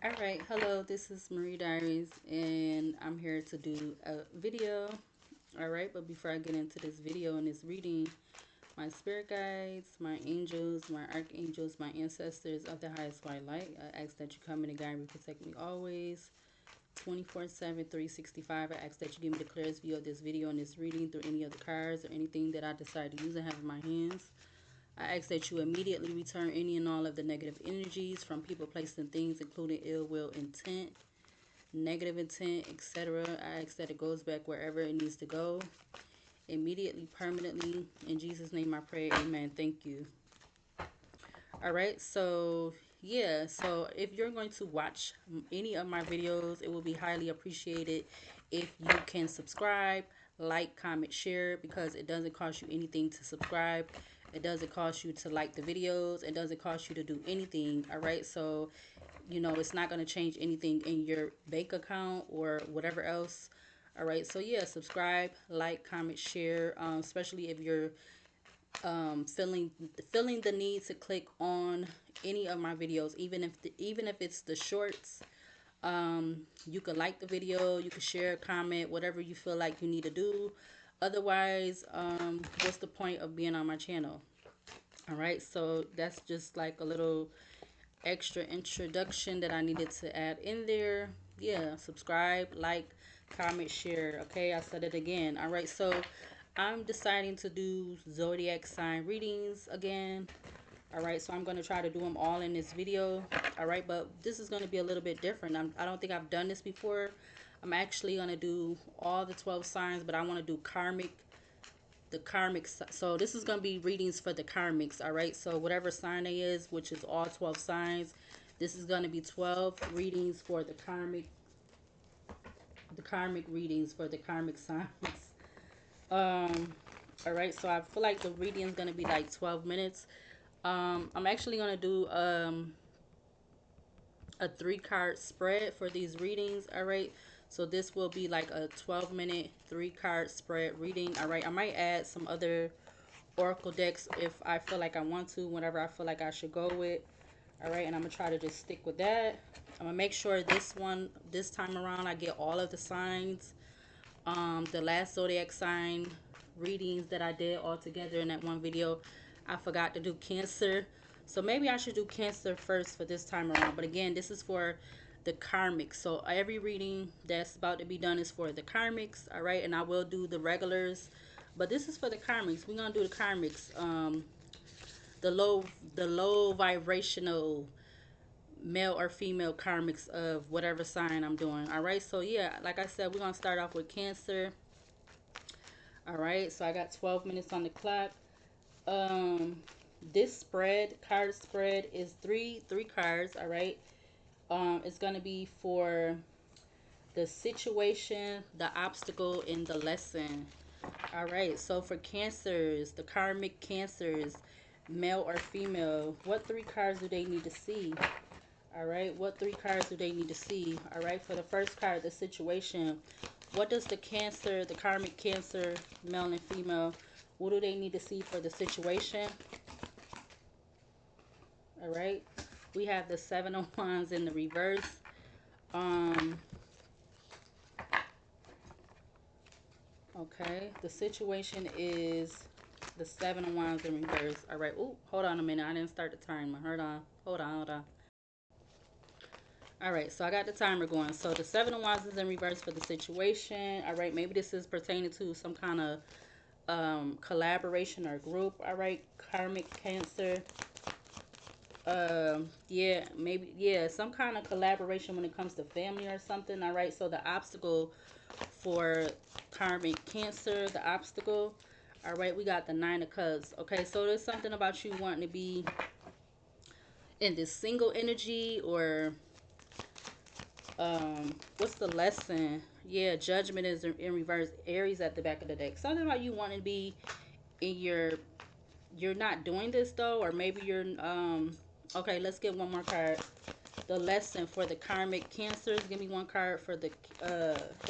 All right, hello, this is Marie Diaries, and I'm here to do a video. All right, but before I get into this video and this reading, my spirit guides, my angels, my archangels, my ancestors of the highest white light, I ask that you come in and guide me, protect me always, 24/7, 365. I ask that you give me the clearest view of this video and this reading through any of the cards or anything that I decide to use and have in my hands. I ask that you immediately return any and all of the negative energies from people, places, and things, including ill will, intent, negative intent, etc. I ask that it goes back wherever it needs to go, immediately, permanently. In Jesus' name I pray, amen. Thank you. All right, so yeah, so if you're going to watch any of my videos, it will be highly appreciated if you can subscribe, like, comment, share, because it doesn't cost you anything to subscribe. It doesn't cost you to like the videos. It doesn't cost you to do anything. All right, so it's not going to change anything in your bank account or whatever else. All right, so yeah, subscribe, like, comment, share, especially if you're feeling the need to click on any of my videos, even if it's the shorts. You could like the video, you could share, comment, whatever you feel like you need to do. Otherwise, what's the point of being on my channel? All right, so that's just like a little extra introduction that I needed to add in there. Yeah, subscribe, like, comment, share. Okay, I said it again. All right, so I'm deciding to do zodiac sign readings again. All right, so I'm going to try to do them all in this video. All right, but this is going to be a little bit different. I don't think I've done this before. I'm actually going to do all the 12 signs, but I want to do the karmics. So this is going to be readings for the karmics. All right, so whatever sign it is, which is all 12 signs, this is going to be 12 readings for the karmic readings for the karmic signs. um all right, so I feel like the reading is going to be like 12 minutes. I'm actually going to do a 3 card spread for these readings. All right, so this will be like a 12-minute 3 card spread reading. All right, I might add some other oracle decks if I feel like I want to, whenever I feel like I should go with. All right, and I'm gonna try to just stick with that. I'm gonna make sure this time around I get all of the signs. The last zodiac sign readings that I did all together in that one video, I forgot to do Cancer. So maybe I should do Cancer first for this time around. But again, this is for the karmics. So every reading that's about to be done is for the karmics. All right, and I will do the regulars, but this is for the karmics. We're gonna do the karmics. The low vibrational male or female karmics of whatever sign I'm doing. All right, so yeah, like I said, we're gonna start off with Cancer. All right, so I got 12 minutes on the clock. Um, this card spread is three cards. All right. It's gonna be for the situation, the obstacle, and the lesson. All right. So for Cancers, the karmic Cancers, male or female, what 3 cards do they need to see? All right. What 3 cards do they need to see? All right. For the first card, the situation. What does the Cancer, the karmic Cancer, male and female, what do they need to see for the situation? All right. We have the 7 of Wands in the reverse. Um, okay. The situation is the 7 of Wands in reverse. All right. Oh, hold on a minute. I didn't start the timer. Hold on. Hold on. Hold on. All right. So I got the timer going. So the 7 of Wands is in reverse for the situation. All right. Maybe this is pertaining to some kind of collaboration or group. All right. Karmic Cancer. Yeah, maybe, yeah, some kind of collaboration when it comes to family or something. All right, so the obstacle for karmic Cancer, the obstacle. All right, we got the 9 of Cups. Okay, so there's something about you wanting to be in this single energy, or what's the lesson? Yeah, Judgment is in reverse. Aries at the back of the deck. Something about you wanting to be in you're not doing this though, or maybe you're okay, let's get one more card. The lesson for the karmic Cancers. Give me one card for the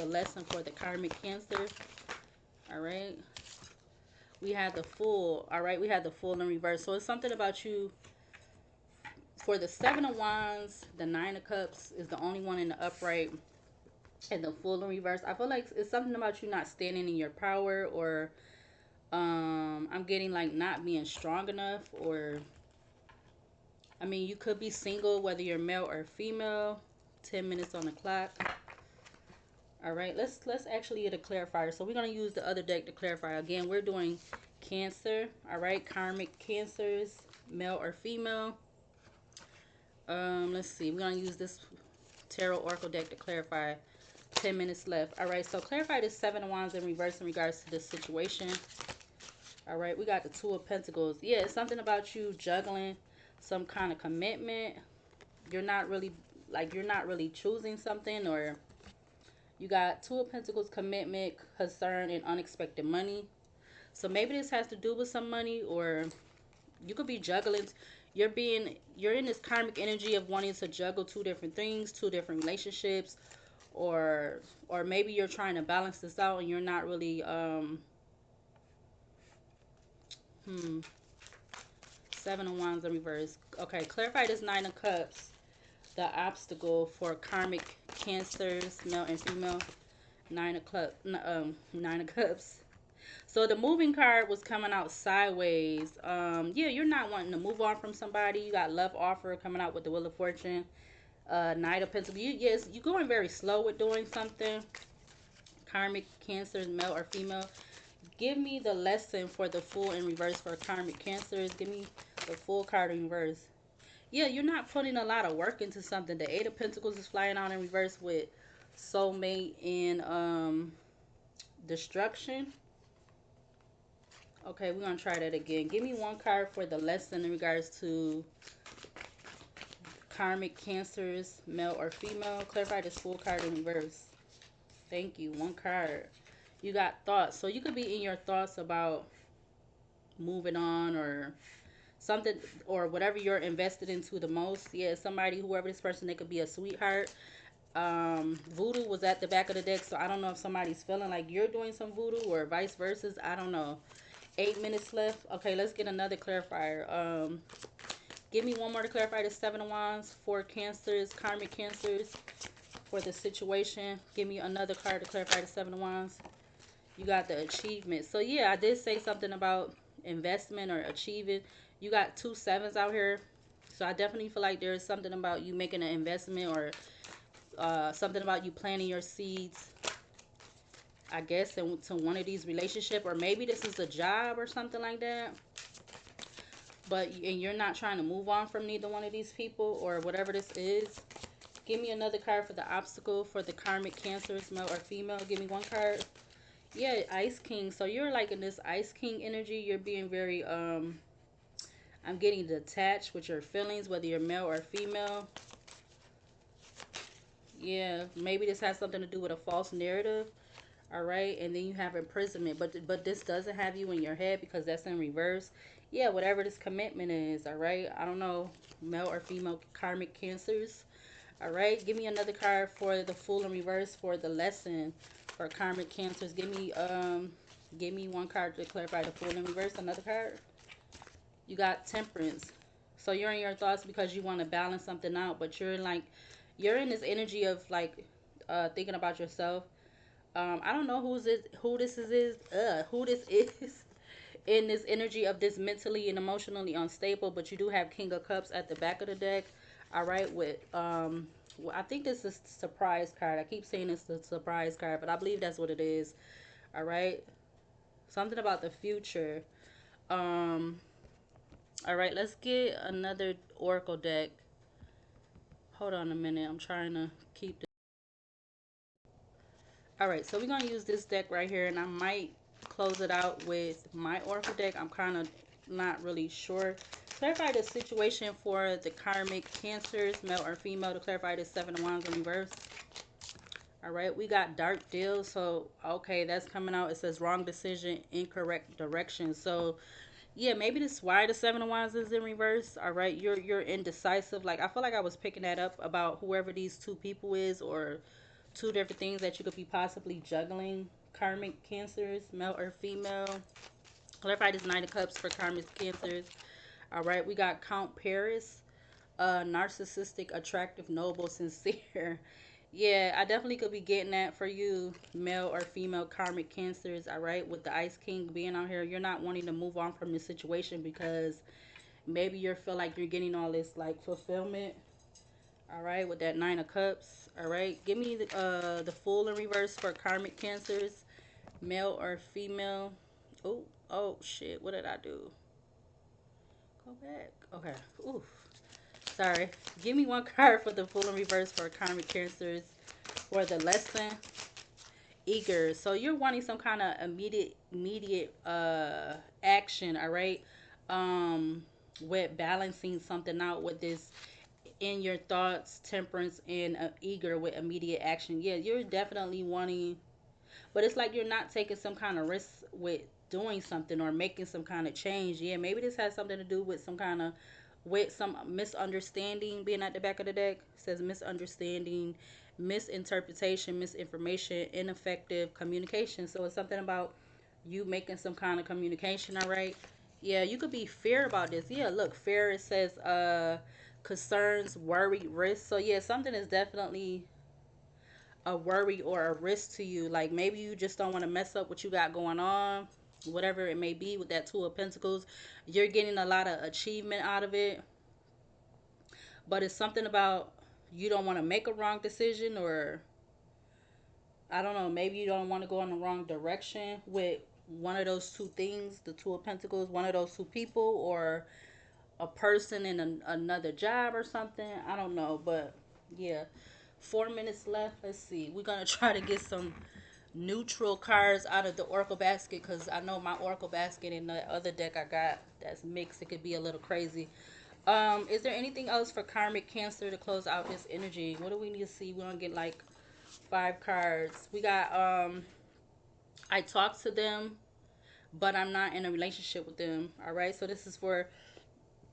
lesson for the karmic Cancer. All right, we had the Fool. All right, we had the Fool in reverse. So it's something about you For the Seven of Wands, the Nine of Cups is the only one in the upright, and the Full in reverse. I feel like it's something about you not standing in your power, or I'm getting like not being strong enough, or I mean, you could be single, whether you're male or female. 10 minutes on the clock. All right, let's actually get a clarifier. So we're gonna use the other deck to clarify. Again, we're doing Cancer. All right, karmic cancers, male or female. Let's see. We're gonna use this tarot oracle deck to clarify. 10 minutes left. All right, so clarify the Seven of Wands in reverse in regards to this situation. All right, we got the Two of Pentacles. Yeah, it's something about you juggling some kind of commitment. You're not really choosing something, or you got Two of Pentacles, commitment, concern, and unexpected money. So maybe this has to do with some money, or you could be juggling. You're in this karmic energy of wanting to juggle two different things, two different relationships, or maybe you're trying to balance this out and you're not really Seven of Wands in reverse. Okay, clarify this Nine of Cups. The obstacle for karmic cancers, male and female. Nine of Cups. So the moving card was coming out sideways. Yeah, you're not wanting to move on from somebody. You got love offer coming out with the Wheel of Fortune. Knight of Pentacles. Yes, you're going very slow with doing something. Karmic cancers, male or female. Give me the lesson for the Fool in reverse for karmic cancers. Give me the Fool card in reverse. Yeah, you're not putting a lot of work into something. The Eight of Pentacles is flying out in reverse with soulmate and destruction. Okay, we're gonna try that again. Give me one card for the lesson in regards to karmic cancers, male or female. Clarify this Fool card in reverse. Thank you. One card. You got thoughts. So you could be in your thoughts about moving on, or something, or whatever you're invested into the most. Yeah, somebody, whoever this person, they could be a sweetheart. Voodoo was at the back of the deck, so I don't know if somebody's feeling like you're doing some voodoo or vice versa. I don't know. 8 minutes left. Okay, let's get another clarifier. Give me one more to clarify the Seven of Wands for cancers, karmic cancers, for the situation. Give me another card to clarify the Seven of Wands. You got the achievement. So yeah, I did say something about investment or achieving. You got two sevens out here. So I definitely feel like there's something about you making an investment, or something about you planting your seeds, I guess, into one of these relationships, or maybe this is a job or something like that. And you're not trying to move on from neither one of these people, or whatever this is. Give me another card for the obstacle for the karmic cancers, male or female. Give me one card. Yeah, Ice King. So you're like in this Ice King energy. You're being very I'm getting detached with your feelings, whether you're male or female. Yeah, maybe this has something to do with a false narrative. All right, and then you have imprisonment, but this doesn't have you in your head because that's in reverse. Yeah, whatever this commitment is. All right, I don't know, male or female karmic cancers. All right, give me another card for the Fool in reverse for the lesson for karmic cancers. Give me one card to clarify the Fool in reverse. Another card. You got Temperance. So you're in your thoughts because you want to balance something out, but you're in this energy of like thinking about yourself. I don't know who this is in this energy of this mentally and emotionally unstable, but you do have King of Cups at the back of the deck. All right, with well, I think this is the surprise card. I keep saying it's the surprise card, but I believe that's what it is. All right, something about the future. Um, all right, let's get another oracle deck. Hold on a minute. I'm trying to keep this. All right, so we're going to use this deck right here, and I might close it out with my oracle deck. I'm kind of not really sure. Clarify the situation for the karmic cancers, male or female, to clarify the Seven of Wands in reverse. All right, we got dark deals. So, okay, that's coming out. It says wrong decision, incorrect direction. So, yeah, maybe this is why the Seven of Wands is in reverse. All right, you're indecisive. Like, I feel like I was picking that up about whoever these two people is, or two different things that you could be possibly juggling. Karmic cancers, male or female. Clarify this Knight of Cups for karmic cancers. All right, we got Count Paris. Narcissistic, attractive, noble, sincere. Yeah, I definitely could be getting that for you, male or female karmic cancers. All right, with the Ice King being out here, you're not wanting to move on from this situation because maybe you feel like you're getting all this like fulfillment. All right, with that Nine of Cups. All right, give me the Fool in reverse for karmic cancers, male or female. Oh, oh shit! What did I do? Go back. Okay. Oof. Sorry. Give me one card for the Fool in reverse for karmic cancers for the lesson. Eager. So you're wanting some kind of immediate action, all right? With balancing something out with this in your thoughts, temperance, and eager with immediate action. Yeah, you're definitely wanting, but it's like you're not taking some kind of risk with doing something or making some kind of change. Yeah, maybe this has something to do with some kind of with some misunderstanding being at the back of the deck. It says misunderstanding, misinterpretation, misinformation, ineffective communication. So it's something about you making some kind of communication, all right? Yeah, you could be fear about this. Yeah, look, fear, it says concerns, worry, risk. So yeah, something is definitely a worry or a risk to you. Like maybe you just don't want to mess up what you got going on, whatever it may be with that Two of Pentacles. You're getting a lot of achievement out of it, but it's something about you don't want to make a wrong decision, or I don't know, maybe you don't want to go in the wrong direction with one of those two things, the Two of Pentacles, one of those two people, or a person in another job or something. I don't know, but yeah. 4 minutes left. Let's see. We're gonna try to get some neutral cards out of the oracle basket because I know my oracle basket in the other deck I got that's mixed. It could be a little crazy. Is there anything else for karmic cancer to close out this energy? What do we need to see? We're gonna get like 5 cards. We got I talk to them, but I'm not in a relationship with them. All right, so this is for,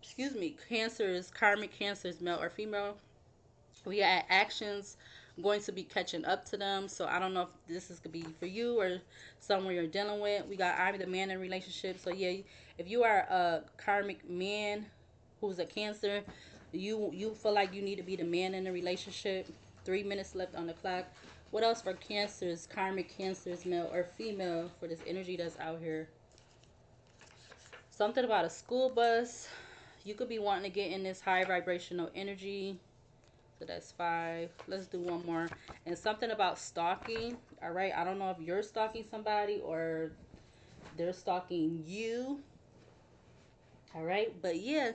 excuse me, cancers, karmic cancers, male or female. We got actions going to be catching up to them. So I don't know if this is could be for you or someone you're dealing with. We got I'm the man in relationship. So yeah, if you are a karmic man who's a cancer, you feel like you need to be the man in the relationship. 3 minutes left on the clock. What else for cancers, karmic cancers, male or female, for this energy that's out here? Something about a school bus. You could be wanting to get in this high vibrational energy. So that's 5. Let's do one more. And something about stalking. All right. I don't know if you're stalking somebody or they're stalking you. All right. But yeah,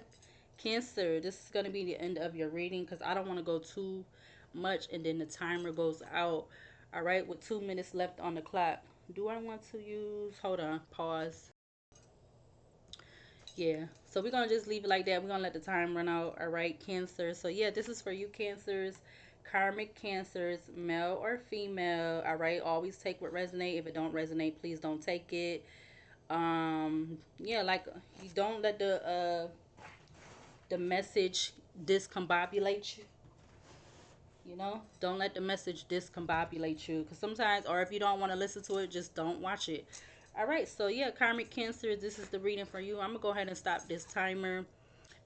Cancer, this is going to be the end of your reading because I don't want to go too much and then the timer goes out. All right. With 2 minutes left on the clock. Do I want to use, hold on, pause. Yeah, so we're gonna just leave it like that. We're gonna let the time run out. All right, Cancer. So yeah, this is for you, Cancers, karmic cancers, male or female. All right, always take what resonate. If it don't resonate, please don't take it. Yeah, like you don't let the message discombobulate you. You know, don't let the message discombobulate you. Because sometimes, or if you don't want to listen to it, just don't watch it. All right, so yeah, karmic cancer, this is the reading for you. I'm going to go ahead and stop this timer.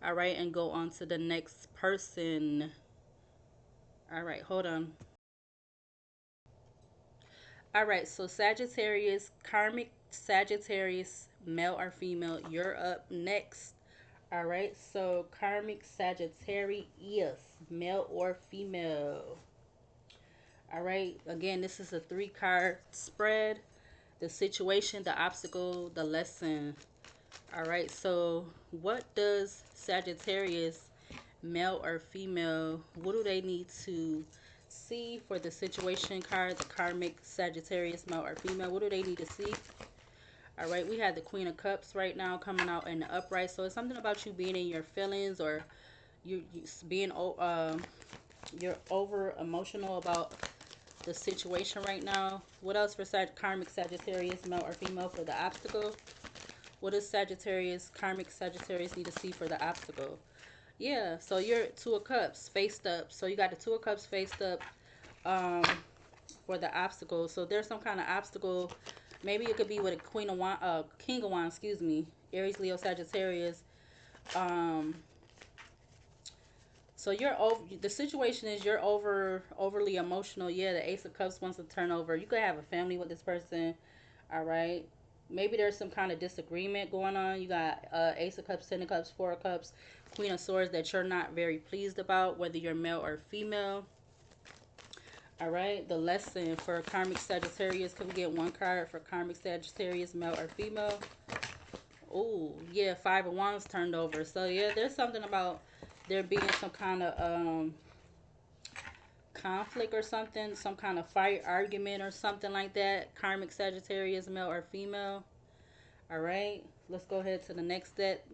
All right, and go on to the next person. All right, hold on. All right, so Sagittarius, karmic Sagittarius, male or female, you're up next. All right, so karmic Sagittarius, male or female. All right, again, this is a 3-card spread. The situation, the obstacle, the lesson. All right, so what does Sagittarius, male or female, what do they need to see for the situation card, the karmic Sagittarius, male or female? What do they need to see? All right, we have the Queen of Cups right now coming out in the upright. So it's something about you being in your feelings, or you being you're over emotional about the situation right now. What else for karmic Sagittarius, male or female, for the obstacle? What does Sagittarius, karmic Sagittarius, need to see for the obstacle? Yeah, so you're Two of Cups faced up. So you got the Two of Cups faced up um, for the obstacle. So there's some kind of obstacle. Maybe it could be with a Queen of Wand, King of Wands, excuse me. Aries, Leo, Sagittarius. Um, So you're over. The situation is you're overly emotional. Yeah, the Ace of Cups wants to turn over. You could have a family with this person. All right. Maybe there's some kind of disagreement going on. You got Ace of Cups, Ten of Cups, Four of Cups, Queen of Swords that you're not very pleased about, whether you're male or female. All right. The lesson for Karmic Sagittarius. Can we get one card for Karmic Sagittarius, male or female? Oh, yeah, Five of Wands turned over. So, yeah, there's something about there being some kind of conflict or something, some kind of fight, argument or something like that. Karmic Sagittarius, male or female. All right, let's go ahead to the next step.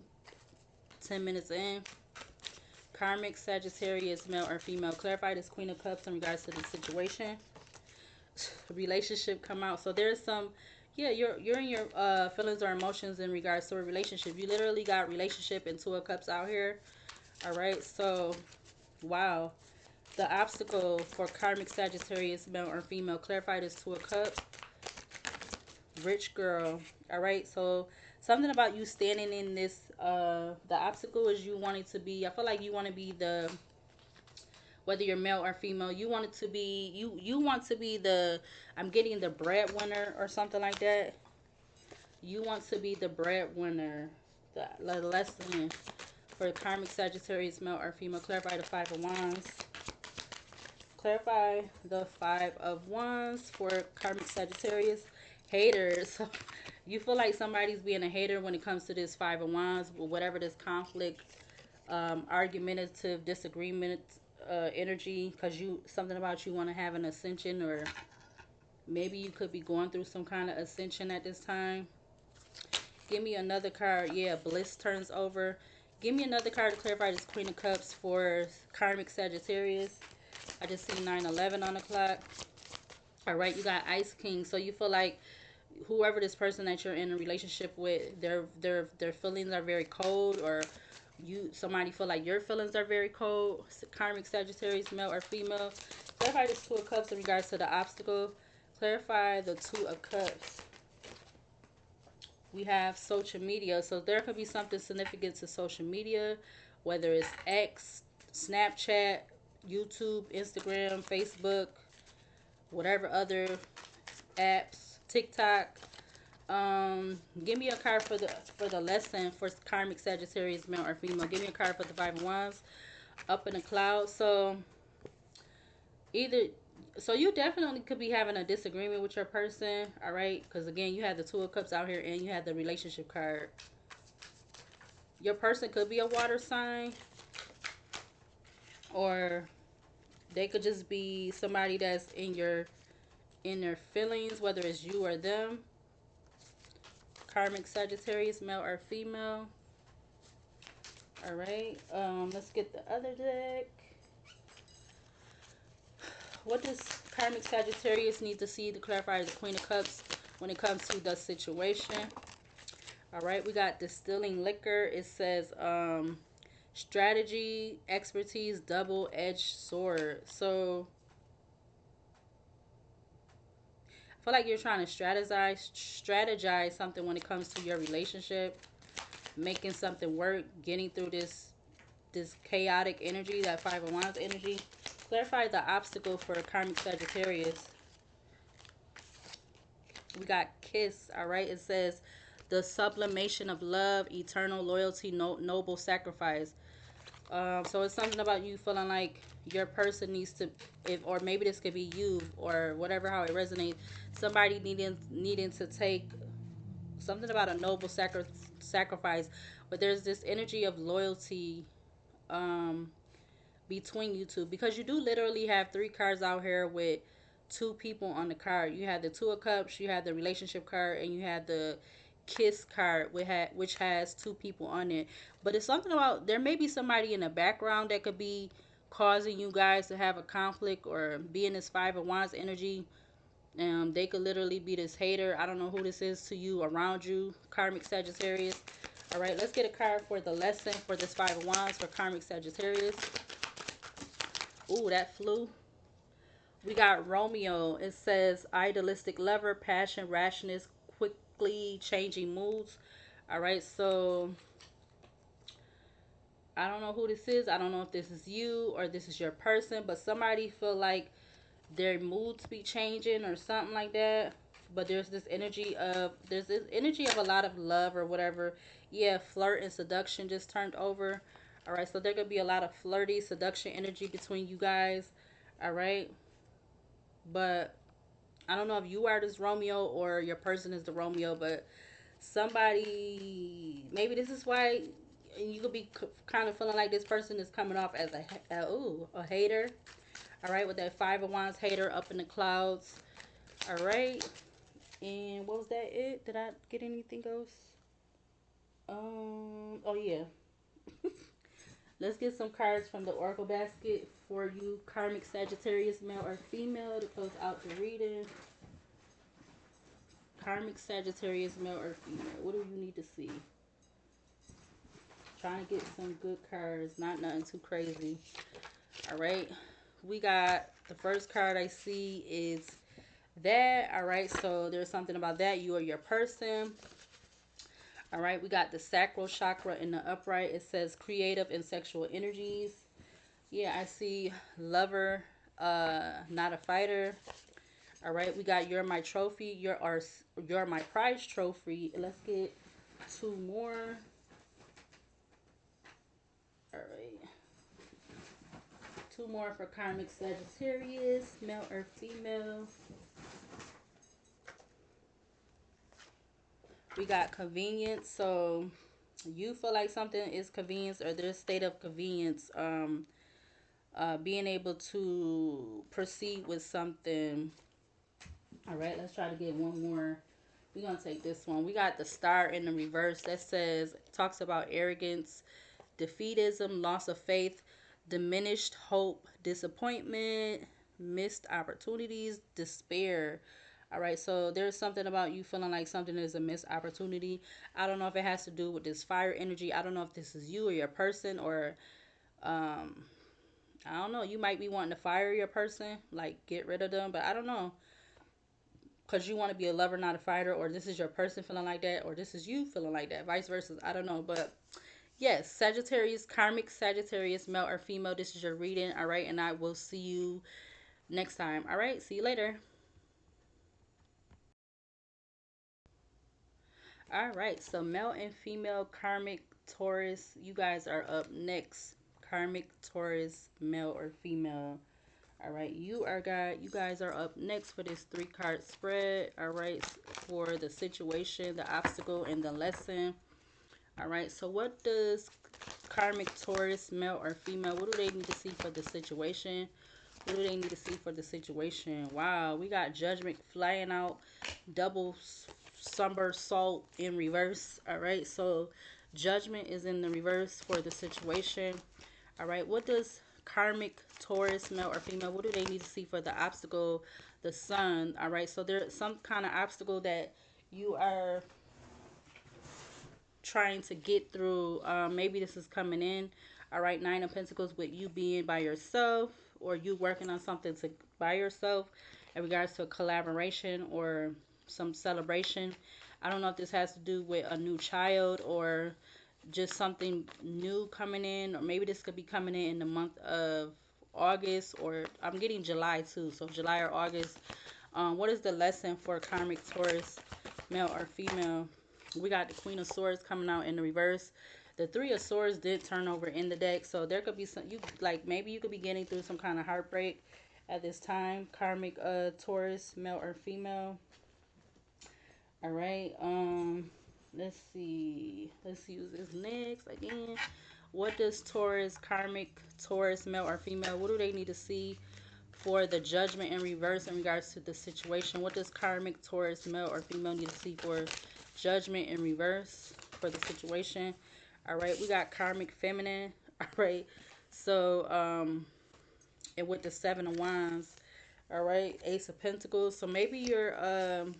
10 minutes in. Karmic Sagittarius, male or female. Clarify this Queen of Cups in regards to the situation. Relationship come out. So there's some, yeah, you're in your feelings or emotions in regards to a relationship. You literally got relationship and Two of Cups out here. All right, so wow. The obstacle for Karmic Sagittarius, male or female. Clarify this Two of Cups. Rich girl. All right, so something about you standing in this, the obstacle is you wanting to be, I feel like you want to be the, whether you're male or female, you want it to be, you want to be the, I'm getting the breadwinner or something like that. You want to be the breadwinner. The lesson for Karmic Sagittarius, male or female. Clarify the Five of Wands. Clarify the Five of Wands for Karmic Sagittarius. Haters. You feel like somebody's being a hater when it comes to this Five of Wands, whatever this conflict, argumentative, disagreement, energy, because you, something about you want to have an ascension, or maybe you could be going through some kind of ascension at this time. Give me another card. Yeah, bliss turns over. Give me another card to clarify this Queen of Cups for Karmic Sagittarius. I just see 9/11 on the clock. All right, you got Ice King. So you feel like whoever this person that you're in a relationship with, their feelings are very cold, or somebody feel like your feelings are very cold. Karmic Sagittarius, male or female. Clarify this Two of Cups in regards to the obstacle. Clarify the Two of Cups. We have social media. So there could be something significant to social media, whether it's X, Snapchat, YouTube, Instagram, Facebook, whatever other apps, TikTok. Give me a card for the lesson for Karmic Sagittarius, male or female. Give me a card for the Five of Wands. Up in the clouds. So either, so you definitely could be having a disagreement with your person. All right, because again, you have the Two of Cups out here and you have the relationship card. Your person could be a water sign, or they could just be somebody that's in their feelings, whether it's you or them. Karmic Sagittarius, male or female. All right, let's get the other deck. What does Karmic Sagittarius need to see to clarify the Queen of Cups when it comes to the situation? All right, we got distilling liquor. It says strategy, expertise, double-edged sword. So I feel like you're trying to strategize something when it comes to your relationship, making something work, getting through this chaotic energy, that Five of Wands energy. Clarify the obstacle for Karmic Sagittarius. We got kiss. All right, it says the sublimation of love, eternal loyalty, noble sacrifice. So it's something about you feeling like your person needs to, or maybe this could be you, or whatever, how it resonates. Somebody needing to take something about a noble sacrifice, but there's this energy of loyalty between you two, because you do literally have three cards out here with two people on the card. You have the Two of Cups, you have the relationship card, and you have the kiss card which has two people on it. But it's something about, there may be somebody in the background that could be causing you guys to have a conflict or be in this Five of Wands energy. They could literally be this hater. I don't know who this is to you, around you, Karmic Sagittarius. All right, let's get a card for the lesson for this Five of Wands for Karmic Sagittarius. Ooh, that flew. We got Romeo. It says idealistic lover, passion, rashness, quickly changing moods. All right, so I don't know who this is. I don't know if this is you or this is your person, but somebody feel like their moods be changing or something like that. But there's this energy of a lot of love or whatever. Yeah, flirt and seduction just turned over. All right, so there could be a lot of flirty seduction energy between you guys. All right, but I don't know if you are this Romeo or your person is the Romeo, but somebody, maybe this is why you could be kind of feeling like this person is coming off as a hater. All right, with that Five of Wands hater up in the clouds. All right, and what was that? It did I get anything else? Oh yeah. Let's get some cards from the Oracle basket for you, karmic Sagittarius, male or female, to close out the reading. Karmic Sagittarius, male or female. What do you need to see? Trying to get some good cards, not nothing too crazy. All right. We got the first card I see is that. All right. So there's something about that. You or your person. All right. We got the sacral chakra in the upright. It says creative and sexual energies. Yeah, I see lover, not a fighter. All right. We got you're my trophy. You're my prize trophy. Let's get two more. All right. Two more for karmic Sagittarius, male or female. We got convenience. So you feel like something is convenience or there's state of convenience. Being able to proceed with something. All right, let's try to get one more. We're gonna take this one. We got the star in the reverse that says talks about arrogance, defeatism, loss of faith, diminished hope, disappointment, missed opportunities, despair. All right, so there's something about you feeling like something is a missed opportunity. I don't know if it has to do with this fire energy. I don't know if this is you or your person, or um, I don't know. You might be wanting to fire your person, like get rid of them, but I don't know. Because you want to be a lover, not a fighter, or this is your person feeling like that, or this is you feeling like that, vice versa. I don't know, but yes, Sagittarius, karmic Sagittarius, male or female, this is your reading. All right, and I will see you next time. All right, see you later. All right, so male and female, karmic Taurus, you guys are up next. Karmic Taurus, male or female. All right, you guys are up next for this three-card spread. All right, for the situation, the obstacle, and the lesson. All right, so what does karmic Taurus, male or female, what do they need to see for the situation? What do they need to see for the situation? Wow, we got judgment flying out, double somersault in reverse. All right, so judgment is in the reverse for the situation. All right, what does karmic Taurus, male or female, what do they need to see for the obstacle, the sun? All right, so there's some kind of obstacle that you are trying to get through. Maybe this is coming in. All right, Nine of Pentacles with you being by yourself or you working on something to by yourself in regards to a collaboration or some celebration. I don't know if this has to do with a new child or just something new coming in, or maybe this could be coming in the month of August, or I'm getting July too, so July or August. What is the lesson for karmic Taurus, male or female? We got the Queen of Swords coming out in the reverse. The Three of Swords did turn over in the deck, so there could be some, you like, maybe you could be getting through some kind of heartbreak at this time. Karmic Taurus, male or female. All right. Let's see. Let's use this next again. What does Taurus, karmic Taurus, male or female, what do they need to see for the judgment in reverse in regards to the situation? What does karmic Taurus, male or female, need to see for judgment in reverse for the situation? All right, we got karmic feminine. All right, so and with the Seven of Wands. All right, Ace of Pentacles. So maybe you're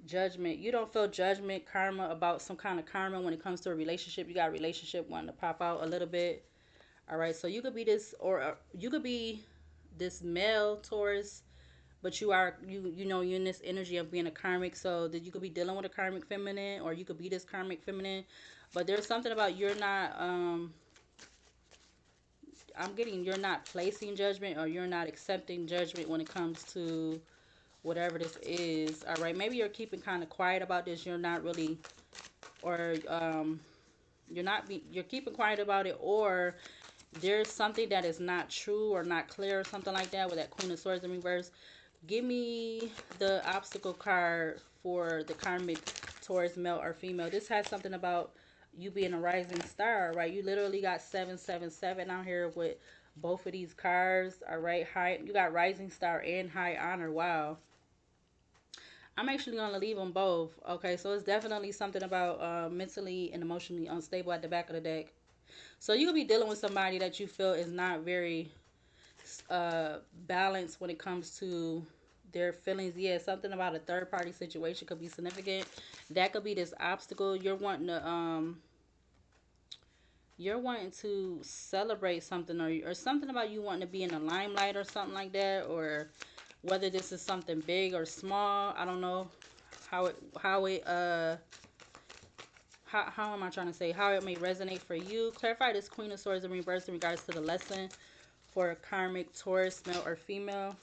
judgment, you don't feel judgment, karma, about some kind of karma when it comes to a relationship. You got a relationship wanting to pop out a little bit. All right, so you could be this, or you could be this male Taurus but you know you're in this energy of being a karmic, so that you could be dealing with a karmic feminine, or you could be this karmic feminine. But there's something about you're not I'm getting you're not placing judgment, or you're not accepting judgment when it comes to whatever this is. All right, maybe you're keeping kind of quiet about this. You're not really, or you're keeping quiet about it, or there's something that is not true or not clear or something like that with that Queen of Swords in reverse. Give me the obstacle card for the karmic Taurus, male or female. This has something about you being a rising star, right? You literally got 777 out here with both of these cards. All right, high, you got rising star and high honor. Wow. I'm actually going to leave them both. Okay, so it's definitely something about mentally and emotionally unstable at the back of the deck. So you could be dealing with somebody that you feel is not very balanced when it comes to their feelings. Yeah, something about a third party situation could be significant. That could be this obstacle. You're wanting to celebrate something, or something about you wanting to be in the limelight or something like that, or whether this is something big or small. I don't know how am I trying to say how it may resonate for you. Clarify this Queen of Swords in reverse in regards to the lesson for karmic Taurus, male or female.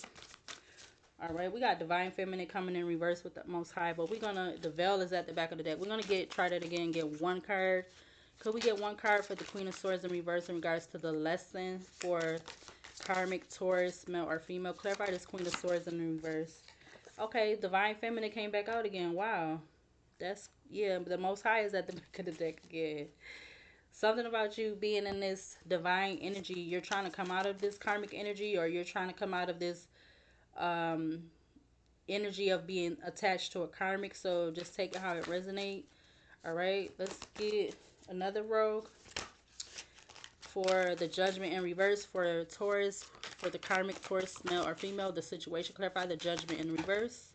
All right, we got divine feminine coming in reverse with the most high, but the veil is at the back of the deck. We're gonna try that again, get one card. Could we get one card for the Queen of Swords in reverse in regards to the lesson for karmic Taurus, male or female? Clarify this Queen of Swords in reverse. Okay, divine feminine came back out again. Wow. That's, yeah, the most high is at the back of the deck again. Something about you being in this divine energy. You're trying to come out of this karmic energy, or you're trying to come out of this um, energy of being attached to a karmic. So just take it how it resonates. All right, let's get another rogue for the judgment in reverse for Taurus, for the karmic Taurus, male or female. The situation, clarify the judgment in reverse.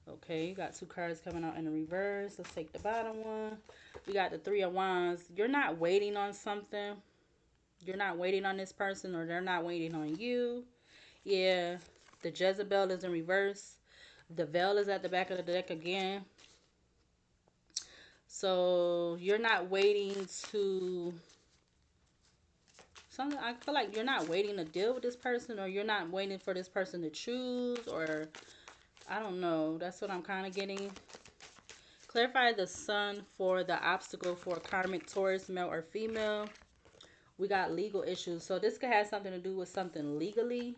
Okay, you got two cards coming out in the reverse. Let's take the bottom one. We got the Three of Wands. You're not waiting on something. You're not waiting on this person, or they're not waiting on you. Yeah, the Jezebel is in reverse. The veil is at the back of the deck again. So you're not waiting to something. I feel like you're not waiting to deal with this person, or you're not waiting for this person to choose, or I don't know. That's what I'm kind of getting. Clarify the sun for the obstacle for karmic Taurus, male or female. We got legal issues. So this could have something to do with something legally.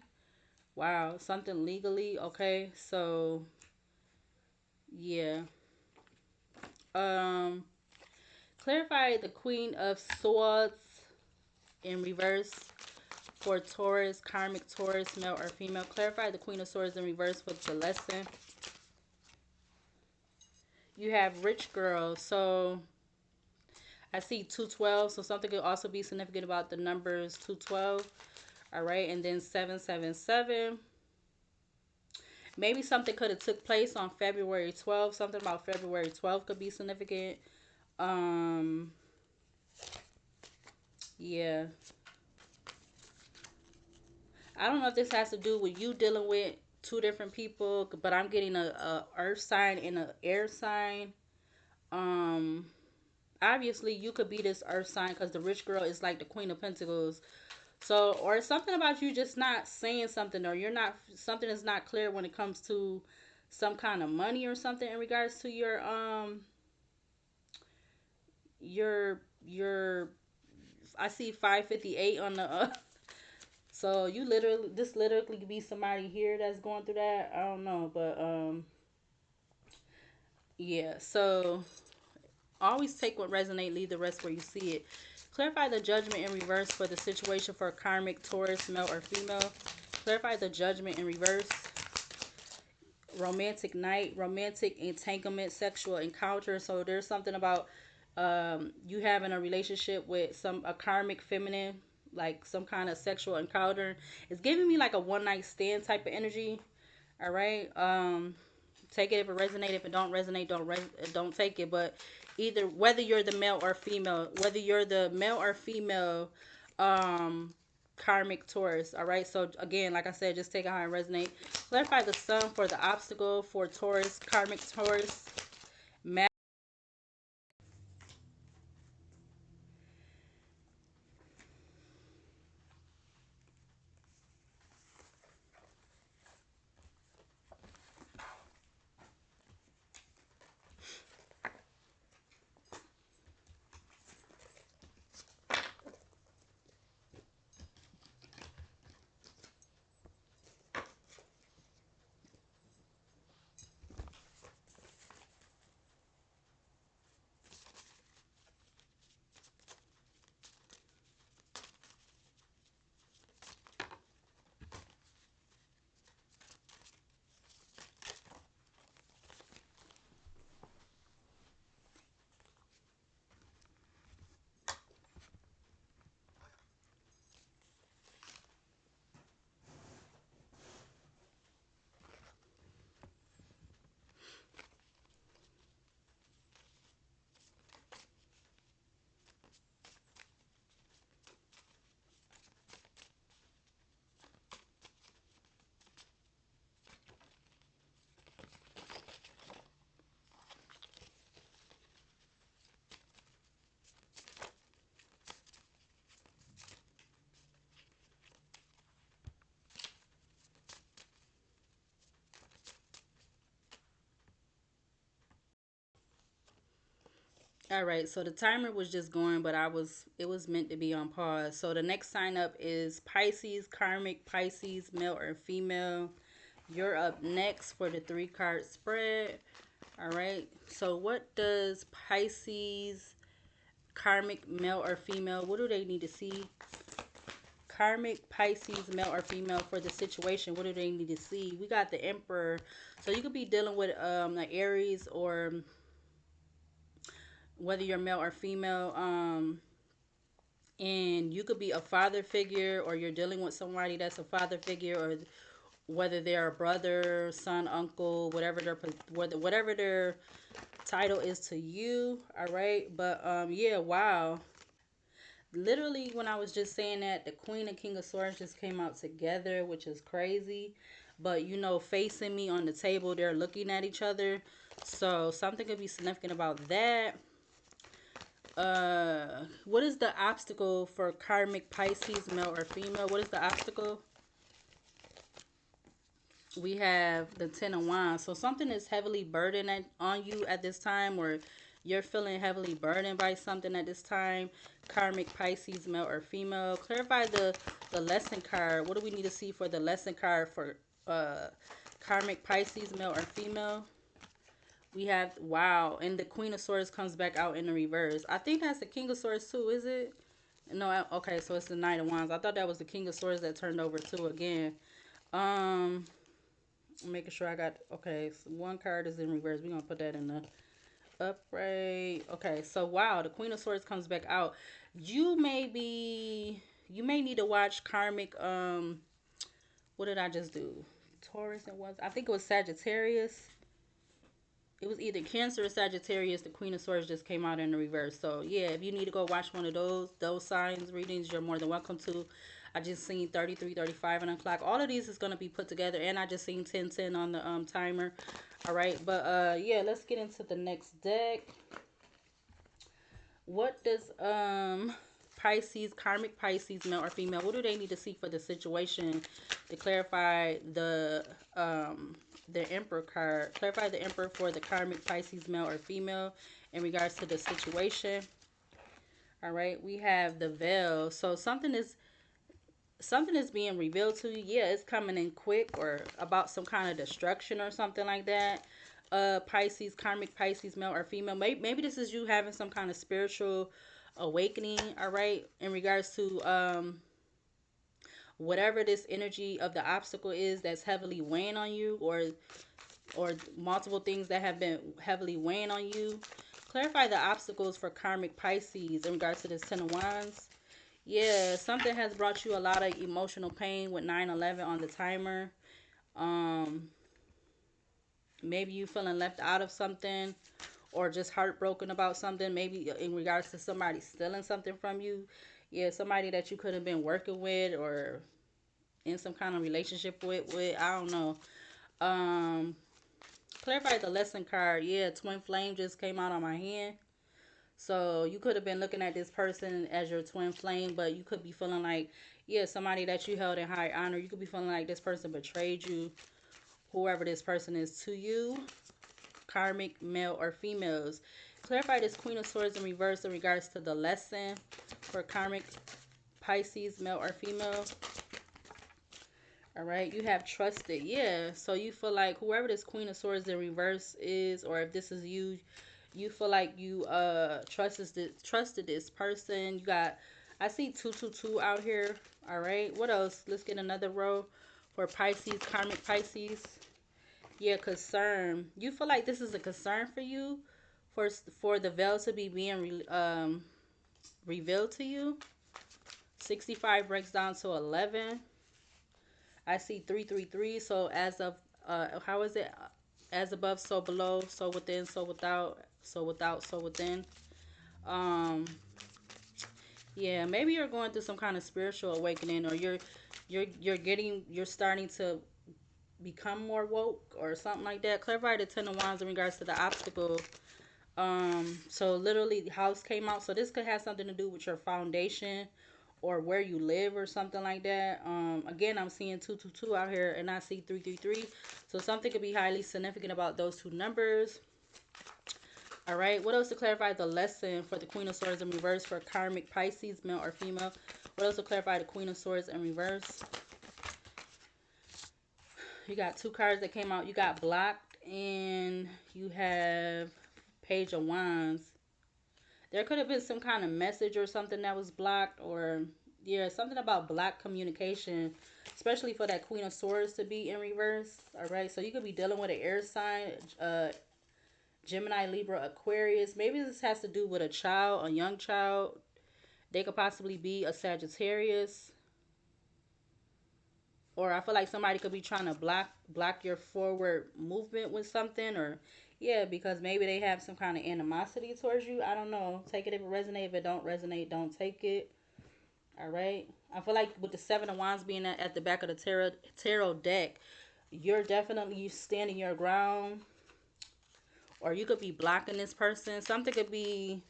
Wow, something legally. Okay, so yeah. Um, clarify the Queen of Swords in reverse for Taurus, karmic Taurus, male or female. Clarify the Queen of Swords in reverse with the lesson. You have rich girl. So I see 212. So something could also be significant about the numbers 212. All right, and then 777. Maybe something could have took place on February 12th. Something about February 12th could be significant. Yeah. I don't know if this has to do with you dealing with two different people, but I'm getting a earth sign and a air sign. Um, Obviously you could be this earth sign because the rich girl is like the Queen of Pentacles. So, or something about you just not saying something, or you're not, something is not clear when it comes to some kind of money or something in regards to your I see 558 on the so you literally, this literally could be somebody here that's going through that. I don't know, but yeah. So always take what resonates, leave the rest where you see it. Clarify the judgment in reverse for the situation for karmic Taurus, male or female. Clarify the judgment in reverse. Romantic night, romantic entanglement, sexual encounter. So there's something about you having a relationship with a karmic feminine, like some kind of sexual encounter. It's giving me like a one night stand type of energy. All right. Take it if it resonates. If it don't resonate, don't take it. But either, whether you're the male or female, um karmic Taurus. All right. So again, like I said, just take it how it resonate. Clarify the sun for the obstacle for Taurus, karmic Taurus. All right, so the timer was just going, but it was meant to be on pause. So the next sign up is Pisces, karmic Pisces, male or female. You're up next for the 3 card spread. All right. So what does Pisces, karmic, male or female, what do they need to see? Karmic Pisces, male or female, for the situation, what do they need to see? We got the Emperor. So you could be dealing with like Aries, or whether you're male or female, and you could be a father figure, or you're dealing with somebody that's a father figure, or whether they're a brother, son, uncle, whatever their title is to you. All right. But yeah, wow. Literally, when I was just saying that, the Queen and King of Swords just came out together, which is crazy. But you know, facing me on the table, they're looking at each other. So something could be significant about that. What is the obstacle for karmic Pisces, male or female? What is the obstacle? We have the 10 of Wands. So something is heavily burdened on you at this time, or you're feeling heavily burdened by something at this time. Karmic Pisces, male or female. Clarify the lesson card. What do we need to see for the lesson card for karmic Pisces, male or female? We have, wow, and the Queen of Swords comes back out in the reverse. I think that's the King of Swords too, is it? No, okay, so it's the Knight of Wands. I thought that was the King of Swords that turned over too again. Um, making sure I got, okay, so one card is in reverse. We're gonna put that in the upright. Okay, so wow, the Queen of Swords comes back out. You may need to watch karmic, what did I just do? Taurus, it was, I think it was Sagittarius. It was either Cancer or Sagittarius. The Queen of Swords just came out in the reverse. So yeah, if you need to go watch one of those signs readings, you're more than welcome to. I just seen 33, 35, and o'clock. All of these is gonna be put together, and I just seen 10, 10 on the timer. All right, but yeah, let's get into the next deck. What does Pisces, karmic Pisces, male or female, what do they need to see for the situation to clarify the Emperor card? Clarify the Emperor for the karmic Pisces, male or female, in regards to the situation. All right, we have the veil. So something is being revealed to you. Yeah, it's coming in quick, or about some kind of destruction or something like that. Pisces, karmic Pisces, male or female. Maybe this is you having some kind of spiritual awakening. All right, in regards to whatever this energy of the obstacle is that's heavily weighing on you, or multiple things that have been heavily weighing on you. Clarify the obstacles for karmic Pisces in regards to this 10 of Wands. Yeah, something has brought you a lot of emotional pain with 9/11 on the timer. Um, Maybe you feeling left out of something, or just heartbroken about something. Maybe in regards to somebody stealing something from you. Yeah, somebody that you could have been working with or in some kind of relationship with. I don't know. Um, Clarify the lesson card. Yeah, twin flame just came out on my hand. So you could have been looking at this person as your twin flame, but you could be feeling like, yeah, somebody that you held in high honor. You could be feeling like this person betrayed you, whoever this person is to you, karmic, male or females. Clarify this Queen of Swords in reverse in regards to the lesson for karmic Pisces, male or female. All right, you have trusted. Yeah, so you feel like whoever this Queen of Swords in reverse is, or if this is you, you feel like you trusted this person. You got, I see 222 out here. All right, what else? Let's get another row for Pisces, karmic Pisces. Yeah, concern. You feel like this is a concern for you, for the veil to be being revealed to you. 65 breaks down to 11. I see 333. So as of how is it? As above, so below, so within, so without, so without, so within. Um, yeah, maybe you're going through some kind of spiritual awakening, or you're starting to become more woke or something like that. Clarify the Ten of Wands in regards to the obstacle. So literally house came out. So this could have something to do with your foundation or where you live or something like that. Again, I'm seeing 222 out here and I see 333. So something could be highly significant about those two numbers. All right. What else to clarify the lesson for the Queen of Swords in reverse for karmic Pisces, male or female? What else to clarify the Queen of Swords in reverse? You got two cards that came out. You got blocked and you have Page of Wands. There could have been some kind of message or something that was blocked, or yeah, something about blocked communication, especially for that Queen of Swords to be in reverse. All right, so you could be dealing with an air sign, Gemini, Libra, Aquarius. Maybe this has to do with a child, a young child. They could possibly be a Sagittarius, or I feel like somebody could be trying to block your forward movement with something, or yeah, because maybe they have some kind of animosity towards you. I don't know. Take it if it resonates. If it don't resonate, don't take it. All right. I feel like with the Seven of Wands being at the back of the tarot deck, you're definitely standing your ground, or you could be blocking this person. Something could be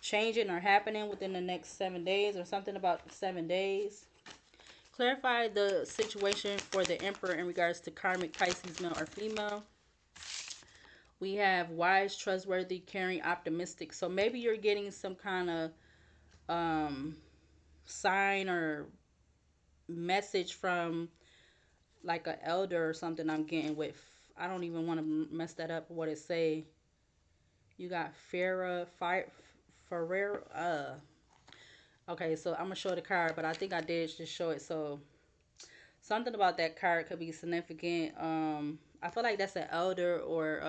changing or happening within the next 7 days, or something about 7 days. Clarify the situation for the Emperor in regards to karmic Pisces, male or female. We have wise, trustworthy, caring, optimistic. So maybe you're getting some kind of um, sign or message from like an elder or something. I'm getting with. I don't even want to mess that up. What it say? You got Ferreira. Okay, so I'm gonna show the card, but I think I did just show it. So something about that card could be significant. I feel like that's an elder or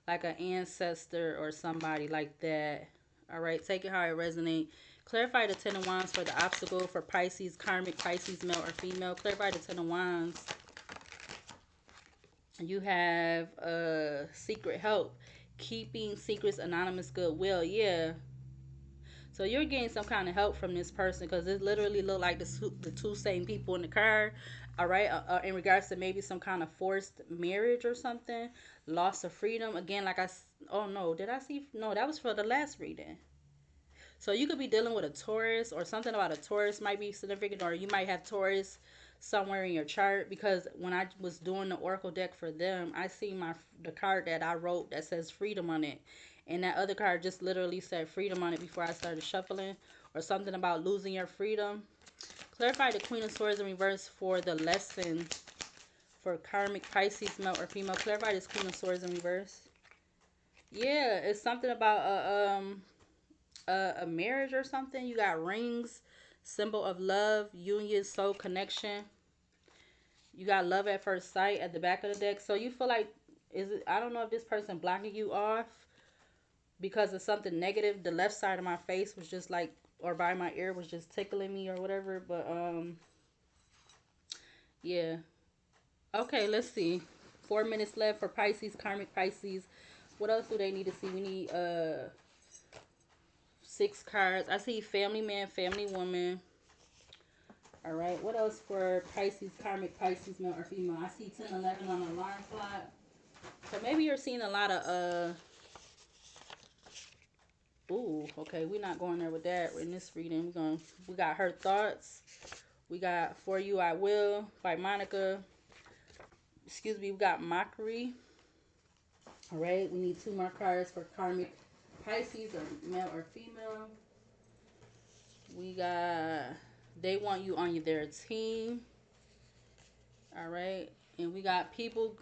like an ancestor or somebody like that. All right, take it how it resonates. Clarify the Ten of Wands for the obstacle for Pisces, karmic Pisces, male or female. Clarify the Ten of Wands. You have secret help, keeping secrets, anonymous goodwill. Yeah, so you're getting some kind of help from this person, because it literally look like the two same people in the car. All right, in regards to maybe some kind of forced marriage or something, loss of freedom. Again, like oh no, did I see? No, that was for the last reading. So you could be dealing with a Taurus, or something about a Taurus might be significant, or you might have Taurus somewhere in your chart, because when I was doing the oracle deck for them, I see the card that I wrote that says freedom on it, and that other card just literally said freedom on it before I started shuffling, or something about losing your freedom. Clarify the Queen of Swords in reverse for the lesson for karmic Pisces, male or female. Clarify this Queen of Swords in reverse. Yeah, it's something about a marriage or something. You got rings, symbol of love, union, soul connection. You got love at first sight at the back of the deck. So you feel like, is it? I don't know if this person blocking you off because of something negative. The left side of my face was just like, or by my ear was just tickling me or whatever. But yeah. Okay, let's see. 4 minutes left for Pisces, karmic Pisces. What else do they need to see? We need 6 cards. I see family man, family woman. All right. What else for Pisces, karmic Pisces, male or female? I see 10, 11 on the alarm clock. So maybe you're seeing a lot of ooh, okay, we're not going there with that in this reading. We got her thoughts. We got For You I Will by Monica. Excuse me, we got mockery. All right, we need 2 more cards for karmic Pisces, or male or female. We got They Want You on Their Team. All right, and we got people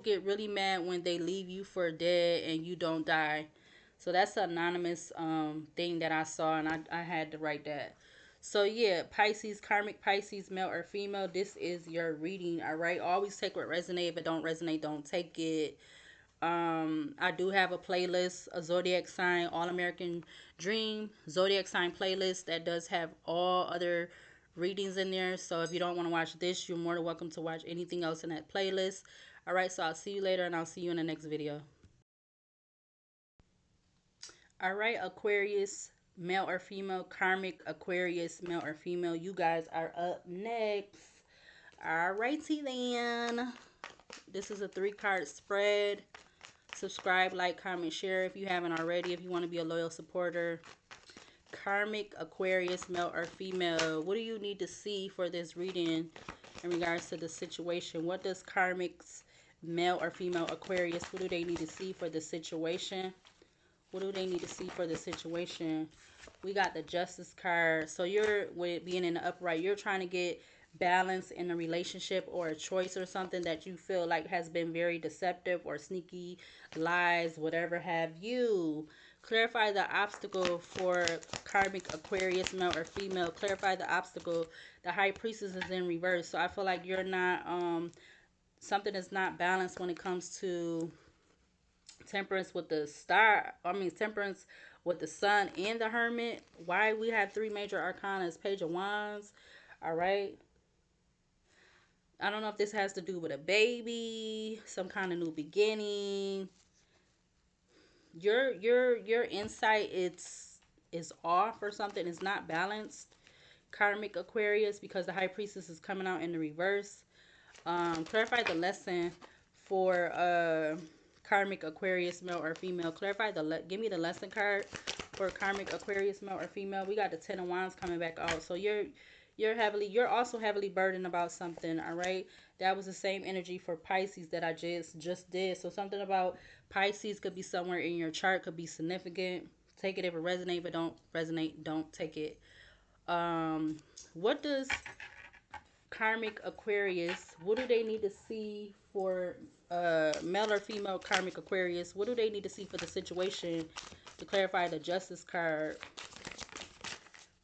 get really mad when they leave you for dead and you don't die. So that's an anonymous thing that I saw, and I had to write that. So yeah, Pisces, karmic Pisces, male or female, this is your reading. All right, always take what resonates. If it don't resonate, don't take it. I do have a playlist, a zodiac sign, all American dream zodiac sign playlist that does have all other readings in there. So if you don't want to watch this, you're more than welcome to watch anything else in that playlist. All right, so I'll see you later, and I'll see you in the next video. All right, Aquarius, male or female, karmic Aquarius, male or female, you guys are up next. All righty then. This is a 3-card spread. Subscribe, like, comment, share if you haven't already, if you want to be a loyal supporter. Karmic Aquarius, male or female, what do you need to see for this reading in regards to the situation? What does karmics, male or female Aquarius, what do they need to see for the situation? What do they need to see for the situation? We got the Justice card. So you're, with being in the upright, you're trying to get balance in a relationship or a choice or something that you feel like has been very deceptive or sneaky, lies, whatever have you. Clarify the obstacle for karmic Aquarius, male or female. Clarify the obstacle. The High Priestess is in reverse. So I feel like you're not, something is not balanced when it comes to Temperance with the star. I mean, Temperance with the Sun and the Hermit. Why we have 3 major arcana? Page of Wands. All right. I don't know if this has to do with a baby, some kind of new beginning. Your insight is off or something. It's not balanced. Karmic Aquarius, because the High Priestess is coming out in the reverse. Clarify the lesson for karmic Aquarius, male or female. Clarify give me the lesson card for karmic Aquarius, male or female. We got the 10 of Wands coming back out. So you're also heavily burdened about something. All right, that was the same energy for Pisces that I just did. So something about Pisces could be somewhere in your chart, could be significant. Take it if it resonates, but don't resonate, don't take it. What does karmic Aquarius, what do they need to see for male or female karmic Aquarius? What do they need to see for the situation to clarify the Justice card?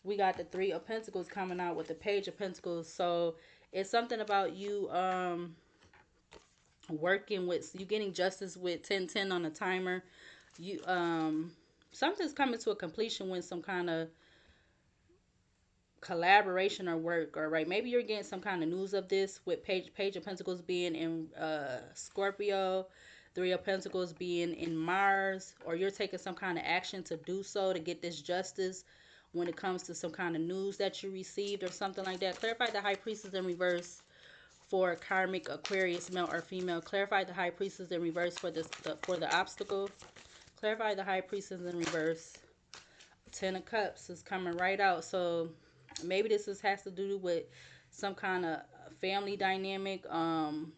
We got the 3 of Pentacles coming out with the Page of Pentacles. So it's something about you working with, you getting justice with 10-10 on the timer. You something's coming to a completion with some kind of collaboration or work. All right, maybe you're getting some kind of news of this with Page of Pentacles being in Scorpio, 3 of Pentacles being in Mars, or you're taking some kind of action to do so to get this justice when it comes to some kind of news that you received or something like that. Clarify the High Priestess in reverse for karmic Aquarius, male or female. Clarify the High Priestess in reverse for the obstacle. Clarify the High Priestess in reverse. 10 of Cups is coming right out. So maybe this has to do with some kind of family dynamic,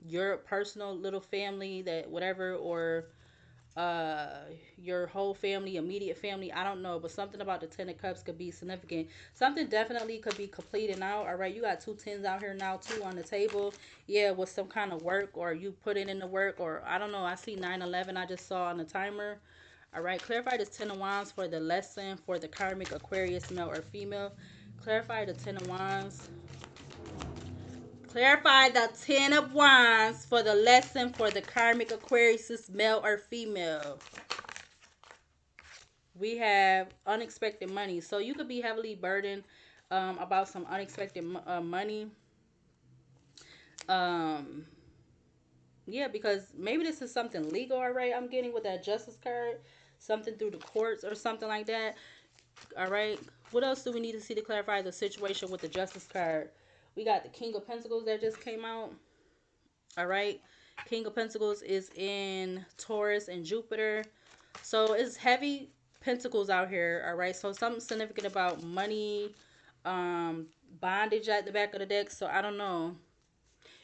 your personal little family, that whatever, or your whole family, immediate family, I don't know, but something about the 10 of Cups could be significant. Something definitely could be completing out. All right, you got 2 tens out here now, 2 on the table. Yeah, with some kind of work, or you put it in the work, or I don't know. I see 9/11 I just saw on the timer. All right, clarify this 10 of Wands for the lesson for the karmic Aquarius, male or female. Clarify the 10 of Wands. Clarify the 10 of Wands for the lesson for the karmic Aquarius, male or female. We have unexpected money. So you could be heavily burdened about some unexpected money. Yeah, because maybe this is something legal, all right? I'm getting with that Justice card. Something through the courts or something like that. All right. What else do we need to see to clarify the situation with the Justice card? We got the King of Pentacles that just came out. All right. King of Pentacles is in Taurus and Jupiter. So it's heavy pentacles out here. All right. So something significant about money, bondage at the back of the deck. So I don't know.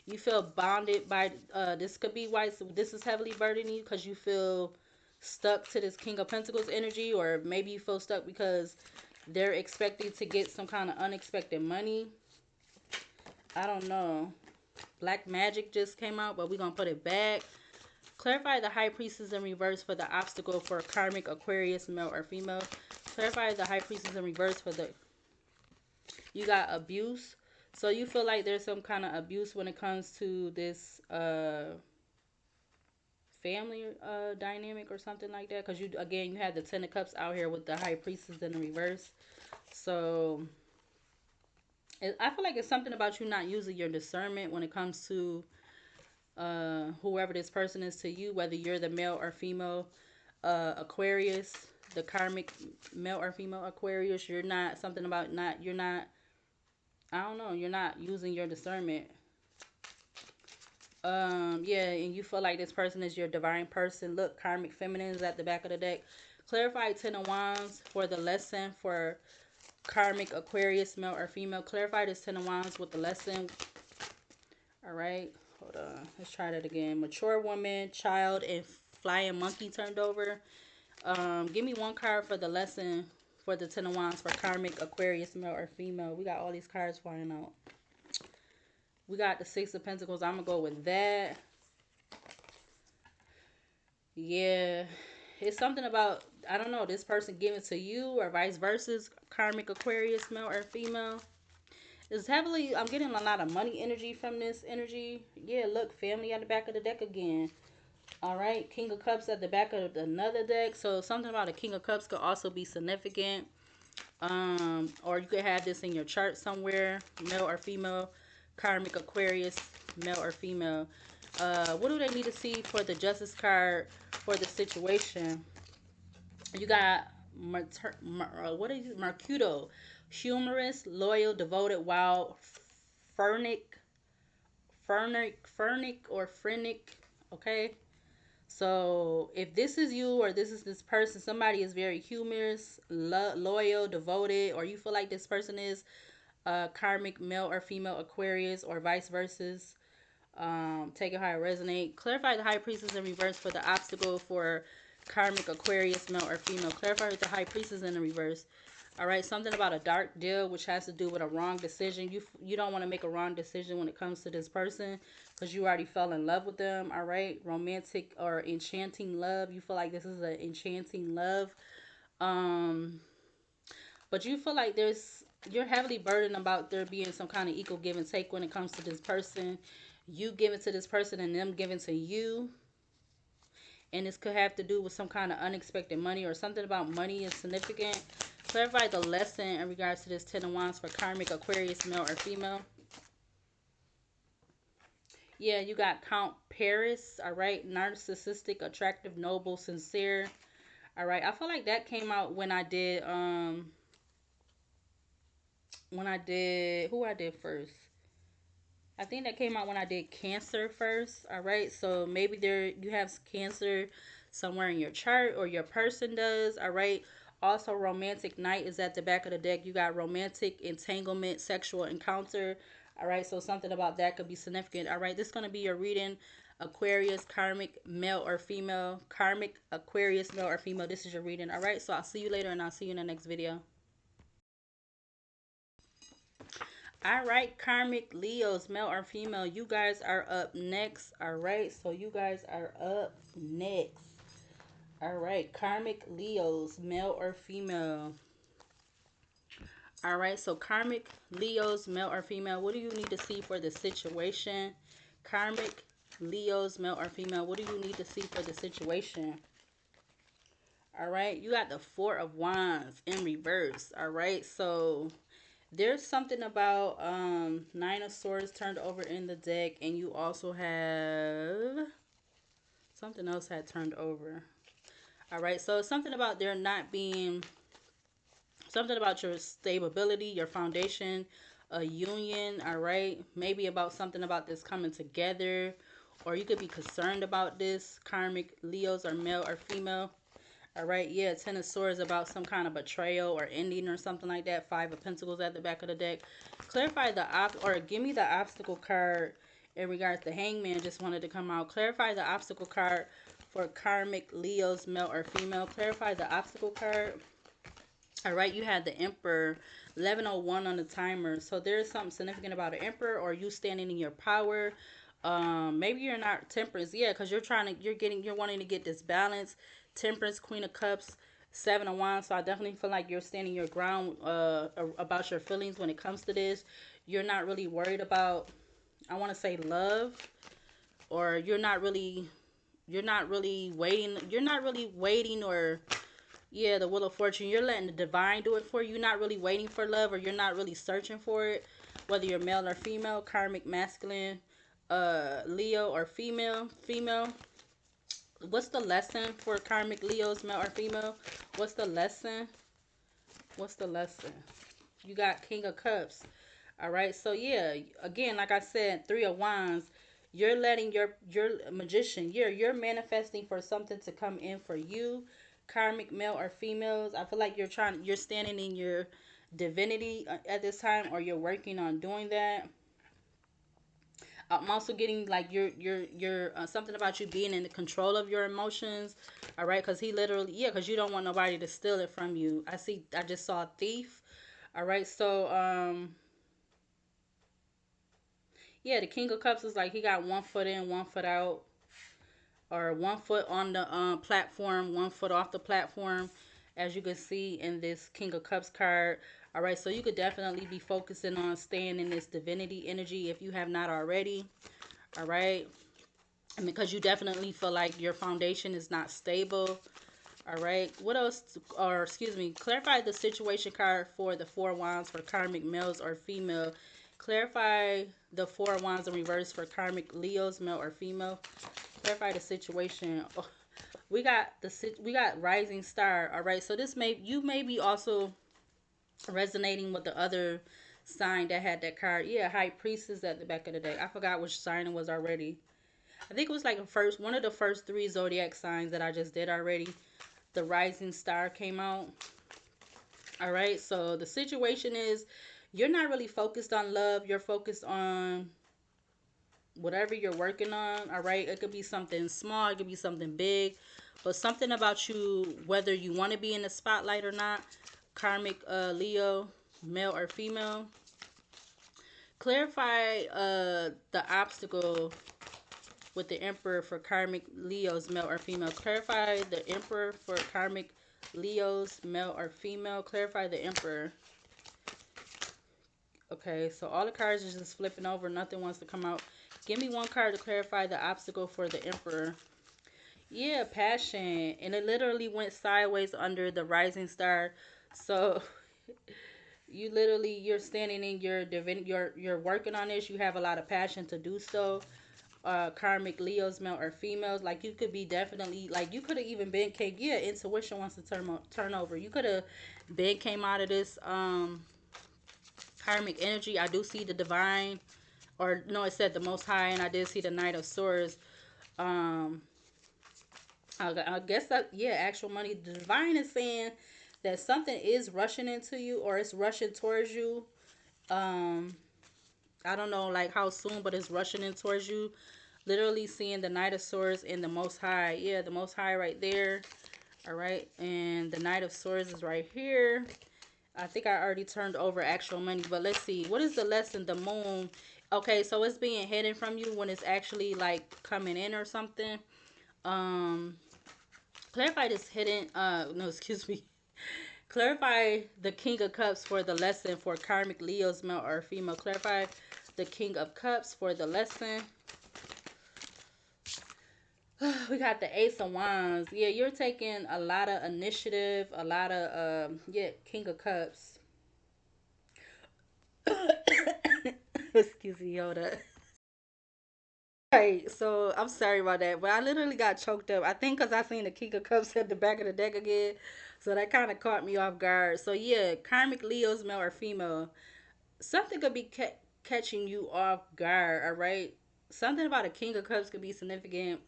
You feel bonded by, this could be why this is heavily burdening you, because you feel stuck to this King of Pentacles energy, or maybe you feel stuck because they're expecting to get some kind of unexpected money. I don't know. Black Magic just came out, but we're going to put it back. Clarify the High Priestess in reverse for the obstacle for karmic Aquarius, male or female. Clarify the High Priestess in reverse for the... You got abuse. So you feel like there's some kind of abuse when it comes to this family dynamic or something like that. Because you, again, you have the Ten of Cups out here with the High Priestess in the reverse. So I feel like it's something about you not using your discernment when it comes to whoever this person is to you, whether you're the male or female Aquarius, the karmic male or female Aquarius. You're not, something about not, you're not, I don't know, you're not using your discernment. Yeah, and you feel like this person is your divine person. Look, karmic feminine is at the back of the deck. Clarify Ten of Wands for the lesson for karmic Aquarius, male or female. Clarify this Ten of Wands with the lesson. All right, hold on. Let's try that again. Mature woman, child, and flying monkey turned over. Give me one card for the lesson for the Ten of Wands for karmic Aquarius, male or female. We got all these cards flying out. We got the Six of Pentacles. I'm going to go with that. Yeah. It's something about, I don't know, this person giving to you or vice versa. Karmic Aquarius, male or female. It's heavily, I'm getting a lot of money energy from this energy. Yeah, look, family at the back of the deck again. All right, King of Cups at the back of another deck. So something about a King of Cups could also be significant. Or you could have this in your chart somewhere, male or female. Karmic Aquarius, male or female. What do they need to see for the Justice card for the situation? You got what is it? Mercudo, humorous, loyal, devoted, wild, fernic or phrenic. Okay. So if this is you or this is this person, somebody is very humorous, loyal, devoted, or you feel like this person is karmic male or female Aquarius or vice versa. Take it how it resonate. Clarify the High Priestess in reverse for the obstacle for karmic Aquarius, male or female. Clarify with the High Priestess in the reverse. All right, something about a dark deal, which has to do with a wrong decision. You don't want to make a wrong decision when it comes to this person because you already fell in love with them. All right, romantic or enchanting love. You feel like this is an enchanting love. But you feel like you're heavily burdened about there being some kind of equal give and take when it comes to this person. You giving to this person and them giving to you. And this could have to do with some kind of unexpected money or something about money is significant. Clarify the lesson in regards to this Ten of Wands for karmic Aquarius, male or female. Yeah, you got Count Paris, all right? Narcissistic, attractive, noble, sincere. All right, I feel like that came out when I did, who I did first? I think that came out when I did Cancer first, all right? So maybe you have Cancer somewhere in your chart or your person does, all right? Also, romantic night is at the back of the deck. You got romantic entanglement, sexual encounter. All right, so something about that could be significant. All right, this is going to be your reading. Aquarius, karmic, male or female. Karmic, Aquarius, male or female. This is your reading. All right, so I'll see you later and I'll see you in the next video. All right, karmic Leos, male or female. You guys are up next. All right, so you guys are up next. All right, karmic Leos, male or female. All right, so karmic Leos, male or female, what do you need to see for the situation? Karmic Leos, male or female, what do you need to see for the situation? All right, you got the Four of Wands in reverse. All right, so there's something about Nine of Swords turned over in the deck, and you also have something else had turned over. All right, so something about there not being Something about your stability, your foundation, a union, all right? Maybe about something about this coming together, or you could be concerned about this. Karmic Leos are male or female. All right, yeah, Ten of Swords about some kind of betrayal or ending or something like that. Five of Pentacles at the back of the deck. Clarify the or give me the obstacle card in regards to Hangman. Just wanted to come out. Clarify the obstacle card for karmic Leos, male or female. Clarify the obstacle card. All right, you had the Emperor, 11:01 on the timer. So there's something significant about an Emperor, or you standing in your power. Maybe you're not Temperance, yeah, because you're wanting to get this balance. Temperance, Queen of Cups, Seven of Wands. So I definitely feel like you're standing your ground about your feelings when it comes to this. You're not really worried about, I want to say, love, or you're not really waiting, or yeah, the Wheel of Fortune. You're letting the divine do it for you. You're not really waiting for love, or you're not really searching for it. Whether you're male or female, karmic masculine, Leo or female. Female. What's the lesson for karmic Leos, male or female? What's the lesson? What's the lesson? You got King of Cups. All right. So yeah, again, like I said, Three of Wands. You're letting your magician. You're manifesting for something to come in for you, karmic male or females. I feel like you're standing in your divinity at this time, or you're working on doing that. I'm also getting like you're something about you being in the control of your emotions. All right, because he literally, yeah, because you don't want nobody to steal it from you. I just saw a thief. All right, so yeah, the King of Cups is like he got one foot in, one foot out, or one foot on the platform, one foot off the platform, as you can see in this King of Cups card. All right, so you could definitely be focusing on staying in this divinity energy if you have not already. All right, and because you definitely feel like your foundation is not stable. All right, what else? Or excuse me, clarify the situation card for the Four Wands for karmic males or female. Clarify the Four Wands in reverse for karmic Leos, male or female. Clarify the situation. Oh, we got Rising Star. All right, so you may be also resonating with the other sign that had that card. Yeah, High Priestess at the back of the deck. I forgot which sign it was already. I think it was like one of the first three zodiac signs that I just did already. The Rising Star came out. All right, so the situation is you're not really focused on love. You're focused on whatever you're working on. All right, it could be something small, it could be something big, but something about you, whether you want to be in the spotlight or not. Karmic Leo, male or female. Clarify the obstacle with the Emperor for karmic Leos, male or female. Clarify the Emperor for karmic Leos, male or female. Clarify the Emperor. Okay, so all the cards are just flipping over. Nothing wants to come out. Give me one card to clarify the obstacle for the Emperor. Yeah, passion. And it literally went sideways under the Rising Star. So you're standing in your divinity. You're working on this. You have a lot of passion to do so. Karmic Leos, male or females. Like you could be definitely, like you could have even been came. Yeah, intuition wants to turn over. You could have been came out of this karmic energy. I do see the divine, or no, it said the Most High, and I did see the Knight of Swords. Um, I guess that, yeah, actual money. The divine is saying that something is rushing into you, or it's rushing towards you. Um, I don't know like how soon, but it's rushing in towards you. Literally seeing the Knight of Swords and the Most High. Yeah, the Most High right there. All right, and the Knight of Swords is right here. I think I already turned over actual money, but let's see. What is the lesson? The moon. Okay, so it's being hidden from you when it's actually like coming in or something. Um, clarify this hidden. No, excuse me. Clarify the King of Cups for the lesson for karmic Leos, male or female. Clarify the King of Cups for the lesson. We got the Ace of Wands. Yeah, you're taking a lot of initiative, a lot of yeah, King of Cups. Excuse me, hold up. Right, so I'm sorry about that, but I literally got choked up. I think because I seen the King of Cups at the back of the deck again, so that kind of caught me off guard. So yeah, karmic Leo's, male or female. Something could be catching you off guard. All right, something about a King of Cups could be significant,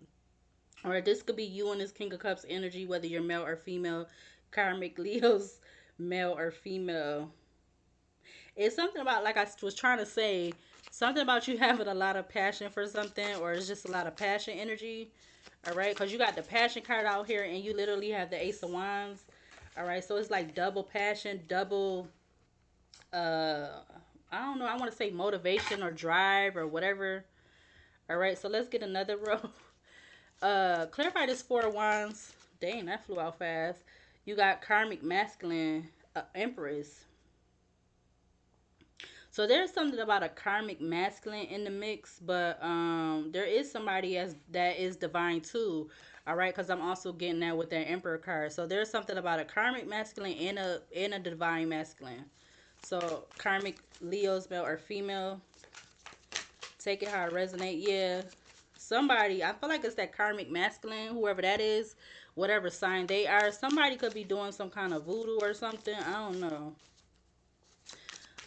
or this could be you and this King of Cups energy, whether you're male or female. Karmic Leo's, male or female. It's something about, like I was trying to say, something about you having a lot of passion for something, or it's just a lot of passion energy. All right, because you got the passion card out here, and you literally have the Ace of Wands. All right, so it's like double passion, double. Uh, I don't know. I want to say motivation or drive or whatever. All right, so let's get another row. Clarify this Four of Wands. Dang, that flew out fast. You got karmic masculine, Empress. So there's something about a karmic masculine in the mix, but there is somebody as that is divine too. All right, because I'm also getting that with that Emperor card. So there's something about a karmic masculine and a divine masculine. So karmic Leo's, male or female. Take it how it resonate. Yeah, somebody. I feel like it's that karmic masculine, whoever that is, whatever sign they are. Somebody could be doing some kind of voodoo or something. I don't know.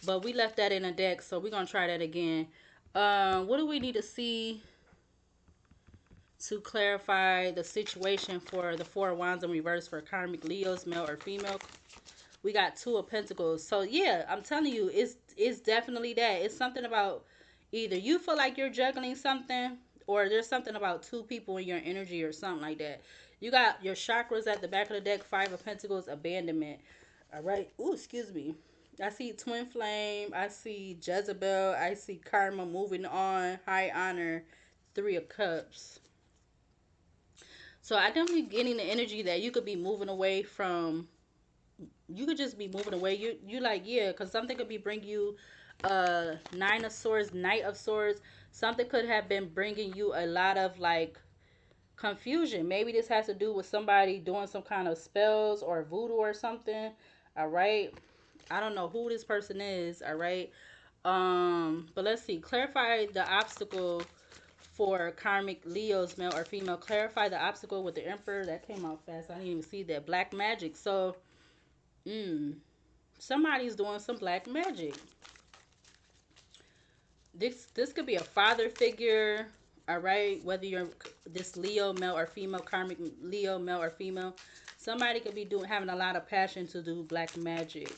But we left that in a deck, so we're gonna try that again. What do we need to see to clarify the situation for the Four of Wands in reverse for karmic Leos, male or female? We got Two of Pentacles. So yeah, I'm telling you, it's definitely that. It's something about either you feel like you're juggling something, or there's something about two people in your energy or something like that. You got your chakras at the back of the deck, Five of Pentacles, abandonment. All right. Ooh, excuse me. I see Twin Flame. I see Jezebel. I see Karma, moving on, high honor, Three of Cups. So I definitely getting the energy that you could be moving away from. You could just be moving away. You like, yeah, because something could be bring you Nine of Swords, Knight of Swords. Something could have been bringing you a lot of like confusion. Maybe this has to do with somebody doing some kind of spells or voodoo or something. All right. I don't know who this person is. All right. But let's see. Clarify the obstacle for karmic Leos, male or female. Clarify the obstacle with the Emperor. That came out fast. I didn't even see that. Black magic. So, somebody's doing some black magic. This could be a father figure. All right, whether you're this Leo, male or female, karmic Leo, male or female, somebody could be doing having a lot of passion to do black magic.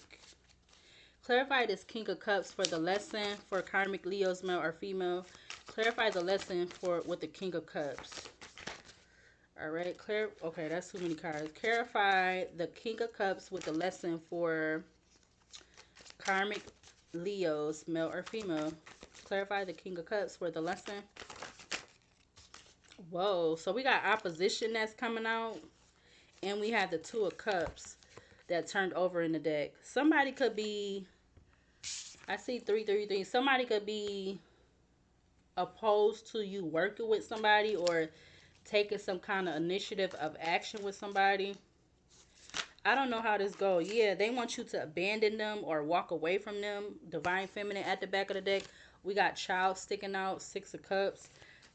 Clarify this King of Cups for the lesson for karmic Leos, male or female. Clarify the lesson for with the King of Cups. All right, clear. Okay, that's too many cards. Clarify the King of Cups with the lesson for karmic Leos, male or female. Clarify the King of Cups for the lesson. Whoa, so we got opposition that's coming out, and we have the Two of Cups that turned over in the deck. Somebody could be, I see 333. Somebody could be opposed to you working with somebody or taking some kind of initiative of action with somebody. I don't know how this goes. Yeah, they want you to abandon them or walk away from them. Divine Feminine at the back of the deck. We got Child sticking out, Six of Cups.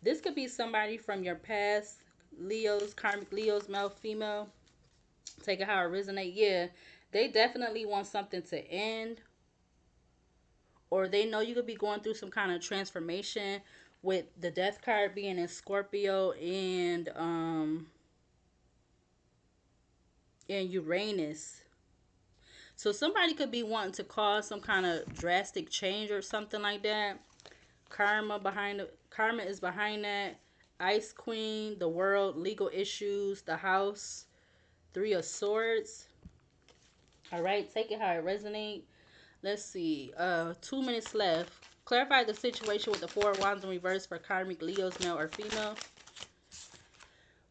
This could be somebody from your past. Leos, karmic Leos, male, female. Take it how it resonates. Yeah, they definitely want something to end. Or they know you could be going through some kind of transformation with the Death card being in Scorpio and Uranus. So somebody could be wanting to cause some kind of drastic change or something like that. Karma is behind that. Ice Queen, the World, legal issues, the House, Three of Swords. All right, take it how it resonates. Let's see. 2 minutes left. Clarify the situation with the Four of Wands in reverse for karmic Leos, male or female.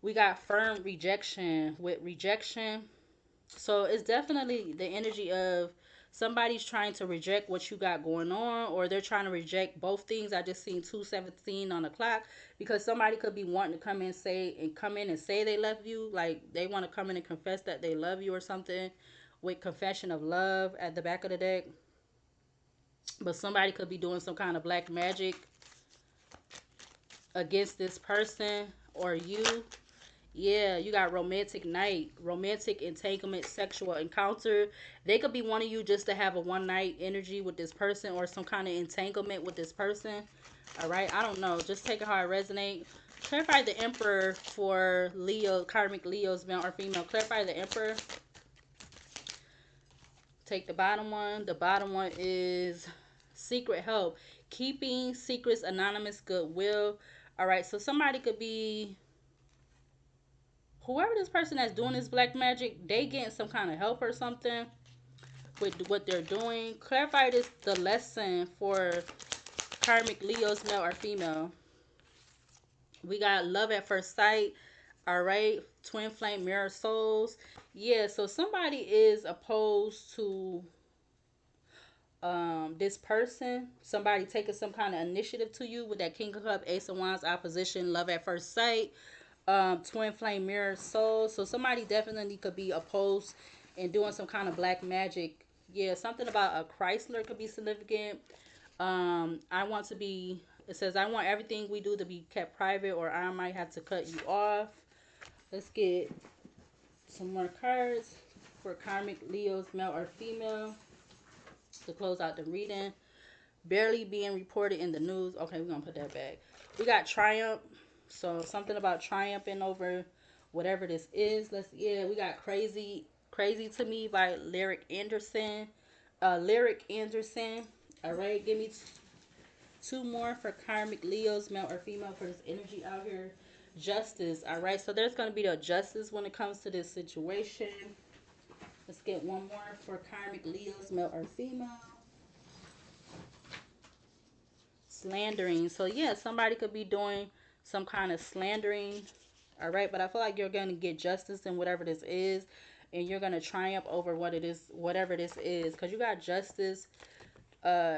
We got firm rejection with rejection. So it's definitely the energy of somebody's trying to reject what you got going on, or they're trying to reject both things. I just seen 217 on the clock, because somebody could be wanting to come in and say they love you, like they want to come in and confess that they love you or something, with confession of love at the back of the deck. But somebody could be doing some kind of black magic. against this person or you. Yeah, you got romantic night, romantic entanglement, sexual encounter. They could be wanting you just to have a one night energy with this person or some kind of entanglement with this person. All right, I don't know. Just take it how it resonates. Clarify the Emperor for Leo, karmic Leos, male or female. Clarify the Emperor. Take the bottom one. The bottom one is secret help. Keeping secrets, anonymous goodwill. All right, so somebody could be, whoever this person that's doing this black magic, they getting some kind of help or something with what they're doing. Clarify this, the lesson for karmic Leos, male or female. We got love at first sight. All right, twin flame mirror souls. Yeah, so somebody is opposed to this person, somebody taking some kind of initiative to you with that King of Cups, Ace of Wands, opposition, love at first sight, twin flame mirror soul. So somebody definitely could be opposed and doing some kind of black magic. Yeah, something about a Chrysler could be significant. I want to be, it says, I want everything we do to be kept private, or I might have to cut you off. Let's get some more cards for karmic Leos, male or female, to close out the reading. Barely being reported in the news. Okay, we're gonna put that back. We got triumph. So something about triumphing over whatever this is. Yeah, we got crazy to me by Lyric Anderson. Lyric Anderson. All right, give me two more for karmic Leos, male or female, for this energy out here. Justice. All right, so there's gonna be the justice when it comes to this situation. Let's get one more for karmic Leos, male or female. Slandering. So yeah, somebody could be doing some kind of slandering. All right, but I feel like you're going to get justice in whatever this is, and you're going to triumph over what it is, whatever this is, because you got justice,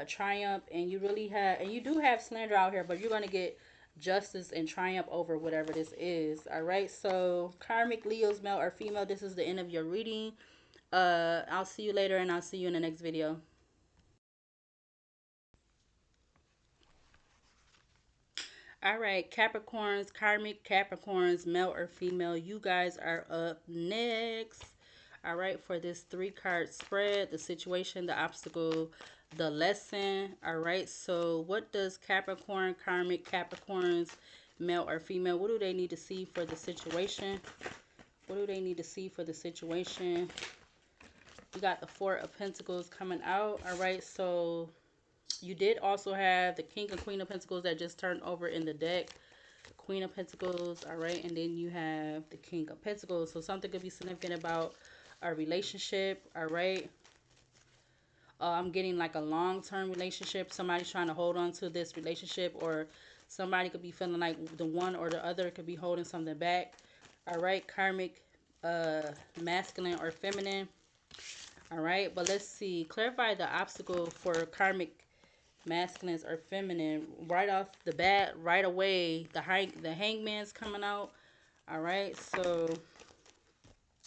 triumph, and you really have, and you do have slander out here, but you're going to get justice and triumph over whatever this is. All right, so karmic Leos, male or female, this is the end of your reading. I'll see you later, and I'll see you in the next video. All right, Capricorns, karmic Capricorns, male or female, you guys are up next. All right, for this 3-card spread, the situation, the obstacle, the lesson. All right, so what does Capricorn, karmic Capricorns, male or female, what do they need to see for the situation? What do they need to see for the situation? We got the 4 of Pentacles coming out. All right, so you did also have the King and Queen of Pentacles that just turned over in the deck. Queen of Pentacles, all right, and then you have the King of Pentacles. So something could be significant about a relationship, all right. I'm getting like a long-term relationship. Somebody's trying to hold on to this relationship, or somebody could be feeling like the one or the other could be holding something back. All right, karmic, masculine or feminine. All right, but let's see. Clarify the obstacle for karmic masculines or feminine. Right off the bat, right away, the hangman's coming out. All right, so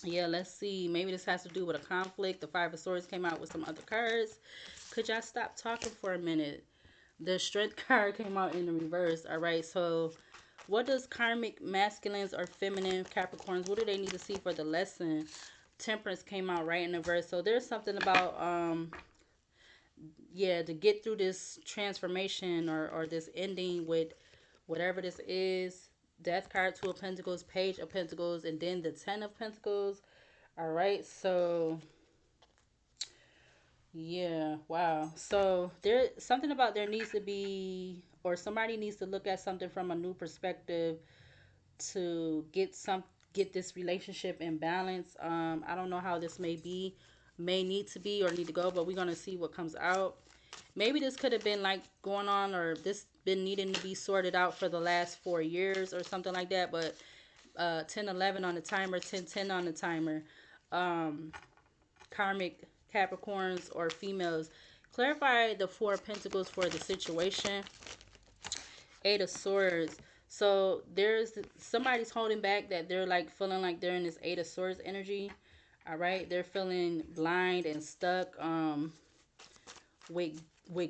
yeah, let's see. Maybe this has to do with a conflict. The 5 of Swords came out with some other cards. Could y'all stop talking for a minute? The Strength card came out in the reverse. All right, so what does karmic masculines or feminine Capricorns, what do they need to see for the lesson? Temperance came out right in the verse. So there's something about yeah, to get through this transformation, or this ending with whatever this is. Death card, 2 of Pentacles, Page of Pentacles, and then the 10 of Pentacles. All right, so yeah, wow. So there's something about there needs to be, or somebody needs to look at something from a new perspective to get this relationship in balance. I don't know how this may need to be or need to go, but we're gonna see what comes out. Maybe this could have been like going on, or this been needing to be sorted out for the last 4 years or something like that. But 10-11 on the timer, 10-10 on the timer. Karmic Capricorns or females, clarify the 4 of Pentacles for the situation. 8 of Swords. So there's somebody's holding back, that they're like feeling like they're in this 8 of Swords energy. All right, they're feeling blind and stuck with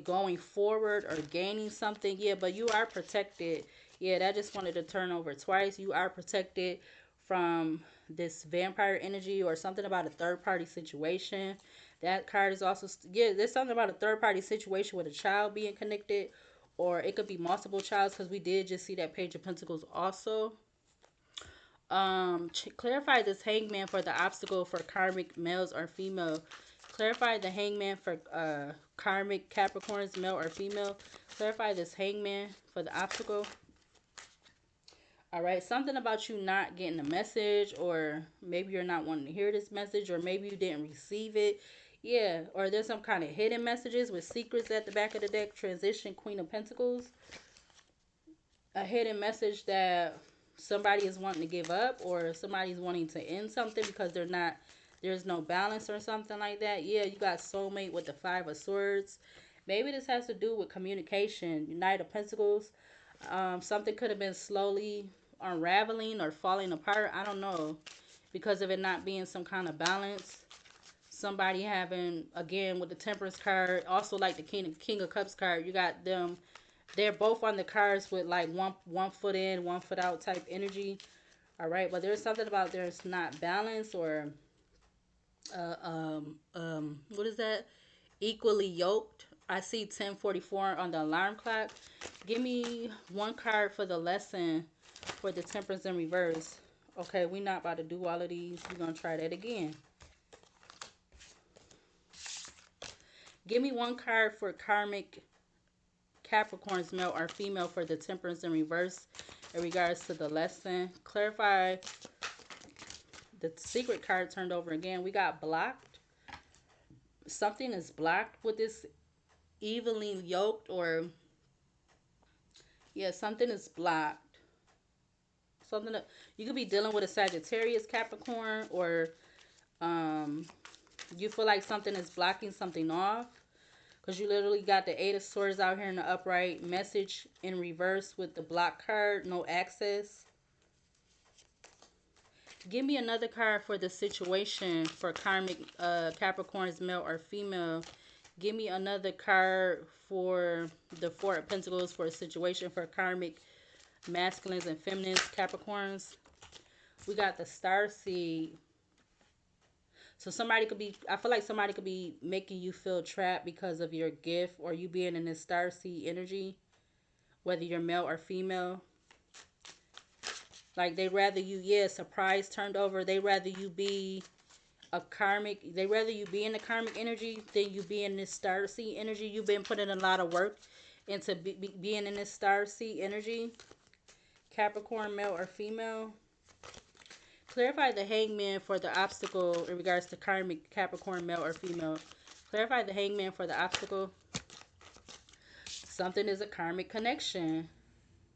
going forward or gaining something. Yeah, but you are protected. Yeah, that just wanted to turn over twice. You are protected from this vampire energy or something about a third party situation. That card is also, yeah, there's something about a third party situation with a child being connected, or it could be multiple childs because we did just see that Page of Pentacles also. Clarify this hangman for the obstacle for karmic males or female. Clarify the hangman for karmic Capricorns, male or female. Clarify this hangman for the obstacle. All right, something about you not getting a message, or maybe you're not wanting to hear this message, or maybe you didn't receive it. Yeah, or there's some kind of hidden messages with secrets at the back of the deck. Transition, Queen of Pentacles. A hidden message that somebody is wanting to give up, or somebody's wanting to end something because there's no balance or something like that. Yeah, you got soulmate with the Five of Swords. Maybe this has to do with communication. Knight of Pentacles. Something could have been slowly unraveling or falling apart. I don't know, because of it not being some kind of balance. Somebody having, again, with the Temperance card, also like the King of Cups card, you got them. They're both on the cards with like one foot in, one foot out type energy. All right, but there's something about there's not balance, or what is that? Equally yoked. I see 1044 on the alarm clock. Give me one card for the lesson for the Temperance in reverse. Okay, we're not about to do all of these. We're going to try that again. Give me one card for karmic Capricorns, male or female, for the Temperance in reverse in regards to the lesson. Clarify the secret card turned over again. We got blocked. Something is blocked with this evenly yoked, or yeah, something is blocked. Something that you could be dealing with a Sagittarius, Capricorn, or you feel like something is blocking something off. Because you literally got the Eight of Swords out here in the upright. Message in reverse with the block card. No access. Give me another card for the situation for karmic Capricorns, male or female. Give me another card for the Four of Pentacles for a situation for karmic masculines and feminines, Capricorns. We got the Star Seed. So somebody could be, I feel like somebody could be making you feel trapped because of your gift, or you being in this starseed energy, whether you're male or female. Like they rather you, yeah, surprise turned over. They rather you be a karmic, they rather you be in the karmic energy than you be in this starseed energy. You've been putting a lot of work into being in this starseed energy. Capricorn, male or female. Clarify the hangman for the obstacle in regards to karmic Capricorn, male or female. Clarify the hangman for the obstacle. Something is a karmic connection.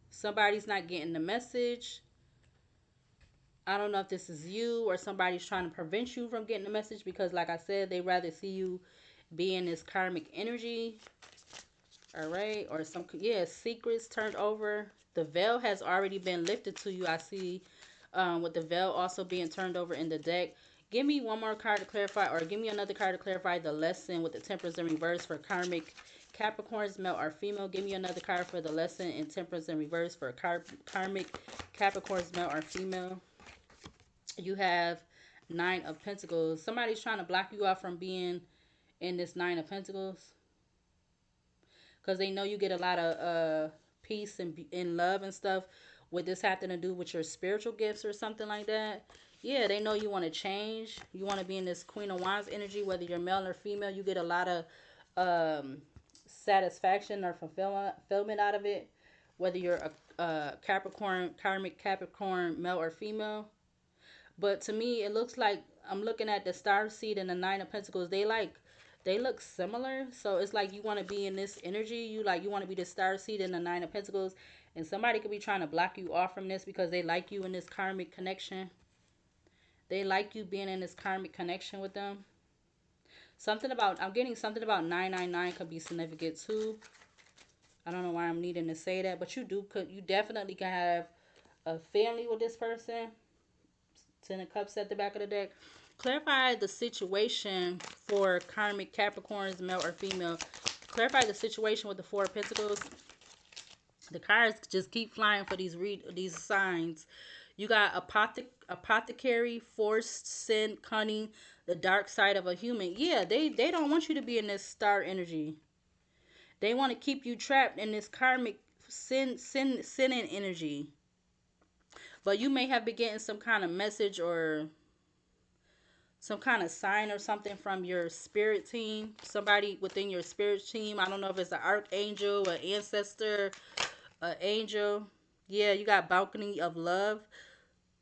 Somebody's not getting the message. I don't know if this is you or somebody's trying to prevent you from getting the message, because like I said, they rather see you be in this karmic energy. All right. Or some, yeah, secrets turned over. The veil has already been lifted to you. I see with the veil also being turned over in the deck. Give me one more card to clarify, or give me another card to clarify the lesson with the Temperance in reverse for karmic Capricorns, male or female. Give me another card for the lesson in Temperance in reverse for karmic Capricorns, male or female. You have Nine of Pentacles. Somebody's trying to block you off from being in this Nine of Pentacles, because they know you get a lot of peace and in love and stuff. Would this have to do with your spiritual gifts or something like that? Yeah, they know you want to change. You want to be in this Queen of Wands energy, whether you're male or female. You get a lot of satisfaction or fulfillment out of it, whether you're a Capricorn, karmic Capricorn, male or female. But to me, it looks like I'm looking at the Star Seed and the Nine of Pentacles. They look similar. So it's like you want to be in this energy. You want to be the Star Seed and the Nine of Pentacles. And somebody could be trying to block you off from this because they like you in this karmic connection. They like you being in this karmic connection with them. I'm getting something about 999 could be significant too. I don't know why I'm needing to say that, but you definitely can have a family with this person. Ten of Cups at the back of the deck. Clarify the situation for karmic Capricorns, male or female. Clarify the situation with the Four of Pentacles. The cards just keep flying for these signs. You got apothecary, forced sin, cunning, the dark side of a human. Yeah, they don't want you to be in this star energy. They want to keep you trapped in this karmic sinning energy. But you may have been getting some kind of message or some kind of sign or something from your spirit team, somebody within your spirit team. I don't know if it's an archangel, an ancestor, an angel. Yeah, you got balcony of love.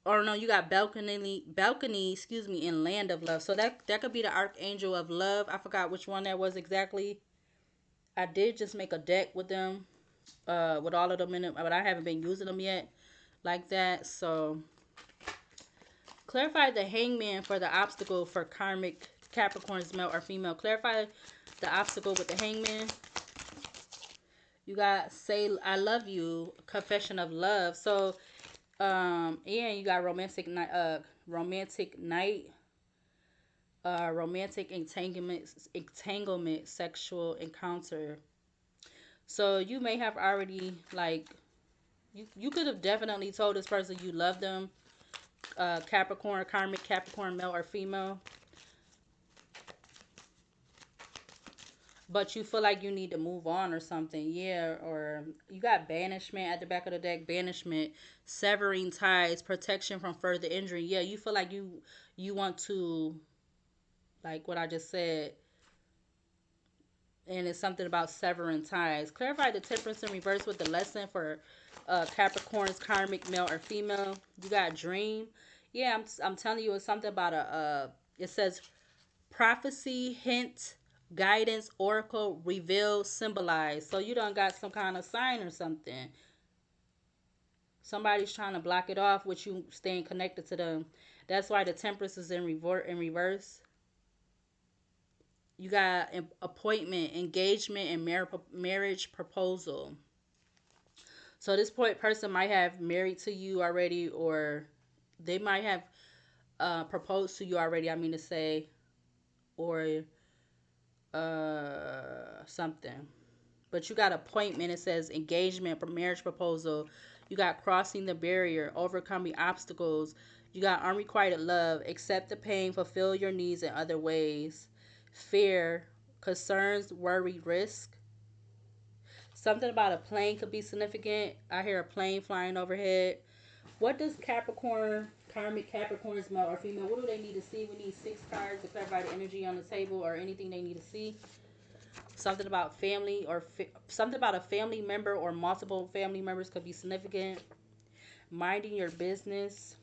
Or no, you got balcony, excuse me, in land of love. So that could be the archangel of love. I forgot which one that was exactly. I did just make a deck with them, with all of them in it, but I haven't been using them yet like that. So clarify the hangman for the obstacle for karmic Capricorns, male or female. Clarify the obstacle with the hangman. You got say I love you, confession of love. So and you got romantic night, romantic entanglement, sexual encounter. So you may have already like you could have definitely told this person you love them, Capricorn, karmic Capricorn, male or female. But you feel like you need to move on or something. Yeah, or you got banishment at the back of the deck. Banishment, severing ties, protection from further injury. Yeah, you feel like you want to, like what I just said, and it's something about severing ties. Clarify the temperance in reverse with the lesson for Capricorn's karmic, male or female. You got dream. Yeah, I'm telling you, it's something about it says prophecy, hint, guidance, oracle, reveal, symbolize. So you done got some kind of sign or something. Somebody's trying to block it off with you staying connected to them. That's why the temperance is in reverse. You got appointment, engagement, and marriage proposal. So this person might have married to you already, or they might have proposed to you already. I mean to say, or something. But you got appointment. It says engagement, marriage proposal. You got crossing the barrier, overcoming obstacles. You got unrequited love, accept the pain, fulfill your needs in other ways. Fear, concerns, worry, risk. Something about a plane could be significant. I hear a plane flying overhead. What does Capricorn, karmic Capricorns, male or female, what do they need to see? We need 6 cards to clarify the energy on the table or anything they need to see. Something about family or something about a family member or multiple family members could be significant. Minding your business.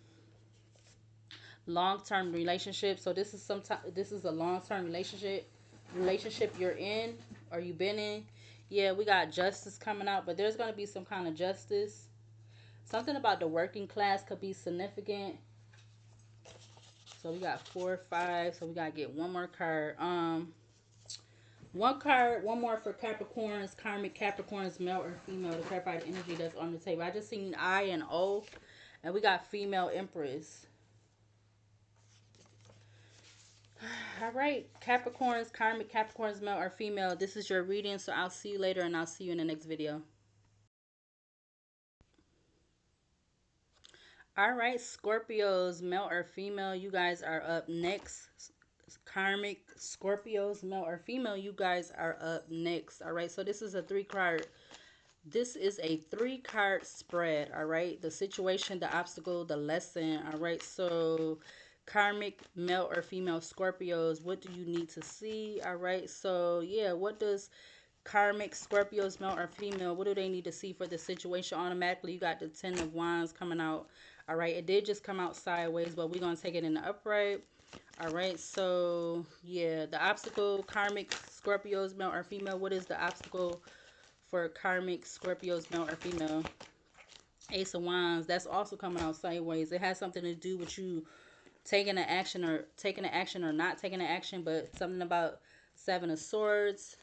Long-term relationship. So this is a long-term relationship you're in or you've been in. Yeah, we got justice coming out, but there's going to be some kind of justice. Something about the working class could be significant. So we got 4 or 5. So we got to get one more card. One more for Capricorns, karmic Capricorns, male or female, to clarify the energy that's on the table. I just seen I and O, and we got female empress. All right, Capricorns, karmic Capricorns, male or female. This is your reading, so I'll see you later, and I'll see you in the next video. All right, Scorpios, male or female, you guys are up next. Karmic Scorpios, male or female, you guys are up next. All right, so this is a 3-card. This is a 3-card spread. All right, the situation, the obstacle, the lesson. All right, so karmic male or female Scorpios, what do you need to see? All right, so yeah, what does karmic Scorpios, male or female, what do they need to see for the situation? Automatically, you got the 10 of Wands coming out. All right, it did just come out sideways, but we're going to take it in the upright. All right, so yeah, the obstacle, karmic Scorpios, male or female, what is the obstacle for karmic Scorpios, male or female? Ace of Wands, that's also coming out sideways. It has something to do with you taking an action or not taking an action, but something about 7 of Swords,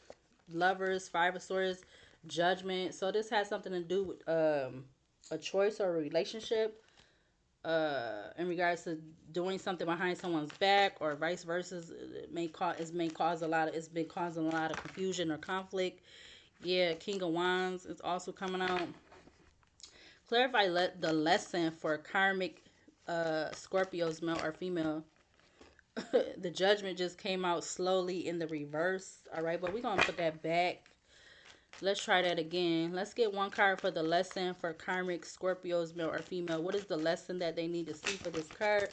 Lovers, 5 of Swords, Judgment. So this has something to do with a choice or a relationship in regards to doing something behind someone's back or vice versa. It's been causing a lot of confusion or conflict. Yeah, King of Wands is also coming out. Clarify the lesson for karmic Scorpios, male or female. The judgment just came out slowly in the reverse. All right, but we're going to put that back. Let's try that again. Let's get one card for the lesson for karmic Scorpios, male or female. What is the lesson that they need to see for this card?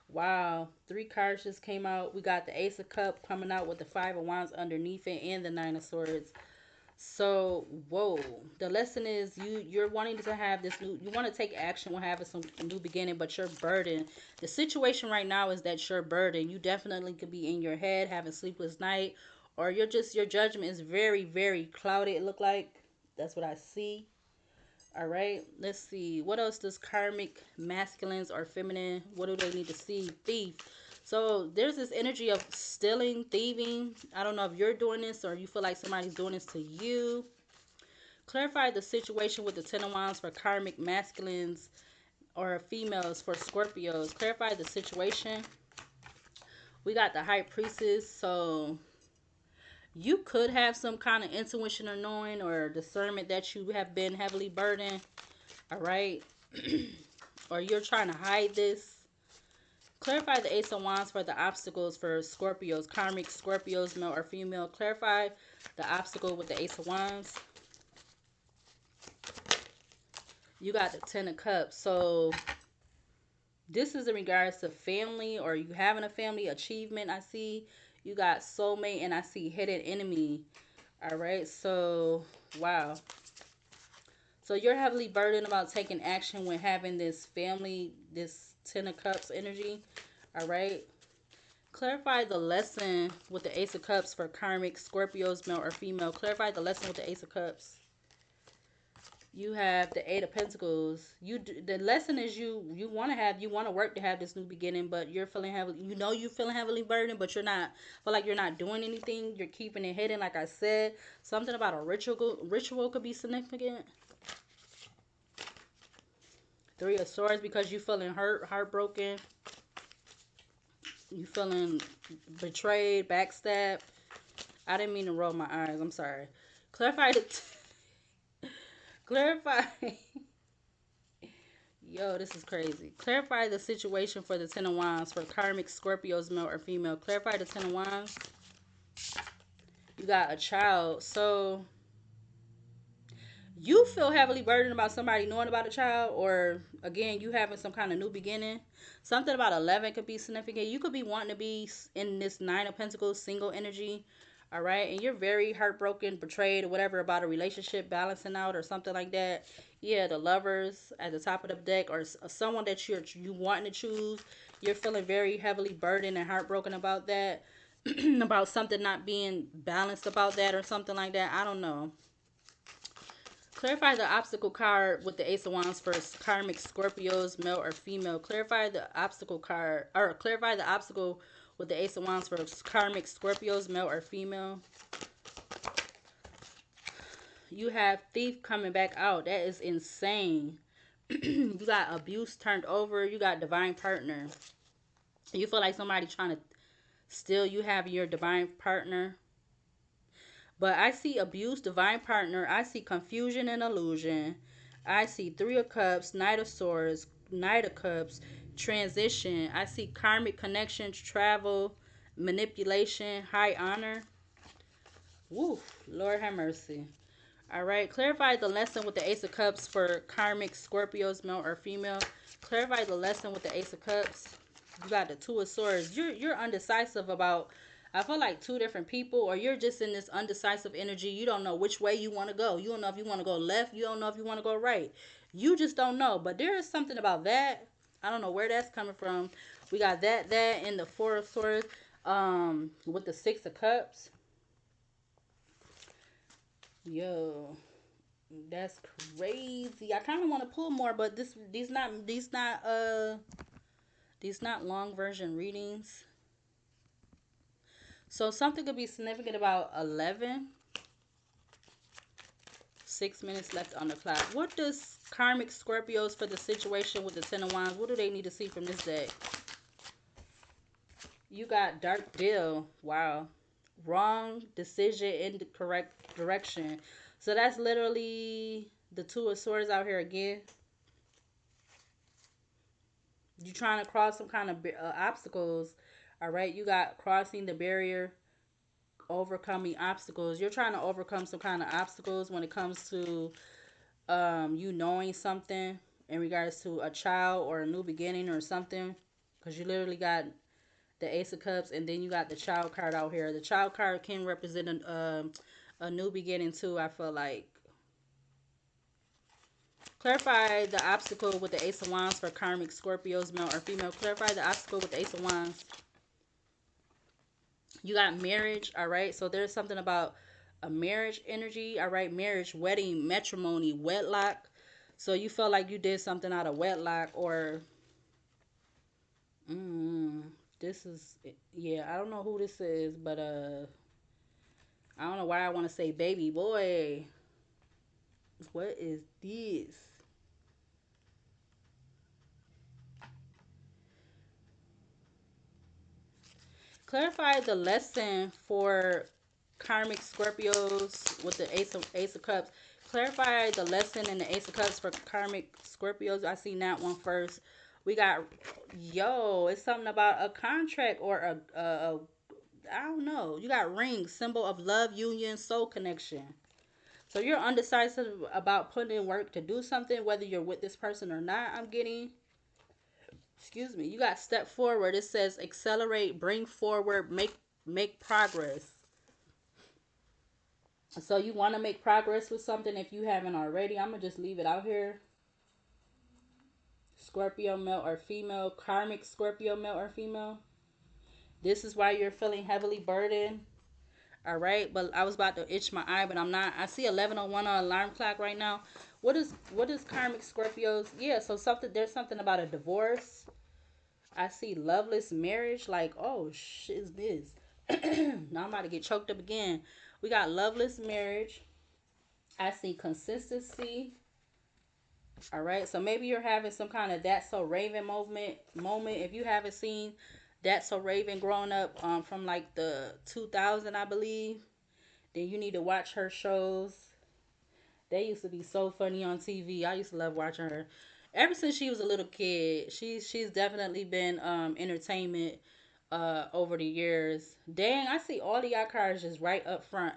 Wow, 3 cards just came out. We got the Ace of Cups coming out with the 5 of Wands underneath it and the 9 of Swords. So, whoa, the lesson is you're wanting to have this new, you want to take action when having some new beginning, but you're burdened. The situation right now is that you're burdened. You definitely could be in your head having sleepless night, or you're just, your judgment is very, very clouded. It look like that's what I see. All right, let's see. What else does karmic masculines or feminine, what do they need to see? Thief. So there's this energy of stealing, thieving. I don't know if you're doing this or you feel like somebody's doing this to you. Clarify the situation with the Ten of Wands for karmic masculines or females for Scorpios. Clarify the situation. We got the High Priestess. So you could have some kind of intuition or knowing or discernment that you have been heavily burdened. All right. Or you're trying to hide this. Clarify the Ace of Wands for the obstacles for Scorpios. Karmic Scorpios, male or female. Clarify the obstacle with the Ace of Wands. You got the Ten of Cups. So this is in regards to family or you having a family achievement. I see you got soulmate and I see hidden enemy. All right. So, wow. So you're heavily burdened about taking action when having this family, this Ten of Cups energy. All right. Clarify the lesson with the Ace of Cups for karmic Scorpios, male or female. Clarify the lesson with the Ace of Cups. You have the Eight of Pentacles. The lesson is you want to work to have this new beginning, but you're feeling heavily, you feeling heavily burdened, but you're not, feel like you're not doing anything. You're keeping it hidden, like I said. Something about a ritual could be significant. 3 of Swords, because you feeling hurt, heartbroken. You feeling betrayed, backstabbed. I didn't mean to roll my eyes. I'm sorry. Clarify the... Clarify... Yo, this is crazy. Clarify the situation for the Ten of Wands for karmic Scorpios, male or female. Clarify the Ten of Wands. You got a child. So... you feel heavily burdened about somebody knowing about a child, or again, you having some kind of new beginning. Something about 11 could be significant. You could be wanting to be in this 9 of Pentacles single energy. All right. And you're very heartbroken, betrayed, or whatever about a relationship balancing out or something like that. Yeah, the Lovers at the top of the deck, or someone that you wanting to choose. You're feeling very heavily burdened and heartbroken about that. About something not being balanced about that or something like that. I don't know. Clarify the obstacle card with the Ace of Wands for karmic Scorpios, male or female. Clarify the obstacle card, or clarify the obstacle with the Ace of Wands for karmic Scorpios, male or female. You have Thief coming back out. That is insane. You got abuse turned over. You got divine partner. You feel like somebody trying to steal you having your divine partner. But I see abuse, divine partner. I see confusion and illusion. I see 3 of Cups, Knight of Swords, Knight of Cups, transition. I see karmic connections, travel, manipulation, high honor. Woo, Lord have mercy. All right, clarify the lesson with the Ace of Cups for karmic Scorpios, male or female. Clarify the lesson with the Ace of Cups. You got the 2 of Swords. You're undecisive about, I feel like 2 different people, or you're just in this undecisive energy. You don't know which way you want to go. You don't know if you want to go left. You don't know if you want to go right. You just don't know. But there is something about that. I don't know where that's coming from. We got that and the 4 of Swords with the 6 of Cups. Yo, that's crazy. I kind of want to pull more, but these not long version readings. So something could be significant about 11. 6 minutes left on the clock. What does karmic Scorpios for the situation with the 10 of Wands? What do they need to see from this deck? You got dark deal. Wow. Wrong decision in the correct direction. So that's literally the 2 of Swords out here again. You trying to cross some kind of obstacles. All right, you got crossing the barrier, overcoming obstacles. You're trying to overcome some kind of obstacles when it comes to you knowing something in regards to a child or a new beginning or something, because you literally got the Ace of Cups, and then you got the Child card out here. The Child card can represent a new beginning too. I feel like. Clarify the obstacle with the Ace of Wands for karmic Scorpios, male or female. Clarify the obstacle with the Ace of Wands. You got marriage, all right? So there's something about a marriage energy, all right? Marriage, wedding, matrimony, wedlock. So you felt like you did something out of wedlock, or mm, this is, yeah, I don't know who this is, but I don't know why I want to say baby boy. What is this? Clarify the lesson for karmic Scorpios with the Ace of Cups. Clarify the lesson in the Ace of Cups for karmic Scorpios. I seen that one first. We got, yo, it's something about a contract or a I don't know. You got rings, symbol of love, union, soul connection. So you're undecisive about putting in work to do something, whether you're with this person or not. I'm getting, excuse me. You got step forward. It says accelerate, bring forward, make progress. So you want to make progress with something if you haven't already. I'm gonna just leave it out here. Scorpio male or female, karmic Scorpio male or female. This is why you're feeling heavily burdened. All right, but I was about to itch my eye, but I'm not. I see 11:01 on alarm clock right now. What is karmic Scorpios? Yeah, so there's something about a divorce. I see loveless marriage. Like, oh shit, is this? Now I'm about to get choked up again. We got loveless marriage. I see consistency. All right, so maybe you're having some kind of That's So Raven moment. If you haven't seen That's So Raven growing up from like the 2000, I believe, then you need to watch her shows. They used to be so funny on TV. I used to love watching her. Ever since she was a little kid, she's definitely been entertainment over the years. Dang, I see all of y'all cards just right up front.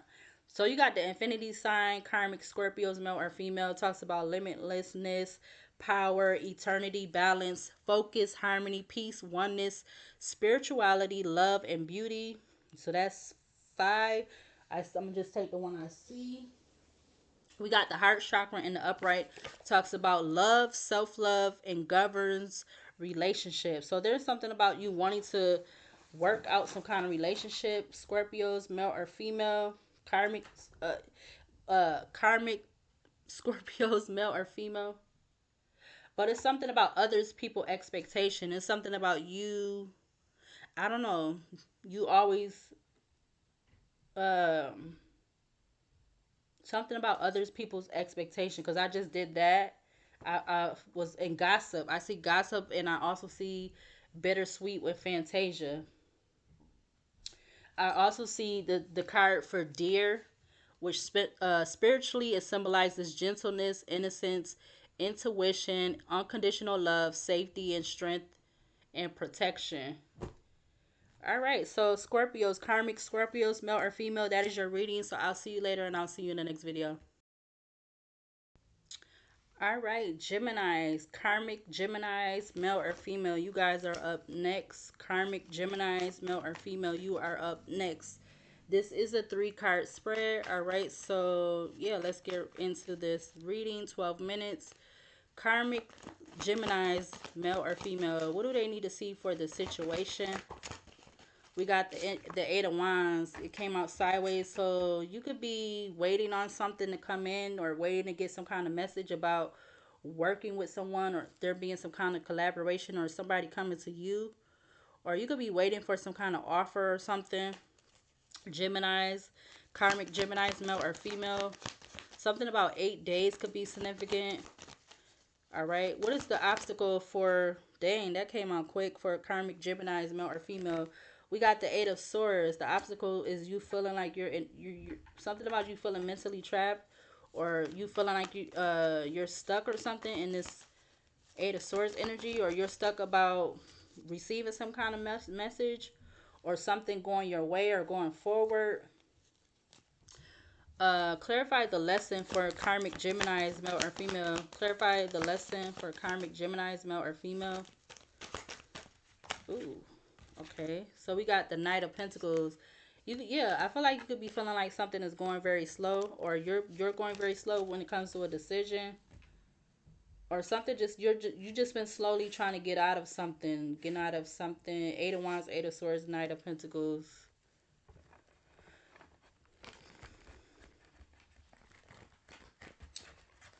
So you got the infinity sign, karmic Scorpios, male or female, talks about limitlessness, power, eternity, balance, focus, harmony, peace, oneness, spirituality, love, and beauty. So that's 5. I'm gonna just take the one I see. We got the heart chakra in the upright, talks about love, self-love, and governs relationships. So there's something about you wanting to work out some kind of relationship. Scorpios, male or female, karmic karmic Scorpios, male or female. But it's something about others people expectation. It's something about you, I don't know, you always um something about others people's expectation, because I just did that. I was in gossip. I see gossip, and I also see bittersweet with Fantasia. I also see the card for deer, which spiritually it symbolizes gentleness, innocence, intuition, unconditional love, safety, and strength and protection. All right, so Scorpios, karmic Scorpios, male or female, that is your reading. So I'll see you later, and I'll see you in the next video. All right, Geminis, karmic Geminis, male or female, you guys are up next. Karmic Geminis, male or female, you are up next. This is a 3-card spread. All right, so yeah, let's get into this reading. 12 minutes. Karmic Geminis, male or female, what do they need to see for the situation? We got the 8 of Wands. It came out sideways, so you could be waiting on something to come in, or waiting to get some kind of message about working with someone, or there being some kind of collaboration, or somebody coming to you, or you could be waiting for some kind of offer or something. Geminis, karmic Geminis, male or female. Something about 8 days could be significant. All right, what is the obstacle for, dang, that came out quick, for karmic Geminis, male or female? We got the 8 of Swords. The obstacle is you feeling like you're something about you feeling mentally trapped, or you feeling like you're stuck or something in this Eight of Swords energy, or you're stuck about receiving some kind of message or something going your way or going forward. Clarify the lesson for karmic Geminis, male or female. Clarify the lesson for karmic Geminis, male or female. Ooh, okay. So we got the Knight of Pentacles. Yeah, I feel like you could be feeling like something is going very slow, or you're going very slow when it comes to a decision, or something. Just you just been slowly trying to get out of something, getting out of something. Eight of Wands, Eight of Swords, Knight of Pentacles.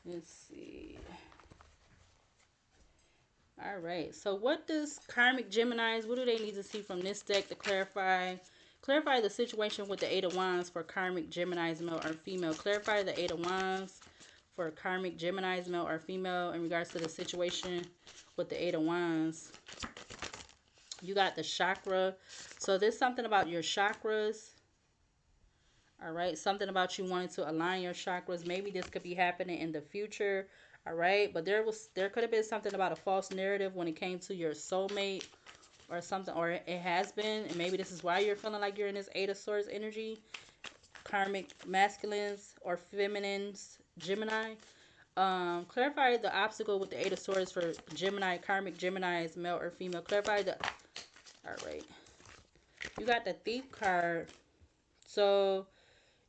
Let's see. All right. So what does karmic Geminis, what do they need to see from this deck to clarify the situation with the Eight of Wands for karmic Geminis, male or female? Clarify the Eight of Wands for karmic Geminis, male or female, in regards to the situation with the Eight of Wands. You got the chakra. So there's something about your chakras. All right. Something about you wanting to align your chakras. Maybe this could be happening in the future. All right. But there could have been something about a false narrative when it came to your soulmate or something, or it has been. And maybe this is why you're feeling like you're in this Eight of Swords energy. Karmic masculines or feminines, Gemini. Clarify the obstacle with the Eight of Swords for Gemini, karmic Geminis, male or female. Clarify the. All right. You got the Thief card. So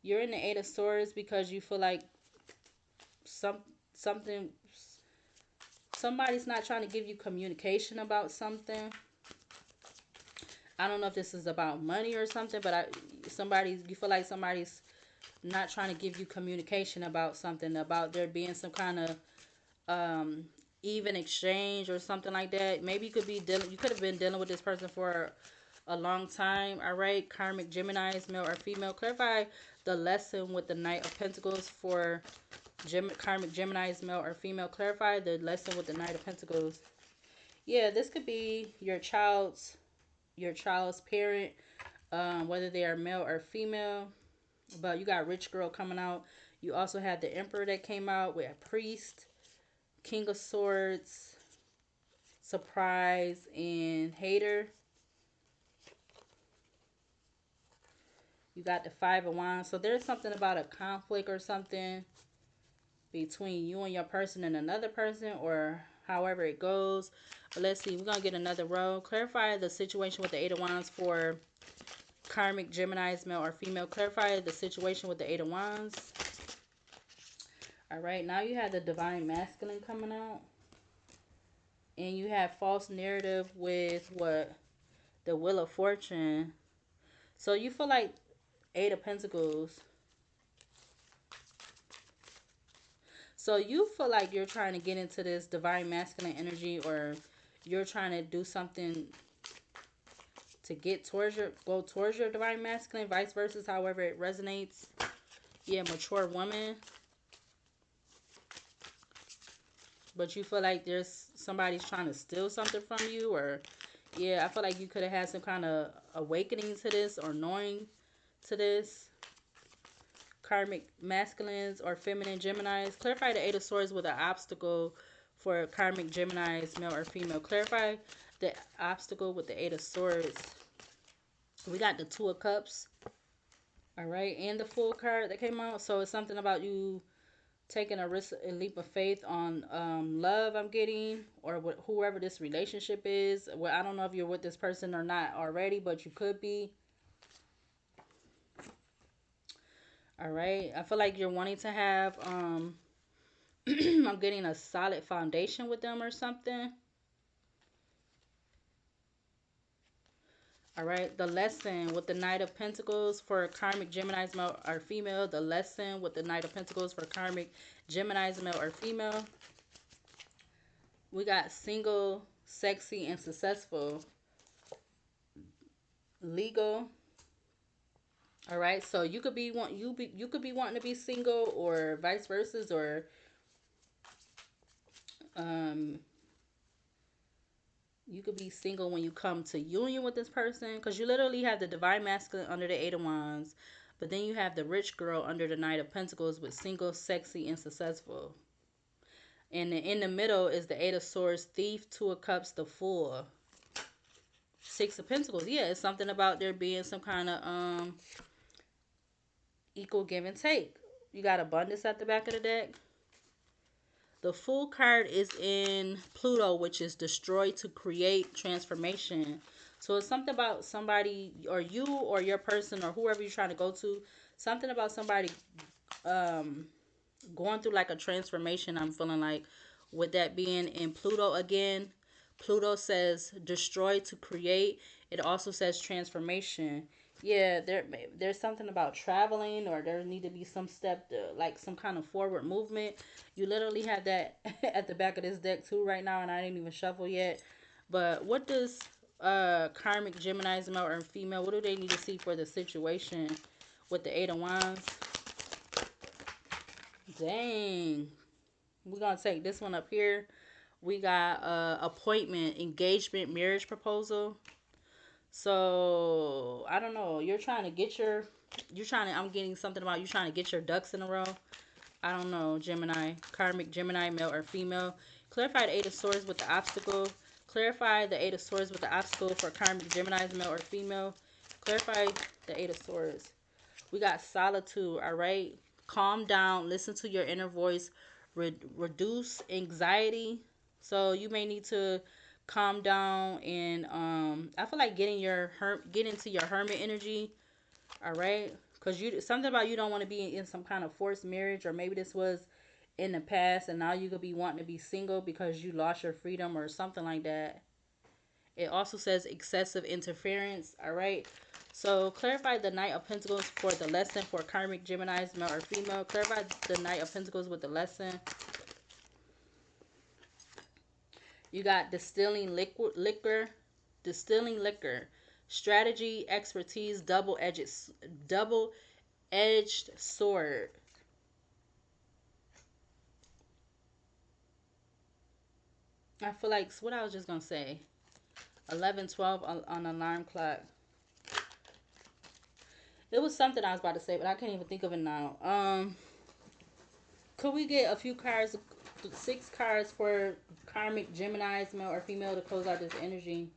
you're in the Eight of Swords because you feel like some something somebody's not trying to give you communication about something. I don't know if this is about money or something, but you feel like somebody's not trying to give you communication about something, about there being some kind of even exchange or something like that. Maybe you could have been dealing with this person for a long time. All right, karmic Geminis, male or female. Clarify the lesson with the Knight of Pentacles for karmic Geminis, male or female. Clarify the lesson with the Knight of Pentacles. Yeah, this could be your child's parent, whether they are male or female. But you got Rich Girl coming out. You also had the Emperor that came out with a Priest, King of Swords, Surprise, and Hater. You got the Five of Wands. So there's something about a conflict or something between you and your person and another person, or however it goes. But let's see. We're going to get another row. Clarify the situation with the Eight of Wands for karmic Geminis, male or female. Clarify the situation with the Eight of Wands. All right. Now you have the Divine Masculine coming out. And you have false narrative with what? The Wheel of Fortune. So you feel like Eight of Pentacles. So you feel like you're trying to get into this Divine Masculine energy, or you're trying to do something to go towards your Divine Masculine, vice versa, however it resonates. Yeah, mature woman. But you feel like somebody's trying to steal something from you, or yeah, I feel like you could have had some kind of awakening to this or knowing to this. Karmic masculines or feminine Geminis. Clarify the Eight of Swords with an obstacle for karmic Geminis, male or female. Clarify the obstacle with the Eight of Swords. We got the Two of Cups. All right, and the Fool card that came out. So it's something about you taking a risk, a leap of faith on love, I'm getting, or whoever this relationship is. Well, I don't know if you're with this person or not already, but you could be. All right, I feel like you're wanting to have I'm getting a solid foundation with them or something. All right, the lesson with the Knight of Pentacles for karmic Geminis, male or female. The lesson with the Knight of Pentacles for karmic Geminis, male or female. We got single, sexy, and successful. Legal. All right, so you could be you could be wanting to be single, or vice versa, or um you could be single when you come to union with this person, because you literally have the Divine Masculine under the Eight of Wands, but then you have the Rich Girl under the Knight of Pentacles with single, sexy, and successful. And in the middle is the Eight of Swords, Thief, Two of Cups, the Fool, Six of Pentacles. Yeah, it's something about there being some kind of equal give and take. You got abundance at the back of the deck. The Fool card is in Pluto, which is destroy to create transformation. So it's something about somebody, or you, or your person, or whoever you're trying to go to. Something about somebody um going through like a transformation. I'm feeling like, with that being in Pluto again. Pluto says destroy to create. It also says transformation. Yeah, there's something about traveling, or there need to be some step to, like some kind of forward movement. You literally have that at the back of this deck too right now, and I didn't even shuffle yet. But what does karmic Gemini's, male or female, what do they need to see for the situation with the Eight of Wands? Dang. We're going to take this one up here. We got appointment, engagement, marriage proposal. So, I don't know. You're trying to get your, I'm getting something about you trying to get your ducks in a row. I don't know, Gemini, karmic Gemini, male or female. Clarify the Eight of Swords with the obstacle. Clarify the Eight of Swords with the obstacle for karmic Gemini's, male or female. Clarify the Eight of Swords. We got solitude, all right? Calm down, listen to your inner voice, reduce anxiety. So you may need to calm down, and I feel like get into your hermit energy, all right? Because you, something about you don't want to be in some kind of forced marriage, or maybe this was in the past and now you could be wanting to be single because you lost your freedom or something like that. It also says excessive interference. All right. So clarify the Knight of Pentacles for the lesson for karmic Gemini's, male or female. Clarify the Knight of Pentacles with the lesson. You got distilling liquor, strategy, expertise, double-edged sword. I feel like what I was just gonna say. 11:12 on alarm clock. It was something I was about to say, but I can't even think of it now. Could we get a few cards, 6 cards for karmic Gemini's, male or female, to close out this energy?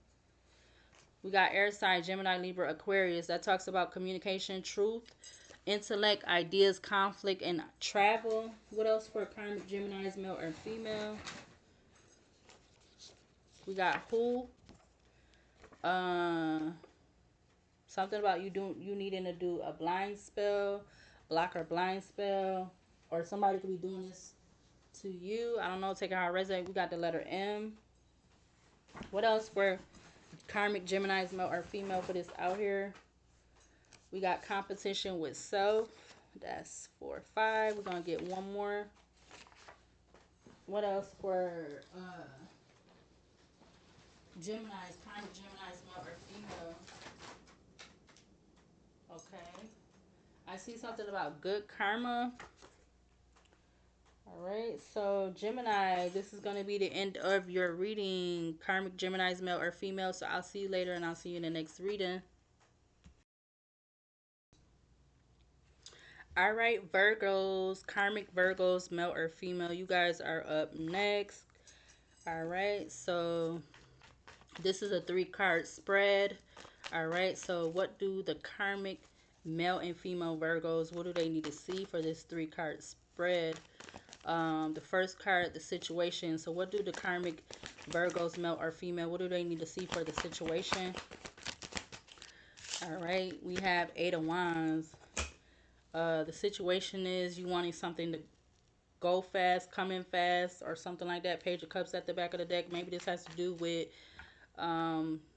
We got air sign, Gemini, Libra, Aquarius. That talks about communication, truth, intellect, ideas, conflict, and travel. What else for karmic Gemini's, male or female? We got who. Uh, Something about you needing to do a blind spell, block or blind spell, or somebody could be doing this to you. I don't know. Take out our resume. We got the letter M. What else for karmic Gemini's, male or female, for this out here? We got competition with self. That's 4, 5. We're gonna get one more. What else for Gemini's, karmic Gemini's, male or female? Okay. I see something about good karma. All right, so Gemini, this is going to be the end of your reading. Karmic Gemini's, male or female. So I'll see you later, and I'll see you in the next reading. All right, Virgos, karmic Virgos, male or female. You guys are up next. All right, so this is a 3-card spread. All right, so what do the karmic male and female Virgos, what do they need to see for this 3-card spread? The first card, the situation. So what do the karmic Virgos, male or female, what do they need to see for the situation? All right, we have 8 of Wands. The situation is you wanting something to go fast, come in fast, or something like that. Page of Cups at the back of the deck. Maybe this has to do with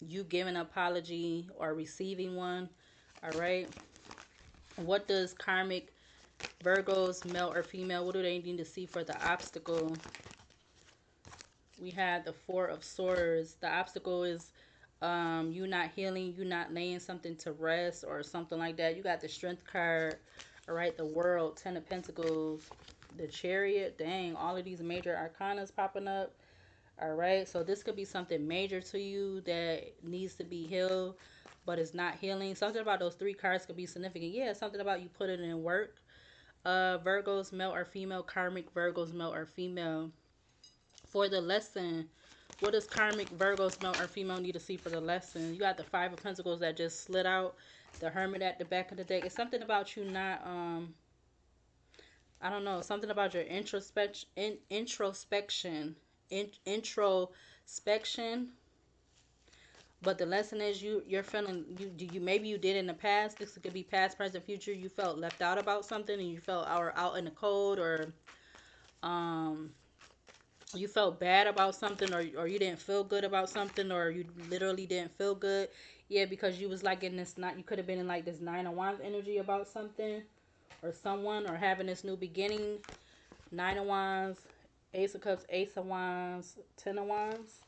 you giving an apology or receiving one. All right. What does karmic Virgos, male or female, what do they need to see for the obstacle? We have the 4 of Swords. The obstacle is you not healing, you not laying something to rest or something like that. You got the Strength card. All right, the World, 10 of Pentacles, the Chariot. Dang, all of these major arcanas popping up. All right, so this could be something major to you that needs to be healed, but it's not healing. Something about those 3 cards could be significant. Yeah, something about you putting in work. Virgos, male or female, karmic Virgos, male or female. For the lesson, what does karmic Virgos, male or female, need to see for the lesson? You got the Five of Pentacles that just slid out. The Hermit at the back of the deck. It's something about you not, I don't know, something about your introspection. But the lesson is you're feeling, you maybe you did in the past. This could be past, present, future. You felt left out about something, and you felt out in the cold, or um you felt bad about something, or you didn't feel good about something, or you literally didn't feel good. Yeah, because you was like in this, not, you could have been in like this Nine of Wands energy about something or someone, or having this new beginning. Nine of Wands, Ace of Cups, Ace of Wands, Ten of Wands.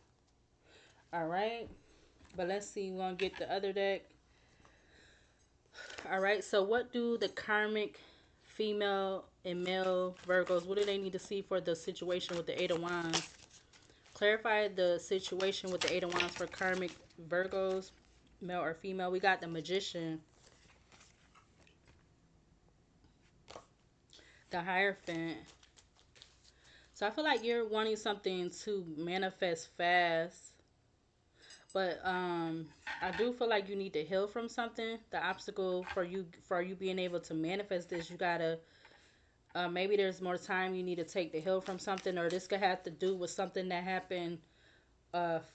All right, but let's see, we're gonna get the other deck. All right, so what do the karmic female and male Virgos, what do they need to see for the situation with the Eight of Wands? Clarify the situation with the Eight of Wands for karmic Virgos, male or female. We got the Magician, the Hierophant. So I feel like you're wanting something to manifest fast. But I do feel like you need to heal from something. The obstacle for you being able to manifest this, you gotta maybe there's more time you need to take to heal from something, or this could have to do with something that happened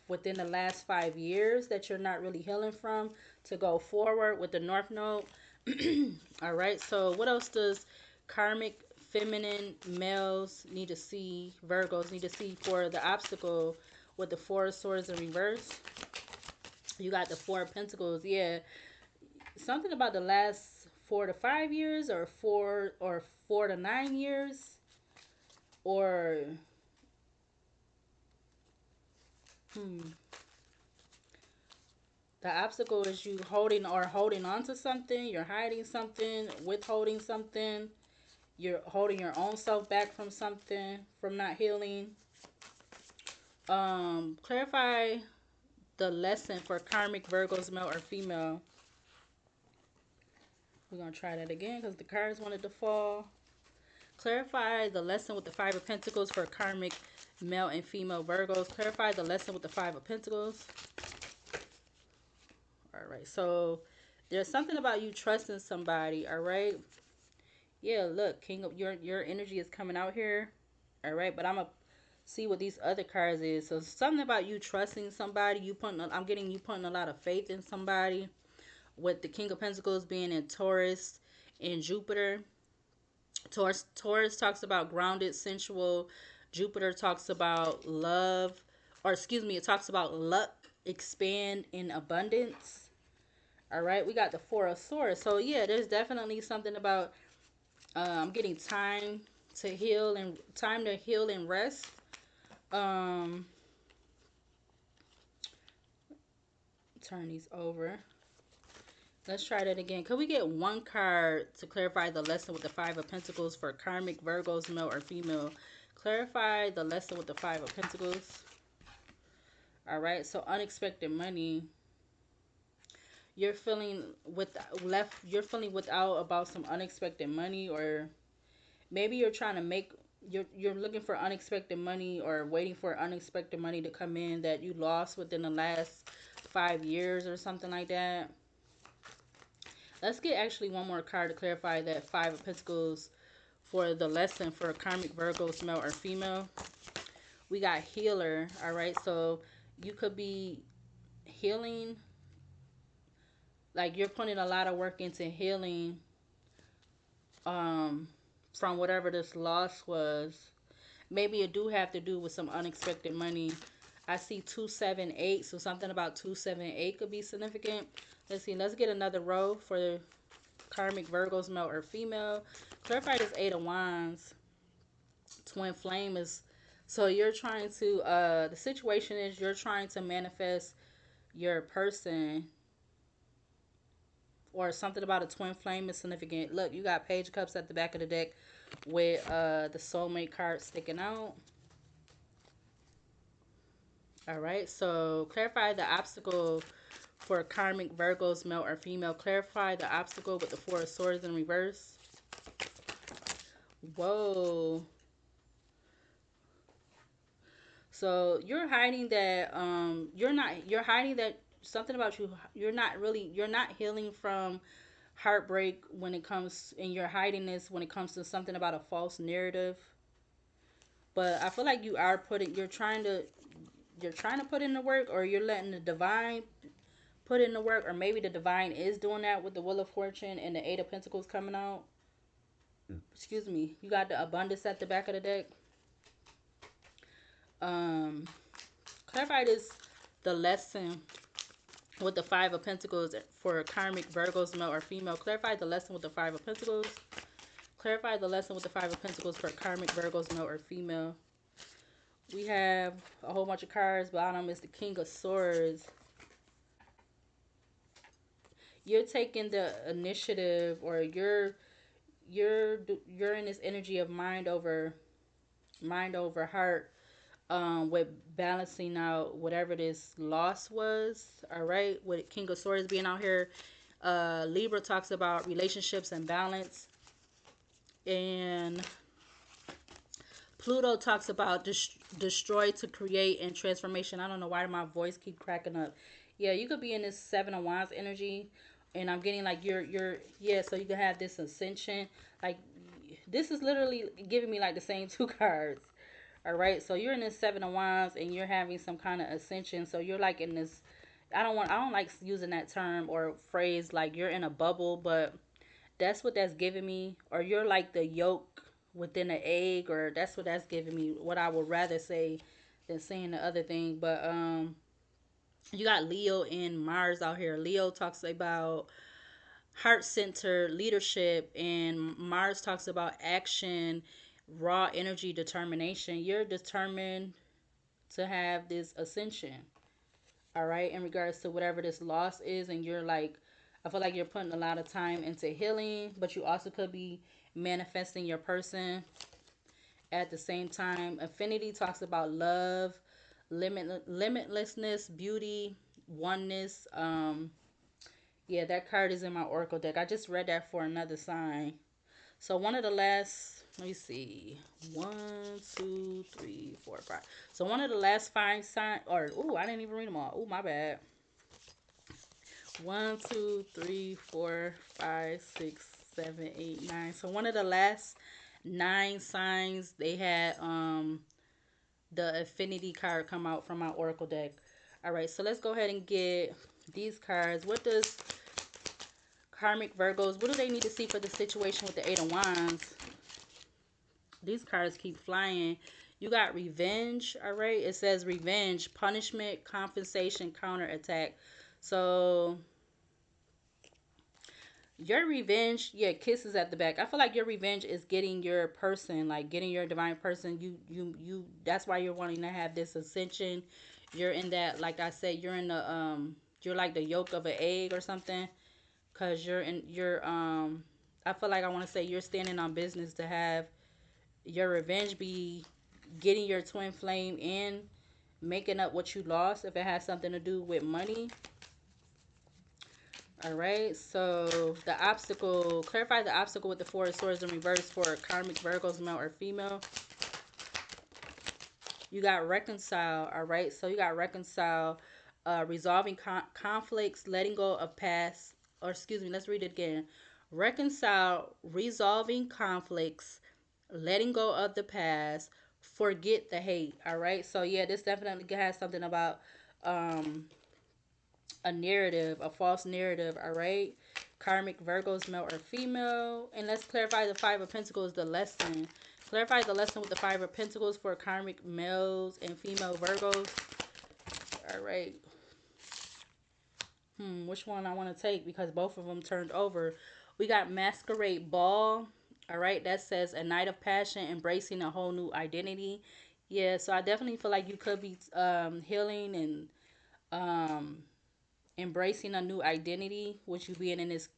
within the last 5 years that you're not really healing from, to go forward with the North Node. All right, so what else does karmic feminine males need to see, Virgos need to see for the obstacle with the Four of Swords in reverse? You got the Four of Pentacles. Yeah, something about the last 4 to 5 years, or 4 to 9 years, or the obstacle is you holding on to something. You're hiding something, withholding something. You're holding your own self back from something, from not healing. Clarify the lesson for karmic Virgos, male or female. We're going to try that again because the cards wanted to fall. Clarify the lesson with the Five of Pentacles for karmic male and female Virgos. Clarify the lesson with the Five of Pentacles. All right, so there's something about you trusting somebody. All right, yeah, look, King of your energy is coming out here. All right, but I'm gonna see what these other cards is. So something about you trusting somebody. I'm getting you putting a lot of faith in somebody, with the King of Pentacles being in Taurus and Jupiter. Taurus talks about grounded, sensual. Jupiter talks about love, or excuse me, it talks about luck, expand, in abundance. All right, we got the Four of Swords. So yeah, there's definitely something about I'm getting time to heal and rest. Um, turn these over. Let's try that again. Could we get one card to clarify the lesson with the Five of Pentacles for karmic Virgos, male or female? Clarify the lesson with the Five of Pentacles. All right, so unexpected money. You're feeling you're feeling without about some unexpected money, or maybe you're trying to make, you're looking for unexpected money, or waiting for unexpected money to come in that you lost within the last 5 years or something like that. Let's get actually one more card to clarify that Five of Pentacles for the lesson for karmic Virgos, male or female. We got healer. All right, so you could be healing, like you're putting a lot of work into healing from whatever this loss was. Maybe it do have to do with some unexpected money. I see 278, so something about 278 could be significant. Let's see, let's get another row for karmic Virgos, male or female. Clarify this Eight of Wands. Twin flame is, so you're trying to the situation is you're trying to manifest your person, or something about a twin flame is significant. Look, you got Page of Cups at the back of the deck with the soulmate card sticking out. All right, so clarify the obstacle for karmic Virgos, male or female. Clarify the obstacle with the Four of Swords in reverse. Whoa. So you're hiding that you're hiding that something about you, you're not healing from heartbreak when it comes, and you're hiding this when it comes to something about a false narrative. But I feel like you are putting you're trying to put in the work, or you're letting the divine put in the work, or maybe the divine is doing that with the Wheel of Fortune and the Eight of Pentacles coming out. Excuse me. You got the abundance at the back of the deck. Um, clarify this, the lesson with the Five of Pentacles for karmic Virgos, male or female. Clarify the lesson with the Five of Pentacles. Clarify the lesson with the Five of Pentacles for karmic Virgos, male or female. We have a whole bunch of cards. Bottom is the King of Swords. You're taking the initiative, or you're you're in this energy of mind over heart, with balancing out whatever this loss was. All right, with King of Swords being out here, Libra talks about relationships and balance, and Pluto talks about destroy to create and transformation. I don't know why my voice keep cracking up. Yeah, you could be in this Seven of Wands energy, and I'm getting like you're yeah. So you can have this ascension. Like this is literally giving me like the same two cards. All right, so you're in this Seven of Wands, and you're having some kind of ascension. So you're like in this. I don't like using that term or phrase like you're in a bubble, but that's what that's giving me. Or you're like the yolk within an egg, or that's what that's giving me. What I would rather say than saying the other thing. But you got Leo and Mars out here. Leo talks about heart center leadership, and Mars talks about action, raw energy, determination. You're determined to have this ascension, all right, in regards to whatever this loss is. And you're like, I feel like you're putting a lot of time into healing, but you also could be manifesting your person at the same time. Affinity talks about love, limitlessness, beauty, oneness. Yeah, that card is in my oracle deck. I just read that for another sign. So one of the last, let me see, 1, 2, 3, 4, 5. So one of the last five signs, or oh, I didn't even read them all. Oh, my bad. 1, 2, 3, 4, 5, 6, 7, 8, 9. So one of the last 9 signs, they had the affinity card come out from my oracle deck. All right, so let's go ahead and get these cards. What does karmic Virgos, what do they need to see for the situation with the Eight of Wands? These cards keep flying. You got revenge, all right? It says revenge, punishment, compensation, counterattack. So your revenge, yeah, kisses at the back. I feel like your revenge is getting your person, like getting your divine person. You. That's why you're wanting to have this ascension. You're in that, like I said, you're in the you're like the yolk of an egg or something, cause I feel like I want to say you're standing on business to have your revenge be getting your twin flame in, making up what you lost if it has something to do with money. All right, so the obstacle, clarify the obstacle with the Four of Swords in reverse for karmic Virgos, male or female. You got reconcile, all right? So you got reconcile, resolving conflicts, letting go of past, or excuse me, let's read it again. Reconcile, resolving conflicts, letting go of the past, forget the hate, all right? So yeah, this definitely has something about um a narrative, a false narrative, all right? Karmic Virgos, male or female. And let's clarify the Five of Pentacles, the lesson. Clarify the lesson with the Five of Pentacles for karmic males and female Virgos. All right. Which one I want to take, because both of them turned over. We got Masquerade Ball. All right. That says a night of passion, embracing a whole new identity. Yeah. So I definitely feel like you could be healing and um, embracing a new identity, with you being in this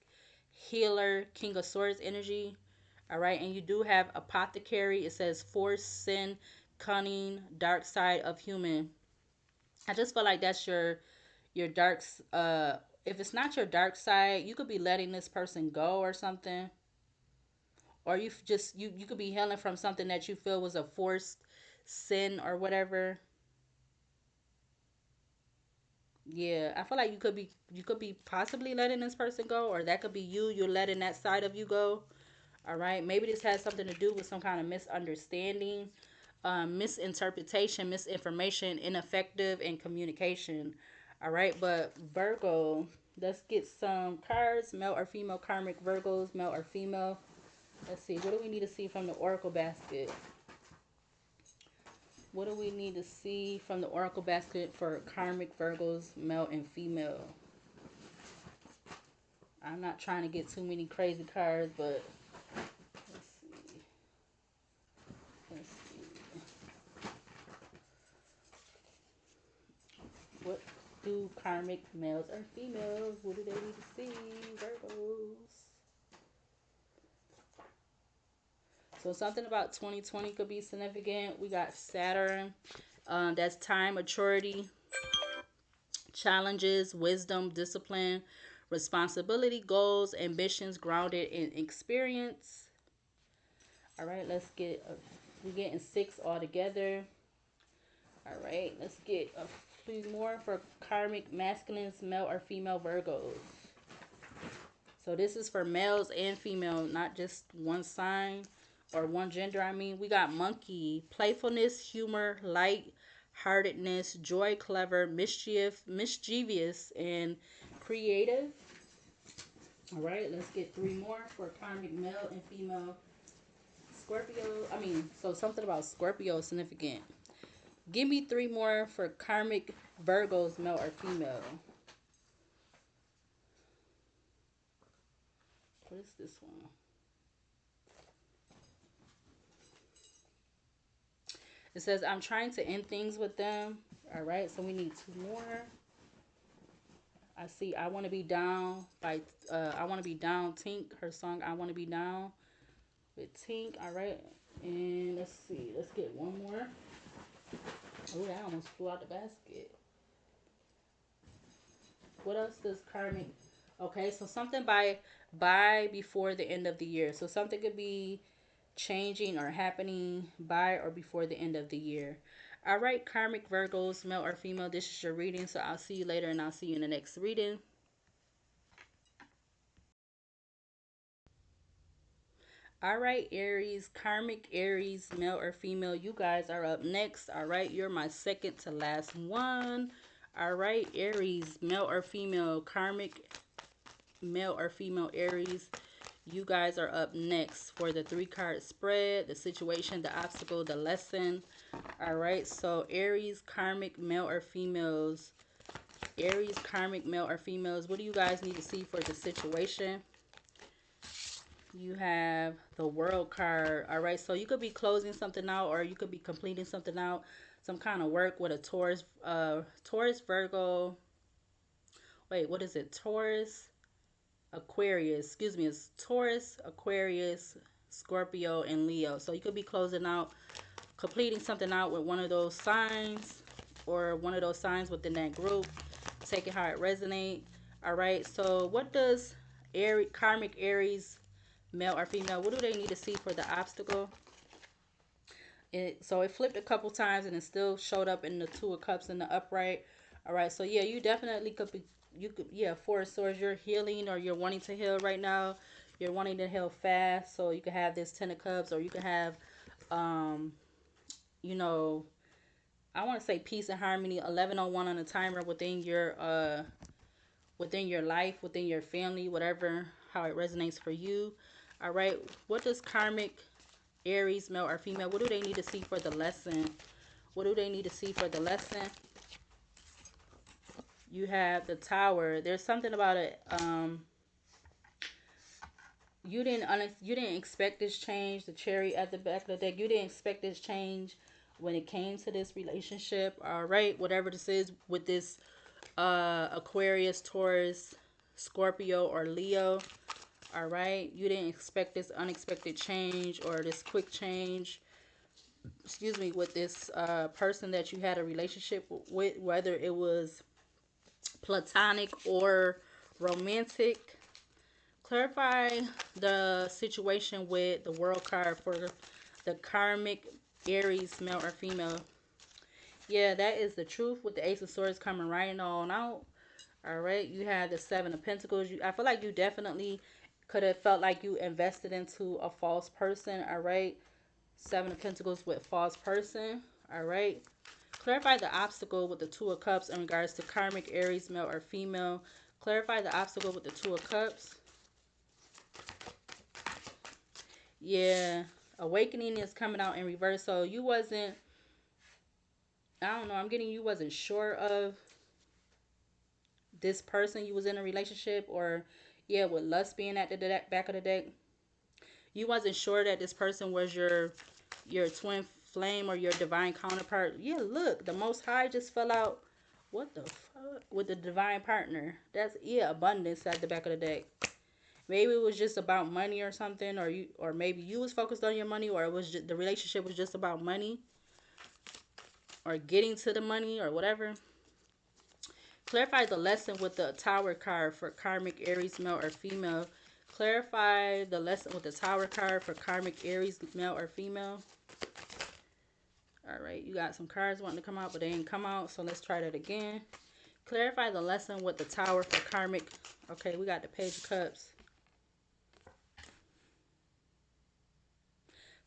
healer, King of Swords energy. All right. And you do have Apothecary. It says force, sin, cunning, dark side of human. I just feel like that's your dark if it's not your dark side, you could be letting this person go or something. Or you could be healing from something that you feel was a forced sin or whatever. Yeah, I feel like you could be possibly letting this person go, or that could be you. You're letting that side of you go. All right. Maybe this has something to do with some kind of misunderstanding, misinterpretation, misinformation, ineffective, and communication. All right. But Virgo, let's get some cards. Male or female karmic Virgos, male or female. Let's see. What do we need to see from the Oracle basket? What do we need to see from the Oracle basket for karmic Virgos, male and female? I'm not trying to get too many crazy cards, but let's see. Let's see. What do karmic males or females? What do they need to see? Virgos. So something about 2020 could be significant. We got Saturn. That's time, maturity, challenges, wisdom, discipline, responsibility, goals, ambitions grounded in experience. All right, let's get, we're getting six all together. All right, let's get a few more for karmic masculines, male or female Virgos. So this is for males and female, not just one sign or one gender. I mean, we got monkey, playfulness, humor, light heartedness, joy, clever, mischievous, and creative. All right, let's get three more for karmic male and female Scorpio. I mean, so something about Scorpio is significant. Give me three more for karmic Virgos, male or female. What is this one? It says, I'm trying to end things with them. All right, so we need two more. I see I Want to Be Down by I Want to Be Down, Tink. Her song I Want to Be Down with Tink. All right, and let's see. Let's get one more. Oh, that almost flew out the basket. What else does karmic? Okay, so something by before the end of the year. So something could be changing or happening by or before the end of the year. All right, karmic Virgos, male or female, this is your reading. So I'll see you later and I'll see you in the next reading. All right, Aries, karmic Aries, male or female, you guys are up next. All right, you're my second to last one. All right, Aries, male or female, karmic male or female Aries, you guys are up next for the three-card spread, the situation, the obstacle, the lesson. All right, so Aries, karmic male or females, Aries, karmic male or females, what do you guys need to see for the situation? You have the World card. All right, so you could be closing something out, or you could be completing something out, some kind of work with a Taurus, Virgo. Wait, what is it? Taurus, Aquarius. Excuse me, it's Taurus, Aquarius, Scorpio, and Leo. So you could be closing out, completing something out with one of those signs, or one of those signs within that group. Take it how it resonates. All right. So what does karmic Aries, male or female, what do they need to see for the obstacle? So it flipped a couple times and it still showed up in the Two of Cups in the upright. All right, so yeah, you definitely could be, you could, yeah, Four of Swords, you're healing, or you're wanting to heal right now. You're wanting to heal fast, so you could have this Ten of Cups, or you could have, um, you know, I want to say peace and harmony, 11:01 on the timer within your life, within your family, whatever, how it resonates for you. All right, what does karmic Aries, male or female, what do they need to see for the lesson? What do they need to see for the lesson? You have the Tower. There's something about it. You didn't expect this change. The cherry at the back of the deck. You didn't expect this change when it came to this relationship. All right, whatever this is with this Aquarius, Taurus, Scorpio, or Leo. All right, you didn't expect this unexpected change or this quick change. Excuse me, with this person that you had a relationship with, whether it was platonic or romantic. Clarify the situation with the World card for the karmic Aries, male or female. Yeah, that is the truth with the Ace of Swords coming right on out. All right, you had the Seven of Pentacles. I feel like you definitely could have felt like you invested into a false person. All right, Seven of Pentacles with false person. All right. Clarify the obstacle with the Two of Cups in regards to karmic Aries, male or female. Clarify the obstacle with the Two of Cups. Yeah, awakening is coming out in reverse. So you wasn't, I don't know, I'm getting you wasn't sure of this person you was in a relationship, or yeah, with lust being at the back of the deck. You wasn't sure that this person was your twin flame or your divine counterpart. Yeah, look, the Most High just fell out. What the fuck? With the divine partner. That's, yeah, abundance at the back of the deck. Maybe it was just about money or something, or maybe you was focused on your money, or it was just, the relationship was just about money or getting to the money or whatever. Clarify the lesson with the Tower card for karmic Aries, male or female. Clarify the lesson with the Tower card for karmic Aries, male or female. All right, you got some cards wanting to come out, but they ain't come out, so let's try that again. Clarify the lesson with the Tower for karmic. Okay, we got the Page of Cups.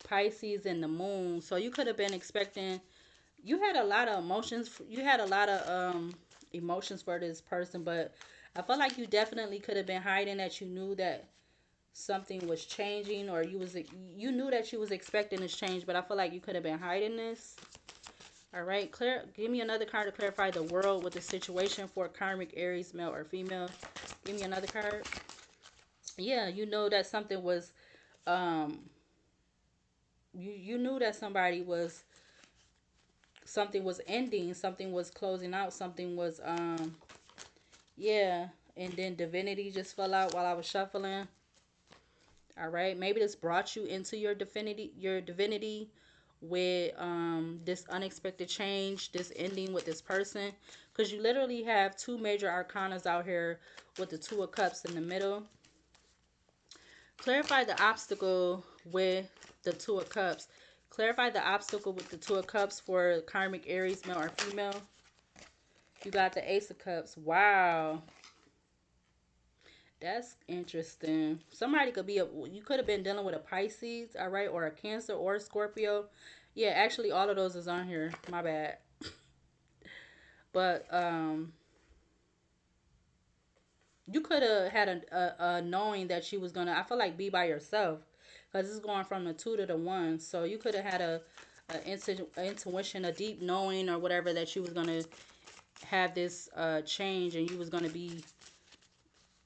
Pisces and the Moon. So you could have been expecting, you had a lot of emotions. You had a lot of emotions for this person, but I feel like you definitely could have been hiding that you knew that something was changing, or you knew that you was expecting this change, but I feel like you could have been hiding this. All right, give me another card to clarify the world with the situation for karmic Aries, male or female. Give me another card. Yeah, you know that something was um you knew that something was ending, something was closing out, something was yeah, and then divinity just fell out while I was shuffling. All right, maybe this brought you into your divinity with this unexpected change, this ending with this person, because you literally have two major arcanas out here with the Two of Cups in the middle. Clarify the obstacle with the Two of Cups. Clarify the obstacle with the Two of Cups for karmic Aries, male or female. You got the Ace of Cups. Wow. That's interesting. Somebody could be you could have been dealing with a Pisces, all right, or a Cancer or a Scorpio. Yeah, actually all of those is on here. My bad. But you could have had a knowing that you was gonna, I feel like, be by yourself, because it's going from the two to the one. So you could have had a intuition, a deep knowing or whatever, that you was gonna have this change, and you was gonna be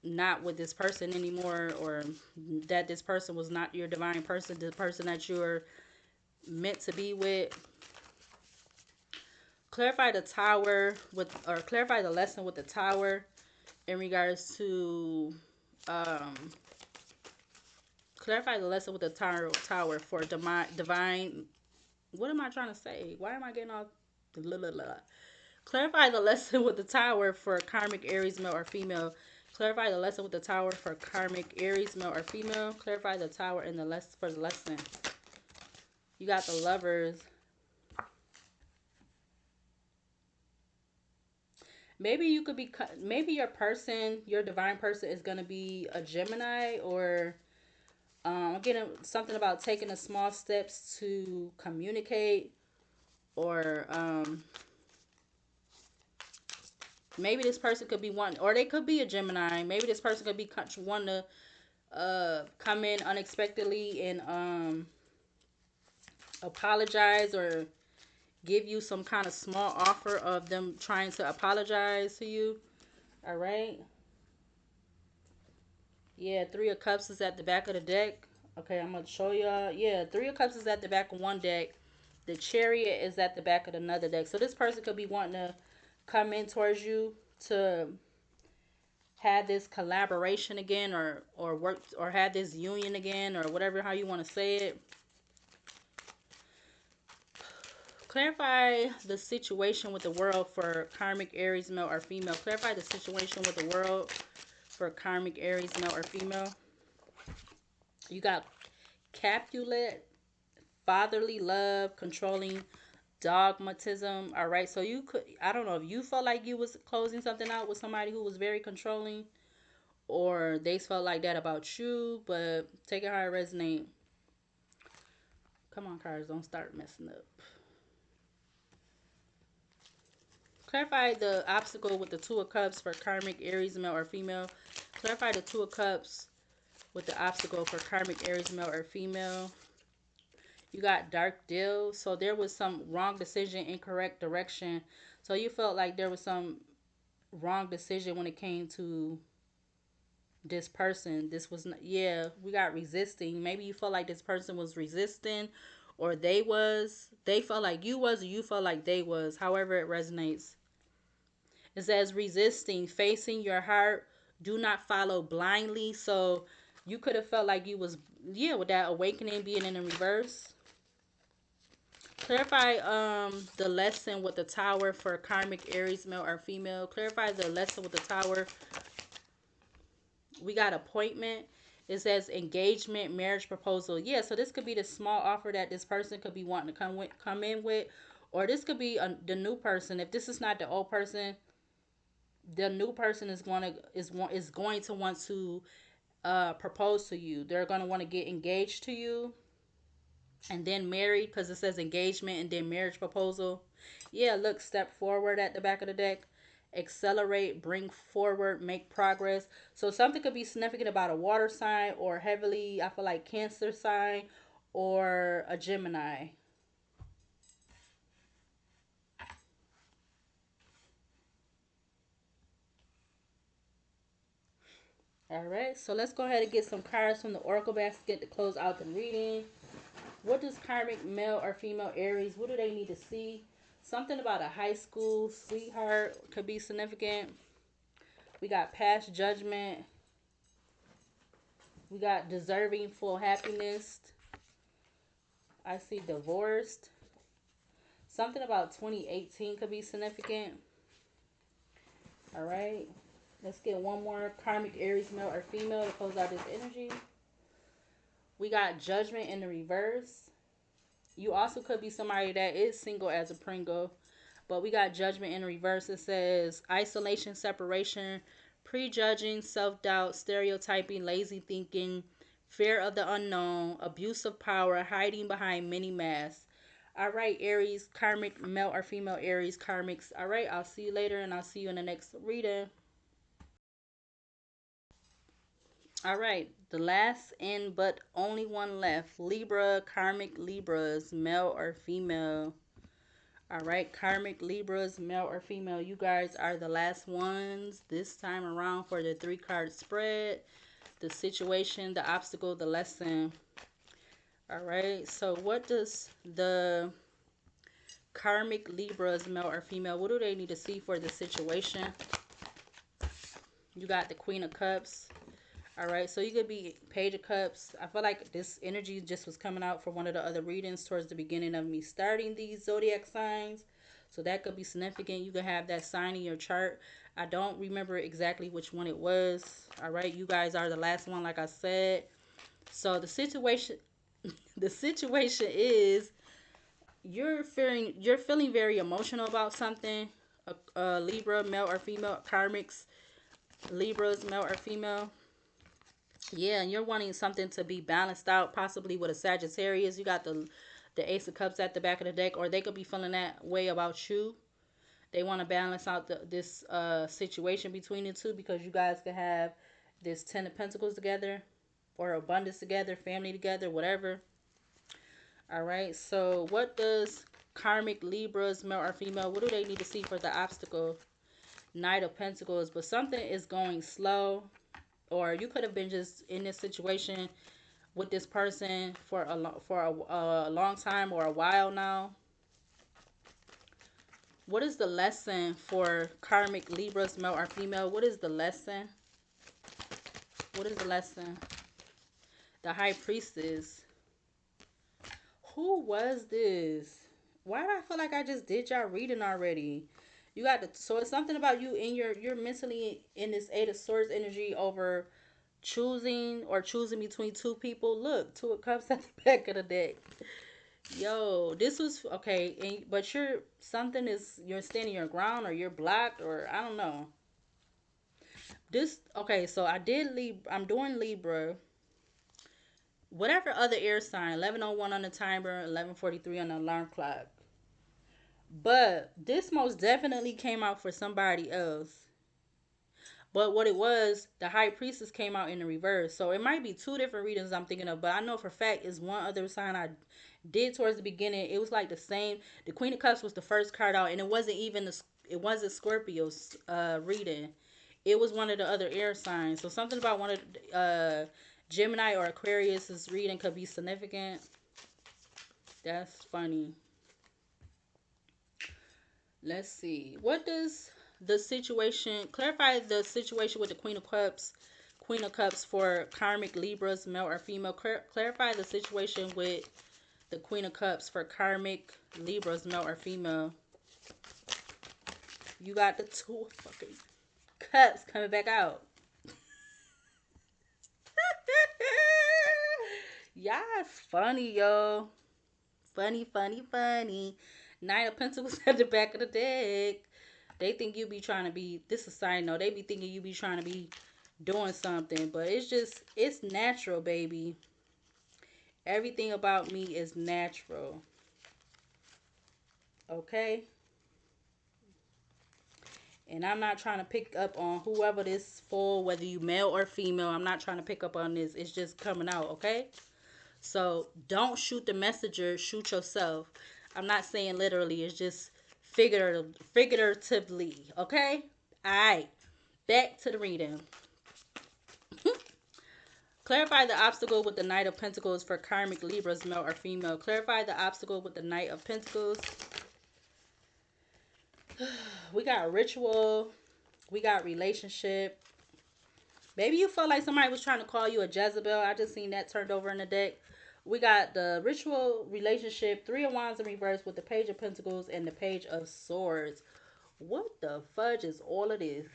not with this person anymore, or that this person was not your divine person, the person that you're meant to be with. Clarify the Tower with, or clarify the lesson with the Tower in regards to clarify the lesson with the tower for divine. What am I trying to say? Why am I getting all blah, blah, blah. Clarify the lesson with the Tower for karmic Aries, male or female. Clarify the lesson with the Tower for karmic Aries, male or female. Clarify the Tower and the lesson for the lesson. You got the Lovers. Maybe you could be, maybe your person, your divine person is going to be a Gemini, or I'm getting something about taking the small steps to communicate, or maybe this person could be one, or they could be a Gemini. Maybe this person could be one to come in unexpectedly and apologize, or give you some kind of small offer of them trying to apologize to you. All right. Yeah, Three of Cups is at the back of the deck. Okay, I'm going to show y'all. Yeah, Three of Cups is at the back of one deck. The Chariot is at the back of another deck. So this person could be wanting to come in towards you to have this collaboration again, or work, or have this union again, or whatever, how you want to say it. Clarify the situation with the world for karmic Aries, male or female. Clarify the situation with the world for karmic Aries, male or female. You got Capulet, fatherly love, controlling dogmatism. All right, so you could, I don't know if you felt like you was closing something out with somebody who was very controlling, or they felt like that about you, but take it how it resonate. Come on, cards, don't start messing up. Clarify the obstacle with the Two of Cups for karmic Aries, male or female. Clarify the Two of Cups with the obstacle for karmic Aries, male or female. You got dark deal. So there was some wrong decision, incorrect direction. So you felt like there was some wrong decision when it came to this person. This was not, yeah, we got resisting. Maybe you felt like this person was resisting, or they felt like you was, or you felt like they was. However it resonates. It says resisting, facing your heart, do not follow blindly. So you could have felt like you was, yeah, with that awakening being in the reverse. Clarify the lesson with the tower for karmic Aries, male or female. Clarify the lesson with the tower. We got appointment. It says engagement, marriage proposal. Yeah, so this could be the small offer that this person could be wanting to come in with, or this could be the new person. If this is not the old person, the new person is going to want to propose to you. They're going to want to get engaged to you and then married, because it says engagement and then marriage proposal. Yeah, look, step forward at the back of the deck. Accelerate, bring forward, make progress. So something could be significant about a water sign, or heavily, I feel like, Cancer sign, or a Gemini. All right, so let's go ahead and get some cards from the Oracle basket to close out the reading. What does karmic male or female Aries, what do they need to see? Something about a high school sweetheart could be significant. We got past judgment. We got deserving full happiness. I see divorced. Something about 2018 could be significant. All right. Let's get one more karmic Aries, male or female, to close out this energy. We got judgment in the reverse. You also could be somebody that is single as a Pringle. But we got judgment in reverse. It says isolation, separation, prejudging, self-doubt, stereotyping, lazy thinking, fear of the unknown, abuse of power, hiding behind many masks. All right, Aries, karmic, male or female Aries, karmics. All right, I'll see you later, and I'll see you in the next reading. All right, the last and but only one left. Libra, karmic Libras, male or female. All right, karmic Libras, male or female, you guys are the last ones this time around for the 3-card spread. The situation, the obstacle, the lesson. All right, so what does the karmic Libras, male or female, what do they need to see for the situation? You got the Queen of Cups. All right, so you could be Page of Cups. I feel like this energy just was coming out for one of the other readings towards the beginning of me starting these zodiac signs. So that could be significant. You could have that sign in your chart. I don't remember exactly which one it was. All right, you guys are the last one, like I said. So the situation, the situation is you're feeling very emotional about something. Libra, male or female, karmics, Libras, male or female. Yeah, and you're wanting something to be balanced out, possibly with a Sagittarius. You got the Ace of Cups at the back of the deck, or they could be feeling that way about you. They want to balance out this situation between the two, because you guys could have this Ten of Pentacles together, or abundance together, family together, whatever. All right, so what does karmic Libras, male or female, what do they need to see for the obstacle? Knight of Pentacles, but something is going slow, or you could have been just in this situation with this person for a long time, or a while now. What is the lesson for karmic Libras, male or female? What is the lesson? What is the lesson? The High Priestess. Who was this? Why do I feel like I just did y'all reading already? You got the, so it's something about you in you're mentally in this Eight of Swords energy over choosing between two people. Look, Two of Cups at the back of the deck. Yo, this was okay, but you're standing your ground or you're blocked or I don't know. This okay, so I'm doing Libra. Whatever other air sign, 11:01 on the timer, 11:43 on the alarm clock. But this most definitely came out for somebody else. But what it was, the high priestess came out in the reverse. So it might be two different readings I'm thinking of, but I know for a fact is one other sign I did towards the beginning. It was like the same. The Queen of Cups was the first card out, and it wasn't Scorpio's reading. It was one of the other air signs. So something about one of Gemini or Aquarius's reading could be significant. That's funny. Let's see. What does the situation clarify the situation with the Queen of Cups for karmic Libras, male or female? Clarify the situation with the Queen of Cups for karmic Libras, male or female. You got the two fucking cups coming back out. Yeah, it's funny, yo. Funny, funny, funny. Nine of Pentacles at the back of the deck. They think you be trying to be, this is a side note, they be thinking you be trying to be doing something, but it's natural, baby. Everything about me is natural. Okay? And I'm not trying to pick up on whoever this for, whether you male or female. I'm not trying to pick up on this. It's just coming out, okay? So don't shoot the messenger, shoot yourself. I'm not saying literally, it's just figuratively, okay? Alright. Back to the reading. Clarify the obstacle with the Knight of Pentacles for karmic Libras, male or female. Clarify the obstacle with the Knight of Pentacles. We got ritual. We got relationship. Maybe you felt like somebody was trying to call you a Jezebel. I just seen that turned over in the deck. We got the ritual, relationship, Three of Wands in reverse with the Page of Pentacles and the Page of Swords. What the fudge is all of this?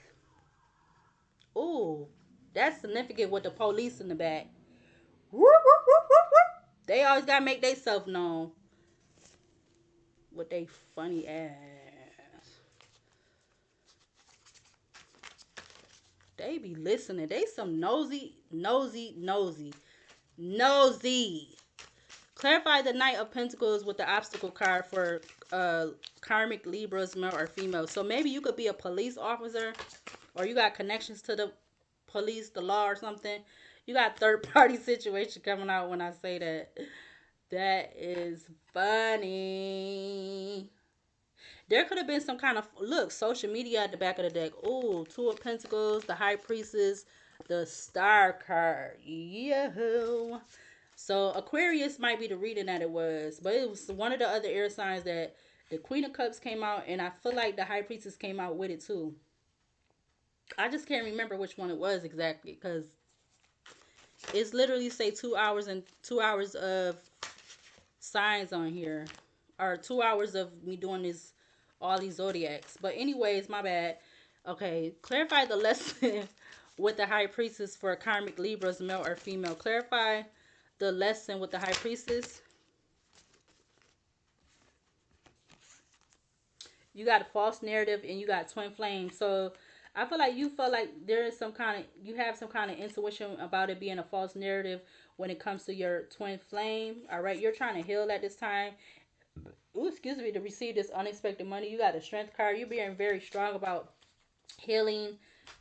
Ooh, that's significant with the police in the back. They always gotta make themselves known with they funny ass. They be listening. They some nosy. Clarify the Knight of Pentacles with the obstacle card for karmic Libras, male or female. So maybe you could be a police officer, or you got connections to the police, the law, or something. You got third party situation coming out when I say that. That is funny. There could have been some kind of look, social media at the back of the deck. Ooh, Two of Pentacles, the High Priestess, the Star card. Yo. So Aquarius might be the reading that it was, but it was one of the other air signs that the Queen of Cups came out, and I feel like the High Priestess came out with it too. I just can't remember which one it was exactly because it's literally say 2 hours and 2 hours of signs on here, or 2 hours of me doing this, all these zodiacs. But anyways, my bad. Okay, clarify the lesson with the High Priestess for karmic Libras, male or female. Clarify the lesson with the High Priestess. You got a false narrative and you got twin flames. So I feel like you feel like there is you have some kind of intuition about it being a false narrative when it comes to your twin flame. All right, you're trying to heal at this time. Ooh, excuse me, to receive this unexpected money. You got a strength card. You're being very strong about healing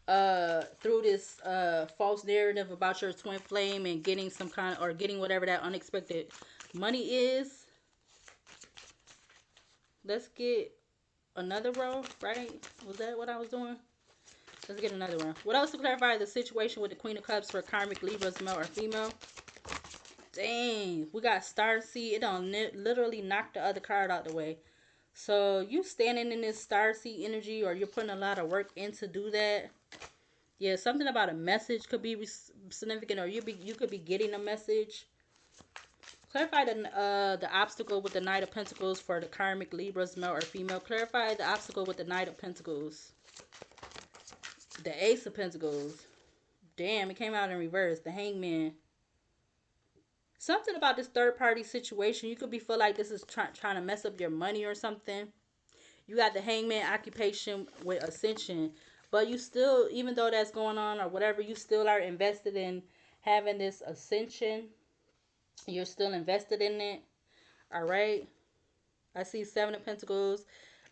through this false narrative about your twin flame and getting some kind of, or getting whatever that unexpected money is. Let's get another row, right? Was that what I was doing? Let's get another one. What else to clarify the situation with the Queen of Cups for karmic Libras, male or female? Dang, we got Star Seed. It don't literally knock the other card out the way. So you standing in this Star Seed energy, or you're putting a lot of work in to do that. Yeah, something about a message could be significant, or you could be getting a message. Clarify the obstacle with the Knight of Pentacles for the karmic Libras, male or female. Clarify the obstacle with the Knight of Pentacles. The Ace of Pentacles. Damn, it came out in reverse. The Hangman. Something about this third party situation. You could be feel like this is trying to mess up your money or something. You got the hangman occupation with ascension. But you still, even though that's going on or whatever, you still are invested in having this ascension. You're still invested in it. All right. I see Seven of Pentacles.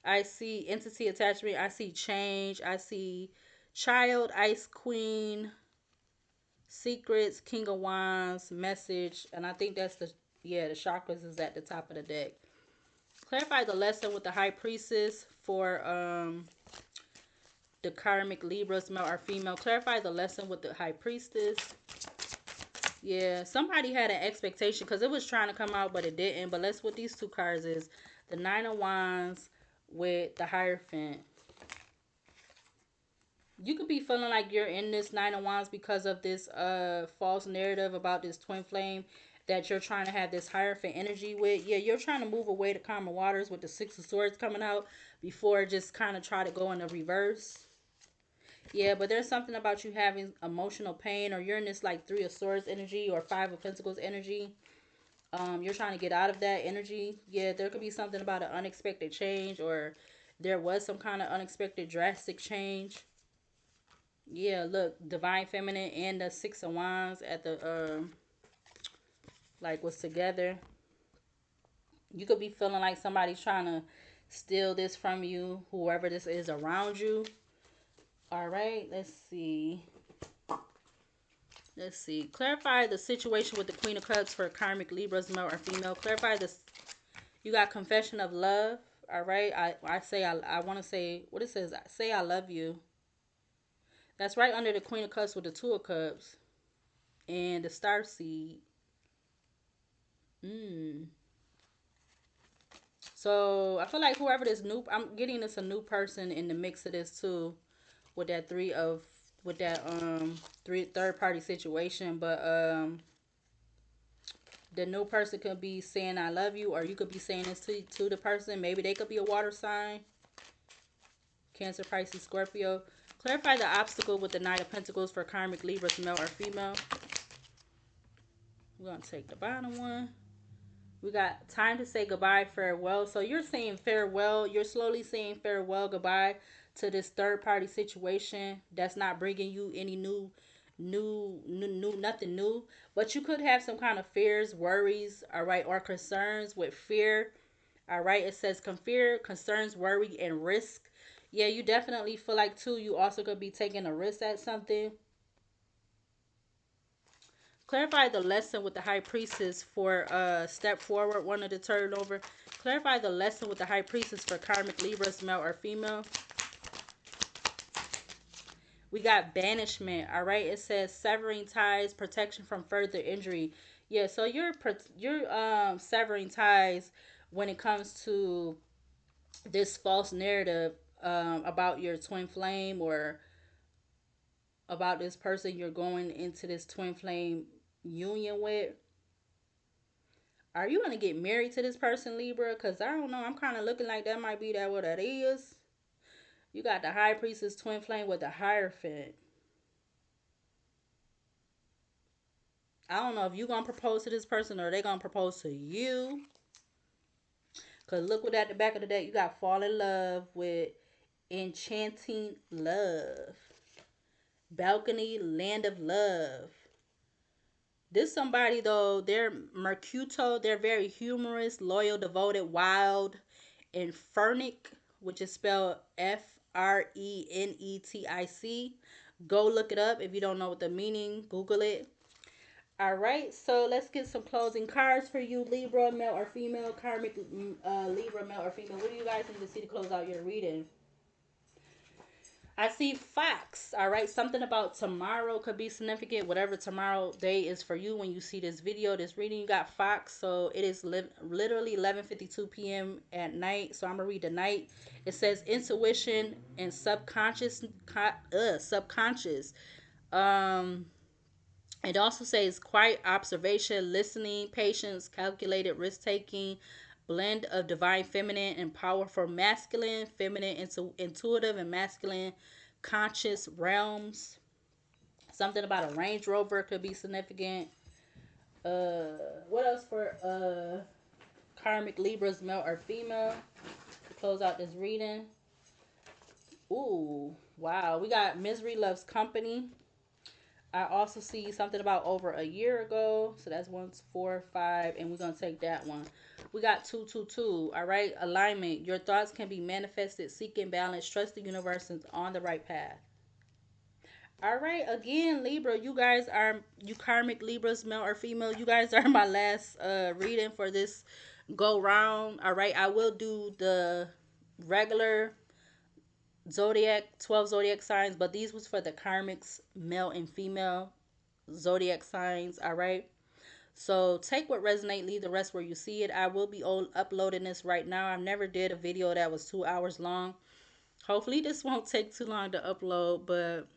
I see entity attachment. I see change. I see child, Ice Queen, secrets, King of Wands, message. And I think that's the chakras is at the top of the deck. Clarify the lesson with the High Priestess for the karmic Libras, male or female. Clarify the lesson with the High Priestess. Yeah, somebody had an expectation because it was trying to come out, but it didn't. But let's what these two cards is. The Nine of Wands with the Hierophant. You could be feeling like you're in this Nine of Wands because of this false narrative about this twin flame that you're trying to have this Hierophant energy with. Yeah, you're trying to move away to calmer waters with the Six of Swords coming out before just kind of try to go in the reverse. Yeah, but there's something about you having emotional pain, or you're in this like Three of Swords energy or Five of Pentacles energy. You're trying to get out of that energy. Yeah, there could be something about an unexpected change, or there was some kind of unexpected drastic change. Yeah, look, Divine Feminine and the Six of Wands at the like was together. You could be feeling like somebody's trying to steal this from you, whoever this is around you. All right, let's see. Let's see. Clarify the situation with the Queen of Cups for karmic Libras, male or female. Clarify this. You got confession of love. All right. I want to say what it says. Say I love you. That's right under the Queen of Cups with the Two of Cups and the Star Seed. So I feel like whoever this new, I'm getting this a new person in the mix of this too, with that third party situation. But the new person could be saying I love you, or you could be saying this to the person. Maybe they could be a water sign. Cancer, Pisces, Scorpio. Clarify the obstacle with the Knight of Pentacles for karmic Libras, male or female. We're going to take the bottom one. We got time to say goodbye, farewell. So you're saying farewell. You're slowly saying farewell, goodbye to this third party situation that's not bringing you any nothing new. But you could have some kind of fears, worries, all right, or concerns with fear. All right, it says fear, concerns, worry, and risk. Yeah, you definitely feel like too. You also could be taking a risk at something. Clarify the lesson with the High Priestess for step forward, one of the turnover. Clarify the lesson with the High Priestess for karmic Libras, male or female. We got banishment. All right, it says severing ties, protection from further injury. Yeah, so you're severing ties when it comes to this false narrative about your twin flame, or about this person you're going into this twin flame union with. Are you going to get married to this person, Libra? Because I don't know. I'm kind of looking like that might be that what that is. You got the High Priestess twin flame with the Hierophant. I don't know if you're going to propose to this person or they're going to propose to you. Because look what at the back of the deck. You got fall in love with enchanting love. Balcony, land of love. This somebody though, they're Mercuto. They're very humorous, loyal, devoted, wild, and Fernic, which is spelled Frenetic. Go look it up if you don't know what the meaning. Google it. All right, so let's get some closing cards for you, Libra, male or female, karmic Libra, male or female. What do you guys need to see to close out your reading? I see Fox. All right, something about tomorrow could be significant. Whatever tomorrow day is for you when you see this video, this reading, you got Fox. So it is literally 11:52 p.m. at night. So I'm gonna read the night. It says intuition and subconscious. Subconscious. It also says quiet observation, listening, patience, calculated risk taking, blend of divine feminine and powerful masculine, feminine intuitive and masculine conscious realms. Something about a Range Rover could be significant. What else for karmic Libras, male or female, to close out this reading? Ooh, wow. We got misery loves company. I also see something about over a year ago. So that's 1, 4, 5, and we're gonna take that one. We got 2, 2, 2. All right, alignment. Your thoughts can be manifested. Seeking balance. Trust the universe is on the right path. All right, again, Libra, you karmic Libras, male or female. You guys are my last reading for this go round. All right, I will do the regular zodiac 12 zodiac signs, but these was for the karmics, male and female zodiac signs. All right. So take what resonate, leave the rest where you see it. I will be uploading this right now. I never did a video that was 2 hours long. Hopefully this won't take too long to upload, but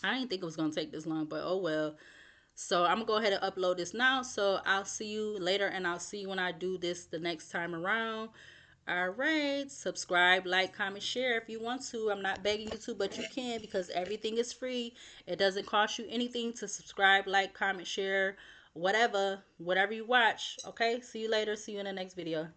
I didn't think it was gonna take this long, but oh well. So I'm gonna go ahead and upload this now. So I'll see you later, and I'll see you when I do this the next time around. All right, subscribe, like, comment, share if you want to. I'm not begging you to, but you can, because everything is free. It doesn't cost you anything to subscribe, like, comment, share, whatever you watch. Okay, see you later. See you in the next video.